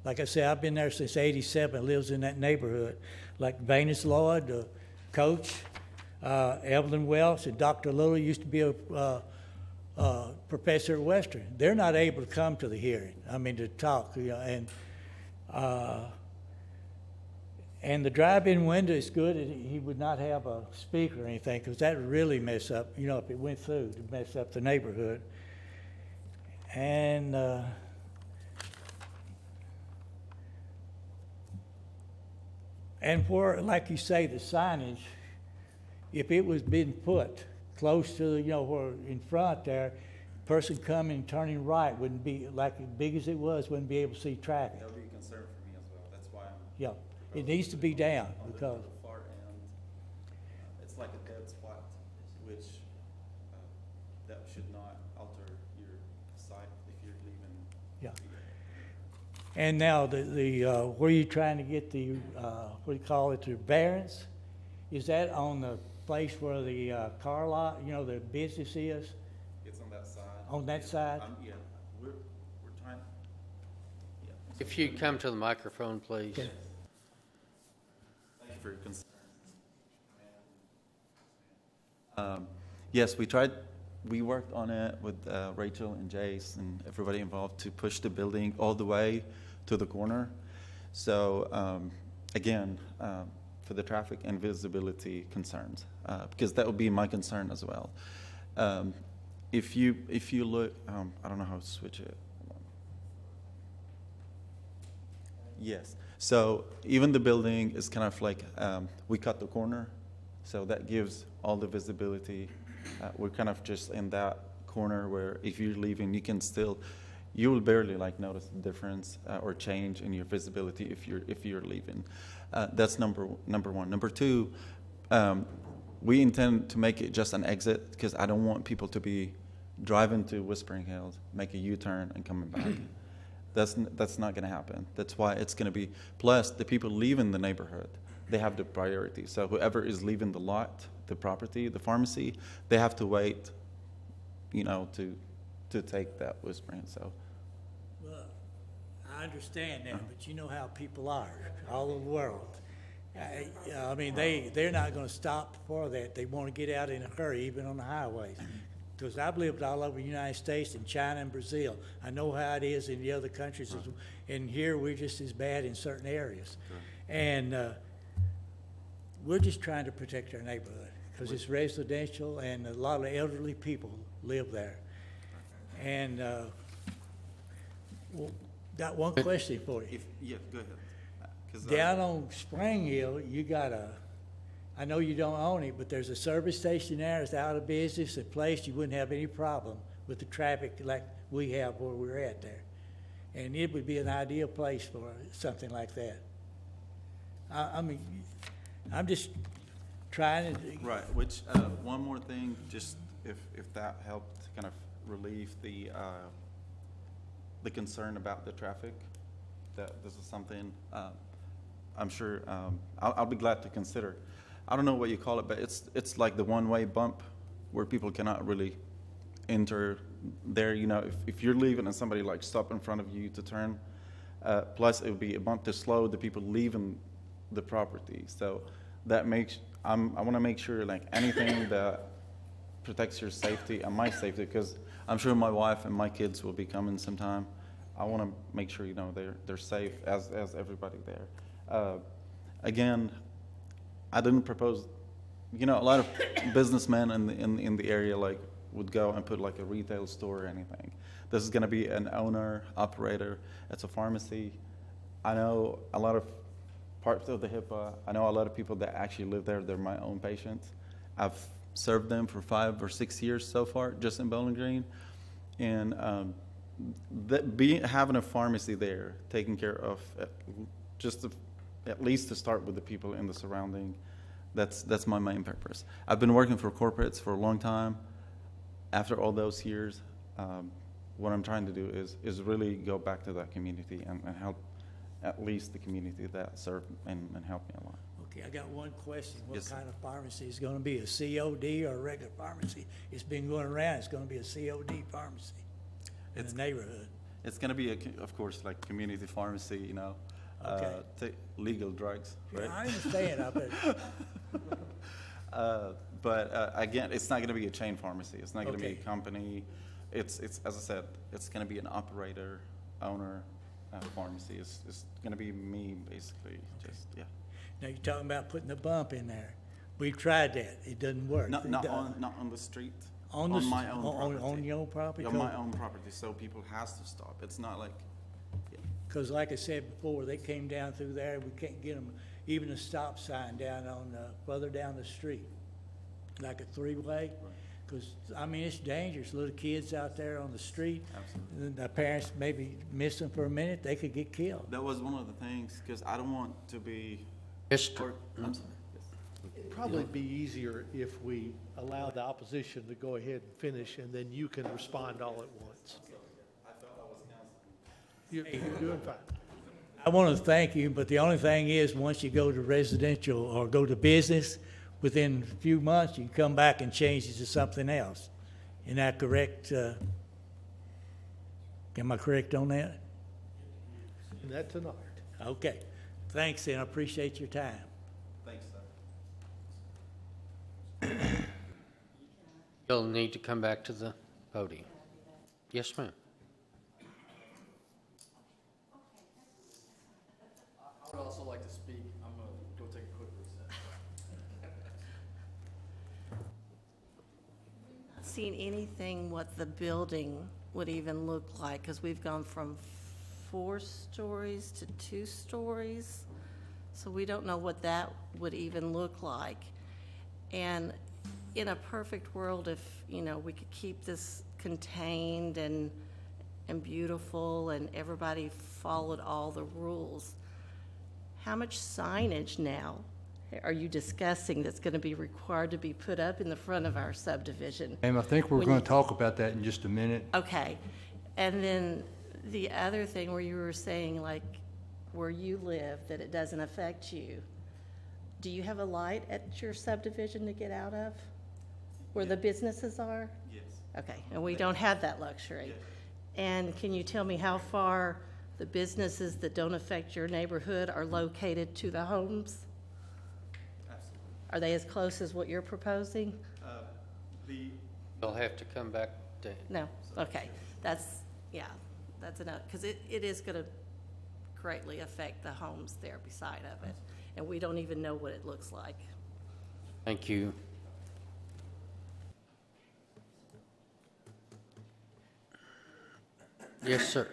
Like I said, I've been there since '87, lives in that neighborhood. Like Venus Lloyd, Coach, Evelyn Welch, and Dr. Lilly used to be a professor at Western. They're not able to come to the hearing, I mean, to talk, and the drive-in window is good. He would not have a speaker or anything, because that would really mess up, if it went through, to mess up the neighborhood. And for, like you say, the signage, if it was being put close to the, where in front there, person coming, turning right wouldn't be, like as big as it was, wouldn't be able to see traffic. That would be a concern for me as well. That's why I'm. Yeah. It needs to be down, on because the far end, it's like a dead spot, which that should not alter your sight if you're leaving. yeah. And now the where you trying to get the what do you call it, the variance? Is that on the place where the car lot, the business is? It's on that side. On that side? Yeah, we're trying. Yeah. If you come to the microphone, please. Okay. Thank you for your concern. Yes, we worked on it with Rachel and Jace and everybody involved to push the building all the way to the corner. So again, for the traffic and visibility concerns, because that would be my concern as well. If you look, I don't know how to switch it. Yes. So even the building is kind of like, we cut the corner, so that gives all the visibility. We're kind of just in that corner where if you're leaving, you will barely notice the difference or change in your visibility if you're leaving. That's number one. Number two, we intend to make it just an exit, because I don't want people to be driving to Whispering Hills, make a U-turn and coming back. That's not going to happen. That's why it's going to be, plus the people leaving the neighborhood, they have the priority. So whoever is leaving the lot, the property, the pharmacy, they have to wait, to take that Whispering. So. Well, I understand that, but you know how people are all over the world. I mean, they're not going to stop for that. They want to get out in a hurry, even on the highways. Because I've lived all over the United States and China and Brazil. I know how it is in the other countries. Right. And here we're just as bad in certain areas. Sure. And we're just trying to protect our neighborhood, because it's residential and a lot of elderly people live there. And got one question for you. Yeah, go ahead. Down on Spring Hill, you got I know you don't own it, but there's a service station there that's out of business, a place you wouldn't have any problem with the traffic like we have where we're at there. And it would be an ideal place for something like that. I mean, I'm just trying to. Right, which, one more thing, just if that helped kind of relieve the concern about the traffic, that this is something, I'm sure, I'll be glad to consider. I don't know what you call it, but it's like the one-way bump where people cannot really enter there. You know, if you're leaving and somebody like stop in front of you to turn, plus it would be a bump to slow the people leaving the property. So that makes, I want to make sure like anything that protects your safety and my safety, because I'm sure my wife and my kids will be coming sometime. I want to make sure, you know, they're safe as everybody there. Again, I didn't propose, you know, a lot of businessmen in the area like would go and put like a retail store or anything. This is going to be an owner operator. It's a pharmacy. I know a lot of parts of the HIPAA. I know a lot of people that actually live there. They're my own patients. I've served them for 5 or 6 years so far, just in Bowling Green, and having a pharmacy there, taking care of at least to start with the people in the surrounding. That's my main purpose. I've been working for corporates for a long time. After all those years, what I'm trying to do is really go back to that community and help at least the community that served and helped me a lot. Okay, I got one question. What Yes, kind of pharmacy is going to be, a COD or a regular pharmacy? It's been going around, it's going to be a COD pharmacy in the neighborhood. It's going to be, of course, like community pharmacy, you know, legal drugs, right? Yeah, I understand, I bet. But again, it's not going to be a chain pharmacy. It's not going to be a Okay. company. It's as I said, it's going to be an operator, owner, pharmacy. It's going to be me, basically. Just, yeah. Now, you're talking about putting a bump in there. We've tried that, it doesn't work. Not on the street. On my own property. On your own property? On my own property, so people has to stop. It's not like, Because like I said before, they came down through there, we can't get them, even a stop sign down on, further down the street, like a three-way. Because, I mean, it's dangerous, little kids out there on the street. Absolutely. And their parents maybe miss them for a minute, they could get killed. that was one of the things, because I don't want to be. I'm sorry. Yes. It'd probably be easier if we allow the opposition to go ahead and finish, and then you can respond all at once. You're doing fine. I want to thank you, but the only thing is, once you go to residential or go to business, within a few months, you can come back and change it to something else. Isn't that correct? Am I correct on that? And that's an art. Okay. Thanks, and I appreciate your time. Thanks, sir. You'll need to come back to the podium. Yes, ma'am. I would also like to speak. I'm going to go take a quick recess. Not seen anything what the building would even look like, because we've gone from 4 stories to 2 stories. So we don't know what that would even look like. And in a perfect world, if, you know, we could keep this contained and beautiful and everybody followed all the rules, how much signage now are you discussing that's going to be required to be put up in the front of our subdivision? And I think we're When going you- to talk about that in just a minute. Okay. And then the other thing where you were saying, like, where you live, that it doesn't affect you. Do you have a light at your subdivision to get out of? Where the businesses are? Yes. Okay, and we don't have that luxury. And can you tell me how far the businesses that don't affect your neighborhood are located to the homes? Absolutely. Are they as close as what you're proposing? You'll have to come back to. No, okay, that's, yeah, that's enough, because it is gonna greatly affect the homes there beside of it, and we don't even know what it looks like. Thank you. Yes, sir.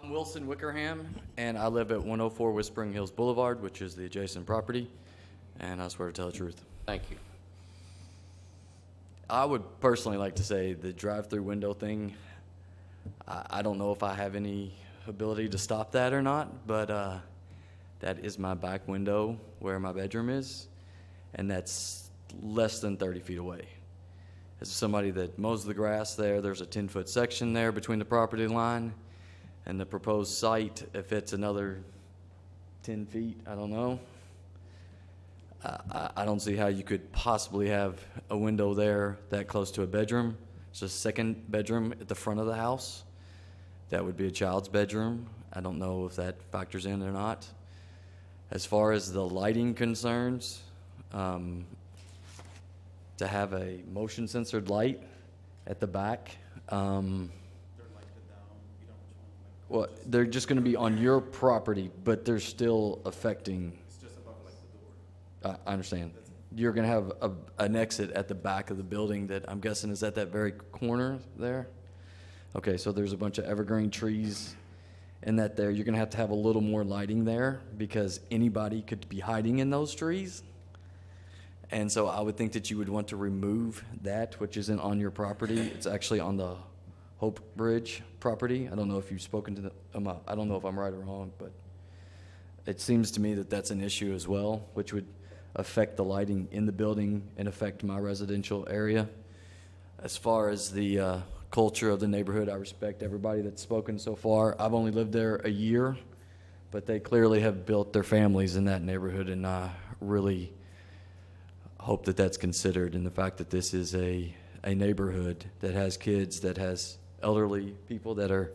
I'm Wilson Wickerham, and I live at 104 Whispering Hills Boulevard, which is the adjacent property, and I swear to tell the truth. Thank you. I would personally like to say the drive-through window thing, I don't know if I have any ability to stop that or not, but that is my back window where my bedroom is, and that's less than 30 feet away. As somebody that mows the grass there, there's a 10-foot section there between the property line and the proposed site. If it's another 10 feet, I don't know. I don't see how you could possibly have a window there that close to a bedroom. It's a second bedroom at the front of the house. That would be a child's bedroom. I don't know if that factors in or not. As far as the lighting concerns, to have a motion censored light at the back, well, they're just going to be on your property, but they're still affecting. It's just above like the door. I understand. You're going to have an exit at the back of the building that I'm guessing is at that very corner there. Okay, so there's a bunch of evergreen trees in that there. You're going to have a little more lighting there because anybody could be hiding in those trees. And so I would think that you would want to remove that, which isn't on your property. It's actually on the Hope Bridge property. I don't know if you've spoken to I don't know if I'm right or wrong, but it seems to me that that's an issue as well, which would affect the lighting in the building and affect my residential area. As far as the culture of the neighborhood, I respect everybody that's spoken so far. I've only lived there a year, but they clearly have built their families in that neighborhood, and I really hope that that's considered, and the fact that this is a neighborhood that has kids, that has elderly people that are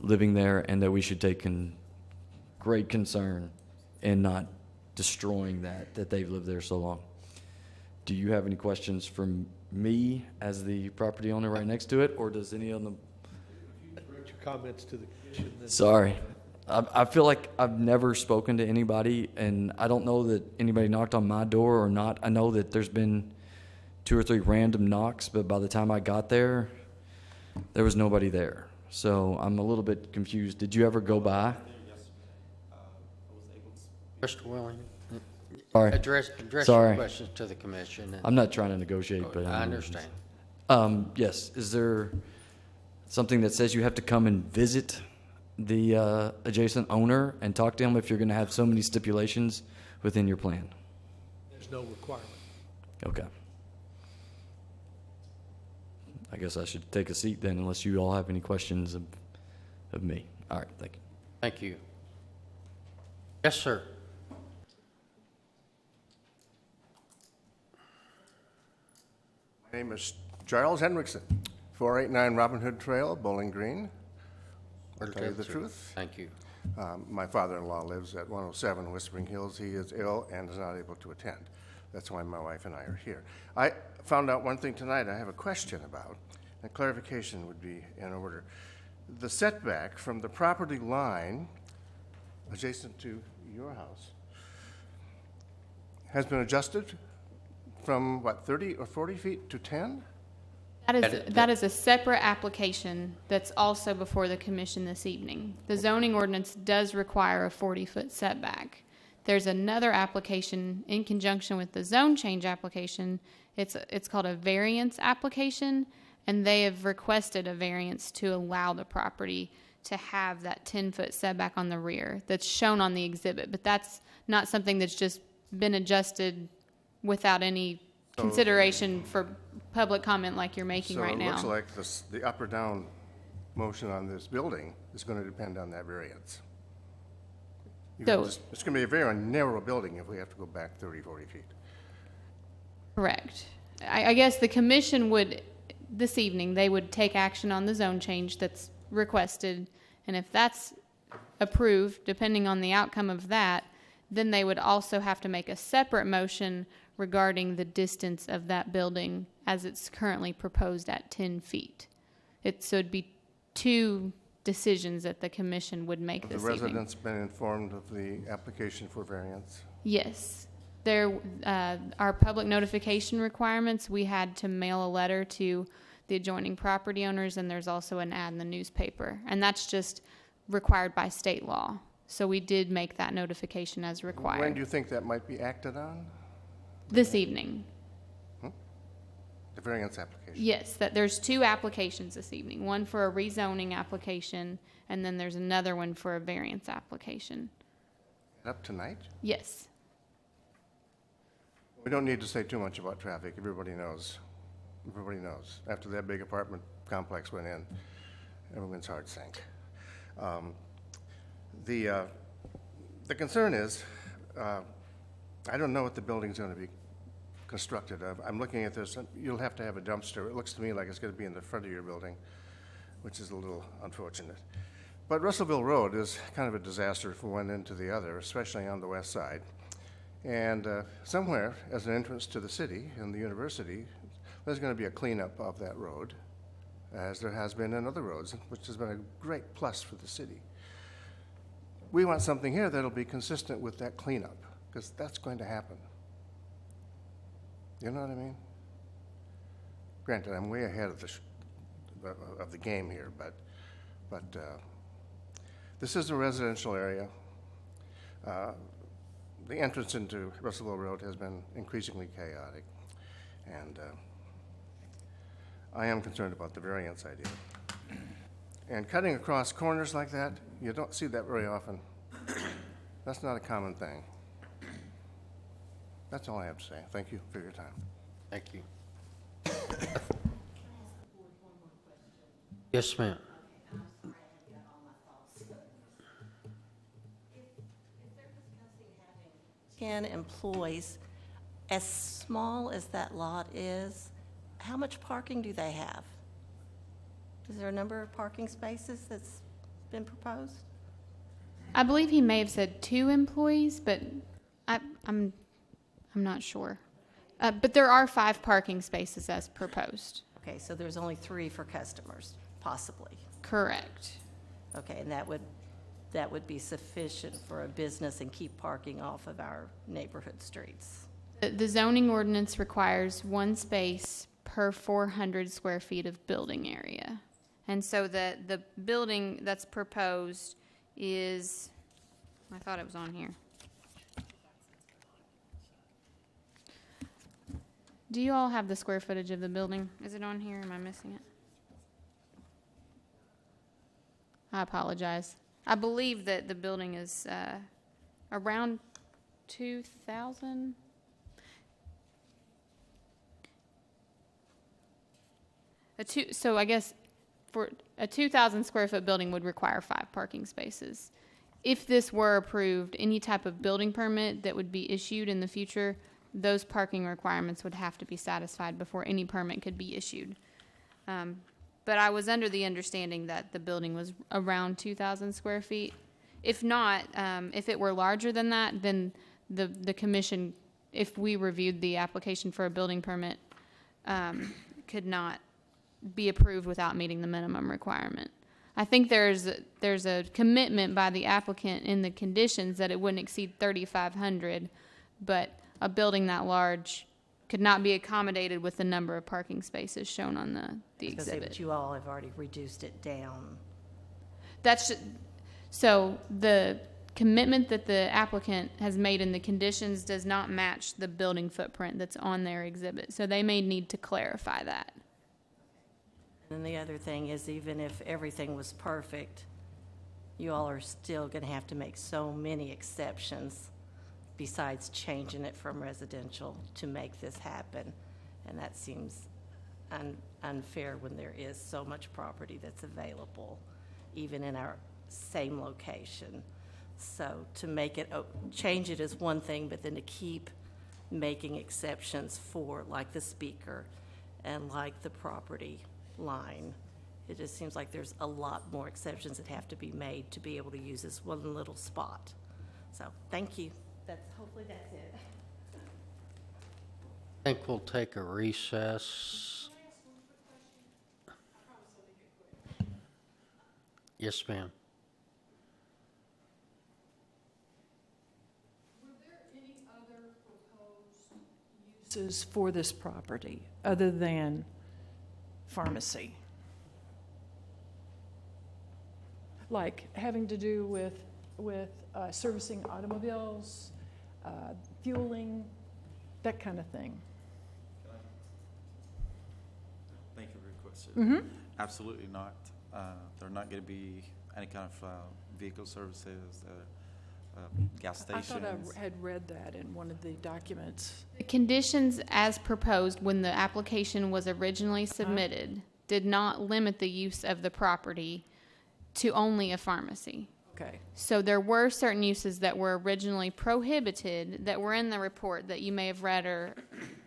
living there, and that we should take great concern in not destroying that they've lived there so long. Do you have any questions from me as the property owner right next to it, or does any of them? Direct your comments to the commission. Sorry. I feel like I've never spoken to anybody, and I don't know that anybody knocked on my door or not. I know that there's been 2 or 3 random knocks, but by the time I got there, there was nobody there. So I'm a little bit confused. Did you ever go by? Mr. Willing, Sorry. address Sorry. your questions to the commission. I'm not trying to negotiate, but I understand. Yes. Is there something that says you have to come and visit the adjacent owner and talk to him if you're going to have so many stipulations within your plan? There's no requirement. Okay. I guess I should take a seat then, unless you all have any questions of me. All right, thank you. Thank you. Yes, sir. My name is Giles Henriksen, 489 Robin Hood Trail, Bowling Green. To tell you the truth. Thank you. My father-in-law lives at 107 Whispering Hills. He is ill and is not able to attend. That's why my wife and I are here. I found out one thing tonight I have a question about, and clarification would be in order. The setback from the property line adjacent to your house has been adjusted from, what, 30 or 40 feet to 10? That is a separate application that's also before the commission this evening. The zoning ordinance does require a 40-foot setback. There's another application in conjunction with the zone change application. It's called a variance application, and they have requested a variance to allow the property to have that 10-foot setback on the rear that's shown on the exhibit. But that's not something that's just been adjusted without any consideration for public comment like you're making right now. So it looks like the up or down motion on this building is going to depend on that variance. So, it's going to be a very narrow building if we have to go back 30, 40 feet. correct. I guess the commission would, this evening, they would take action on the zone change that's requested, and if that's approved, depending on the outcome of that, then they would also have to make a separate motion regarding the distance of that building as it's currently proposed at 10 feet. So it'd be 2 decisions that the commission would make this evening. Have the residents been informed of the application for variance? Yes. There, our public notification requirements, we had to mail a letter to the adjoining property owners, and there's also an ad in the newspaper. And that's just required by state law. So we did make that notification as required. When do you think that might be acted on? This evening. variance application? Yes, that there's two applications this evening, one for a rezoning application, and then there's another one for a variance application. Up tonight? Yes. We don't need to say too much about traffic. Everybody knows. Everybody knows. After that big apartment complex went in, everyone's heart sank. The concern is, I don't know what the building's going to be constructed of. I'm looking at this, and you'll have to have a dumpster. It looks to me like it's going to be in the front of your building, which is a little unfortunate. But Russellville Road is kind of a disaster from one end to the other, especially on the west side. And somewhere, as an entrance to the city and the university, there's going to be a cleanup of that road, as there has been in other roads, which has been a great plus for the city. We want something here that'll be consistent with that cleanup, because that's going to happen. You know what I mean? Granted, I'm way ahead of the game here, but this is a residential area. The entrance into Russellville Road has been increasingly chaotic, and I am concerned about the variance idea. And cutting across corners like that, you don't see that very often. That's not a common thing. That's all I have to say. Thank you for your time. Thank you. Yes, ma'am. Employees, as small as that lot is, how much parking do they have? Is there a number of parking spaces that's been proposed? I believe he may have said 2 employees, but I'm not sure. But there are 5 parking spaces as proposed. Okay, so there's only 3 for customers, possibly. Correct. Okay, and that would be sufficient for a business and keep parking off of our neighborhood streets. The zoning ordinance requires 1 space per 400 square feet of building area. And so the building that's proposed is, I thought it was on here. Do you all have the square footage of the building? Is it on here? Am I missing it? I apologize. I believe that the building is around 2,000. So I guess for a 2,000 square foot building would require 5 parking spaces. If this were approved, any type of building permit that would be issued in the future, those parking requirements would have to be satisfied before any permit could be issued. But I was under the understanding that the building was around 2,000 square feet. If not, if it were larger than that, then the commission, if we reviewed the application for a building permit, could not be approved without meeting the minimum requirement. I think there's a commitment by the applicant in the conditions that it wouldn't exceed 3,500, but a building that large could not be accommodated with the number of parking spaces shown on the exhibit. But you all have already reduced it down. So the commitment that the applicant has made in the conditions does not match the building footprint that's on their exhibit. So they may need to clarify that. And the other thing is, even if everything was perfect, you all are still going to have to make so many exceptions besides changing it from residential to make this happen. And that seems unfair when there is so much property that's available, even in our same location. So to make it, change it is one thing, but then to keep making exceptions for, like the speaker and like the property line, it just seems like there's a lot more exceptions that have to be made to be able to use this one little spot. So thank you. Hopefully that's it. I think we'll take a recess. Yes, ma'am. Were there any other proposed uses for this property other than pharmacy? Like having to do with servicing automobiles, fueling, that kind of thing. question. Mm-hmm. Absolutely not. There are not going to be any kind of vehicle services, gas I stations. thought I had read that in one of the documents. The conditions as proposed when the application was originally submitted did not limit the use of the property to only a pharmacy. Okay. So there were certain uses that were originally prohibited that were in the report that you may have read or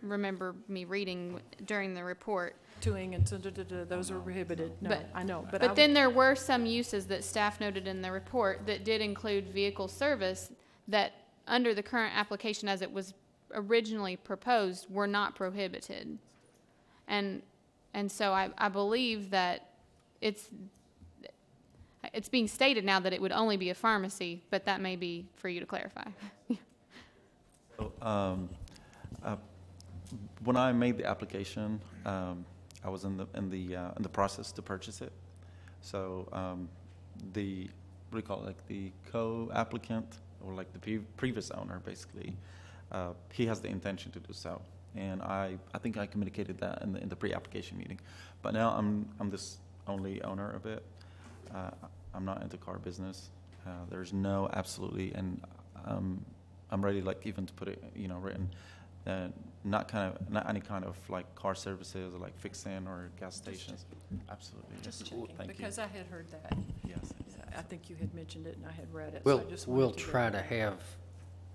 remember me reading during the report. Doing and those are prohibited. No, But- I know. But then there were some uses that staff noted in the report that did include vehicle service that, under the current application as it was originally proposed, were not prohibited. And so I believe that it's being stated now that it would only be a pharmacy, but that may be for you to clarify. So, when I made the application, I was in the process to purchase it. So what do you call it, like the co-applicant or like the previous owner, basically, he has the intention to do so. And I think I communicated that in the pre-application meeting. But now I'm this only owner of it. I'm not into car business. There's no absolutely, and I'm ready, like, even to put it, written, not any kind of like car services or like fixing or gas stations. Absolutely. Just Yes. checking, Thank because you. I had heard that. Yes. I think you had mentioned it and I had read it. so We'll, I just wanted we'll to try to verify. have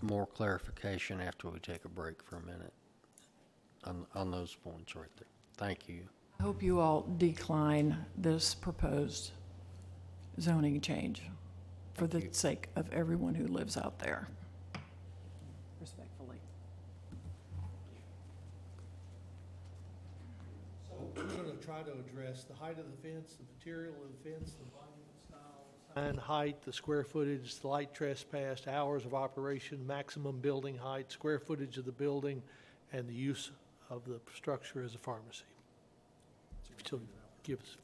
more clarification after we take a break for a minute on those points right there. Thank you. I hope you all decline this proposed zoning change for the sake of everyone who lives out there. Respectfully. So we're going to try to address the height of the fence, the material of the fence, the volume and style, sign height, the square footage, the light trespassed, hours of operation, maximum building height, square footage of the building, and the use of the structure as a pharmacy. So give us.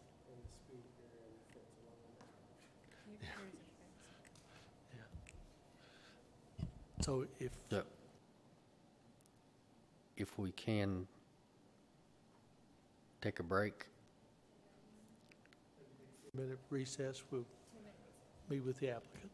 So If we can take a break. Minute recess, we'll meet with the applicant.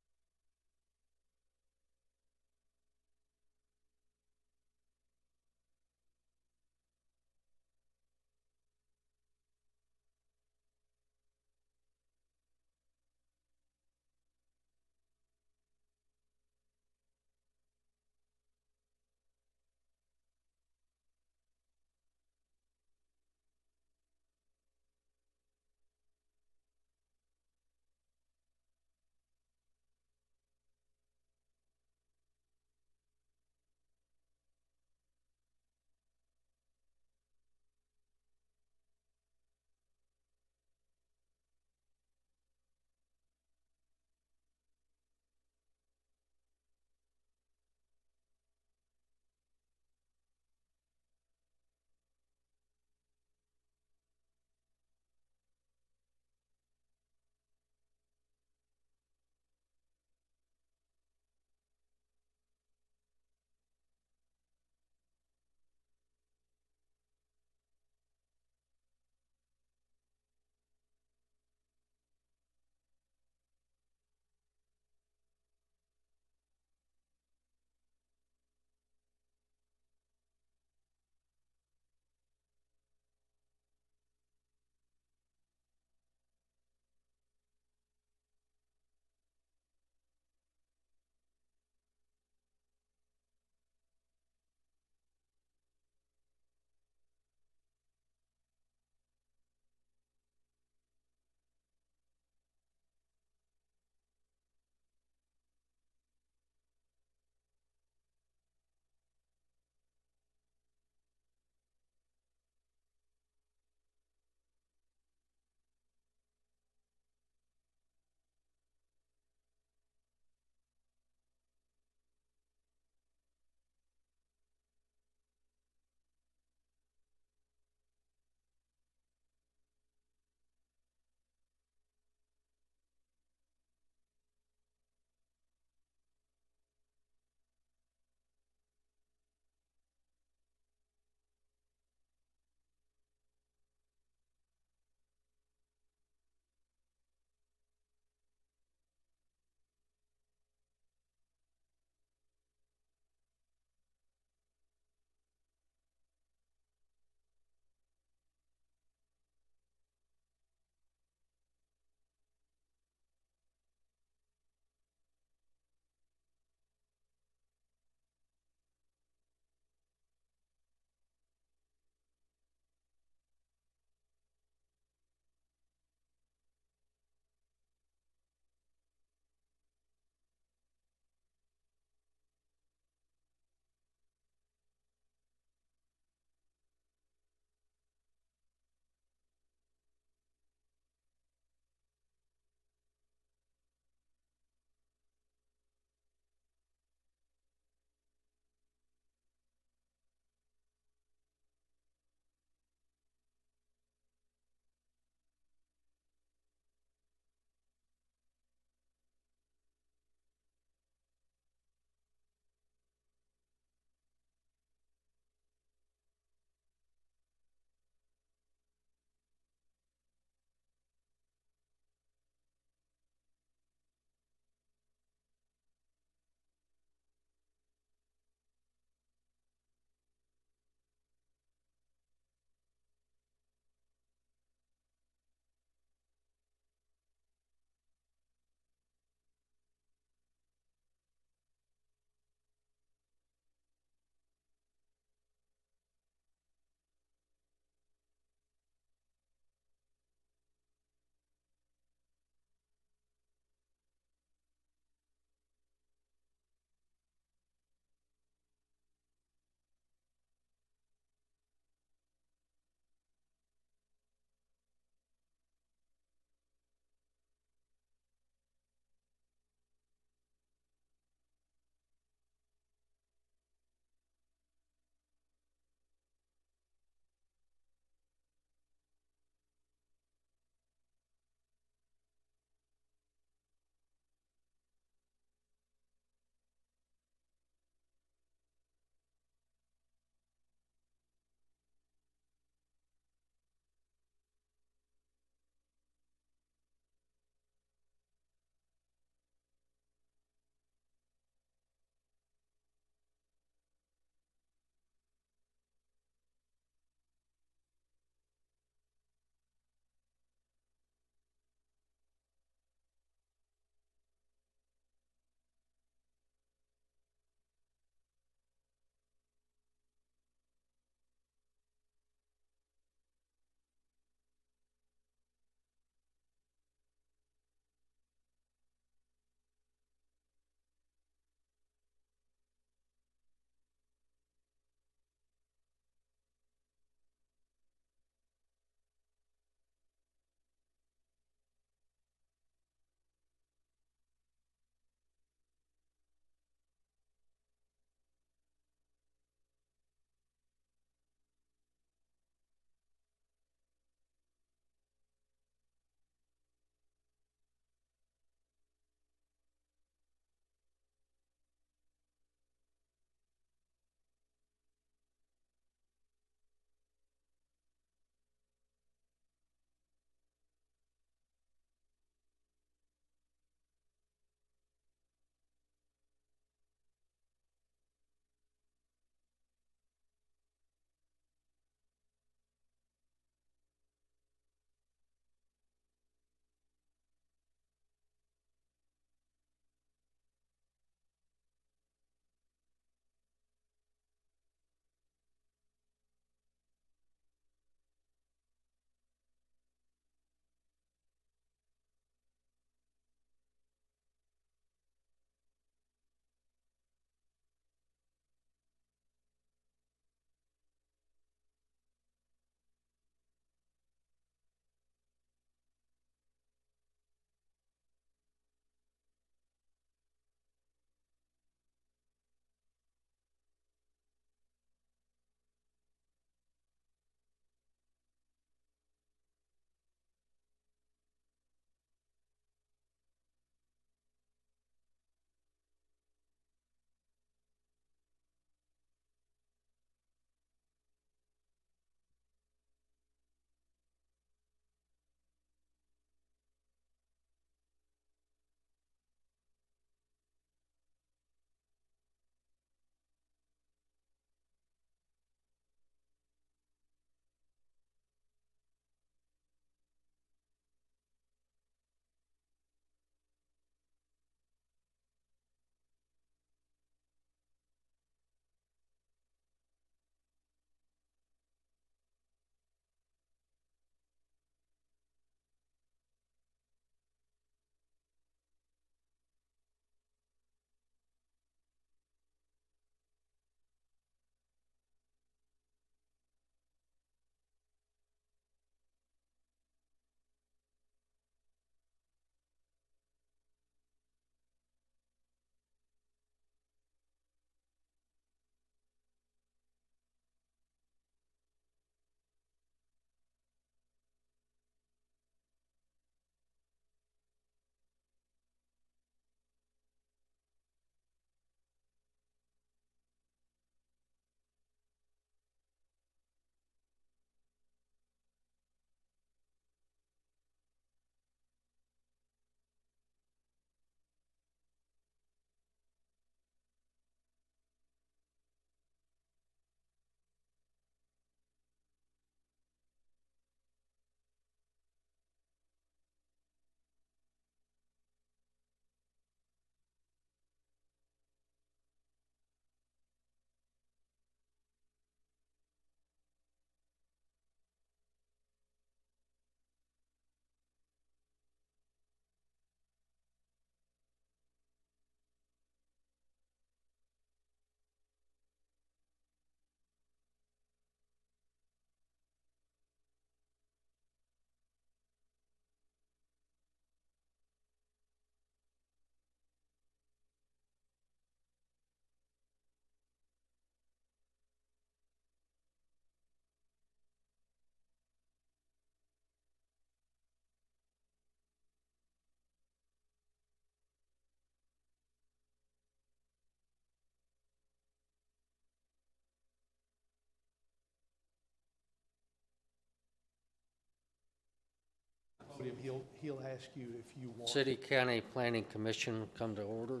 podium, he'll ask you if you want. City County Planning Commission come to order.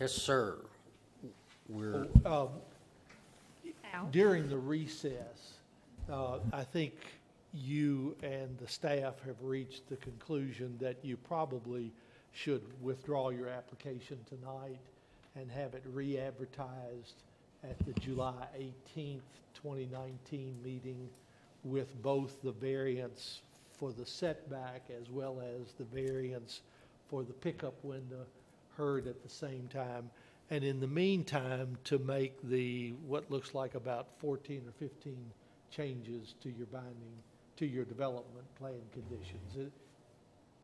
Yes, sir. We're, During the recess, I think you and the staff have reached the conclusion that you probably should withdraw your application tonight and have it re-advertised at the July 18th, 2019 meeting with both the variance for the setback as well as the variance for the pickup window heard at the same time. And in the meantime, to make the, what looks like about 14 or 15 changes to your binding, to your development plan conditions.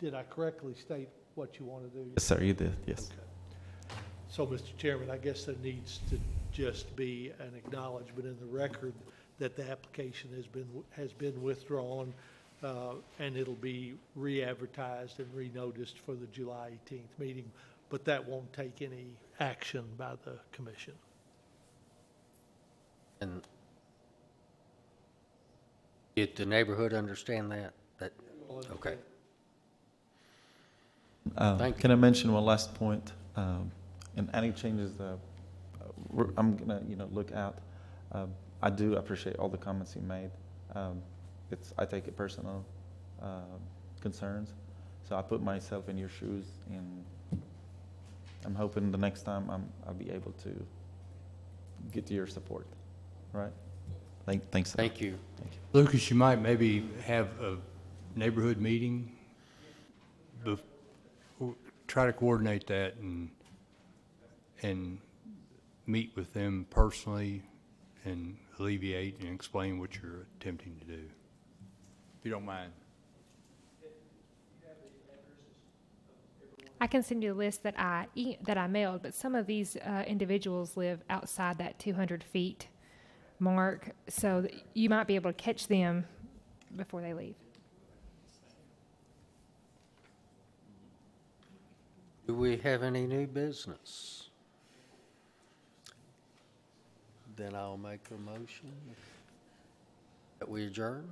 Did I correctly state what you want to do? Yes, sir, you did, yes. Okay. So, Mr. Chairman, I guess there needs to just be an acknowledgement in the record that the application has been withdrawn, and it'll be re-advertised and re-noticed for the July 18th meeting, but that won't take any action by the commission. and did the neighborhood understand that? Okay. Thank you. Can I mention one last point? And any changes I'm gonna, look at. I do appreciate all the comments you made. I take it personal concerns, so I put myself in your shoes, and I'm hoping the next time I'll be able to get your support. Right? Thanks. Thank you. Thank you. Lucas, you might maybe have a neighborhood meeting, try to coordinate that and meet with them personally and alleviate and explain what you're attempting to do, if you don't mind. I can send you a list that I mailed, but some of these individuals live outside that 200 feet mark, so that you might be able to catch them before they leave. Do we have any new business? Then I'll make a motion that we adjourn.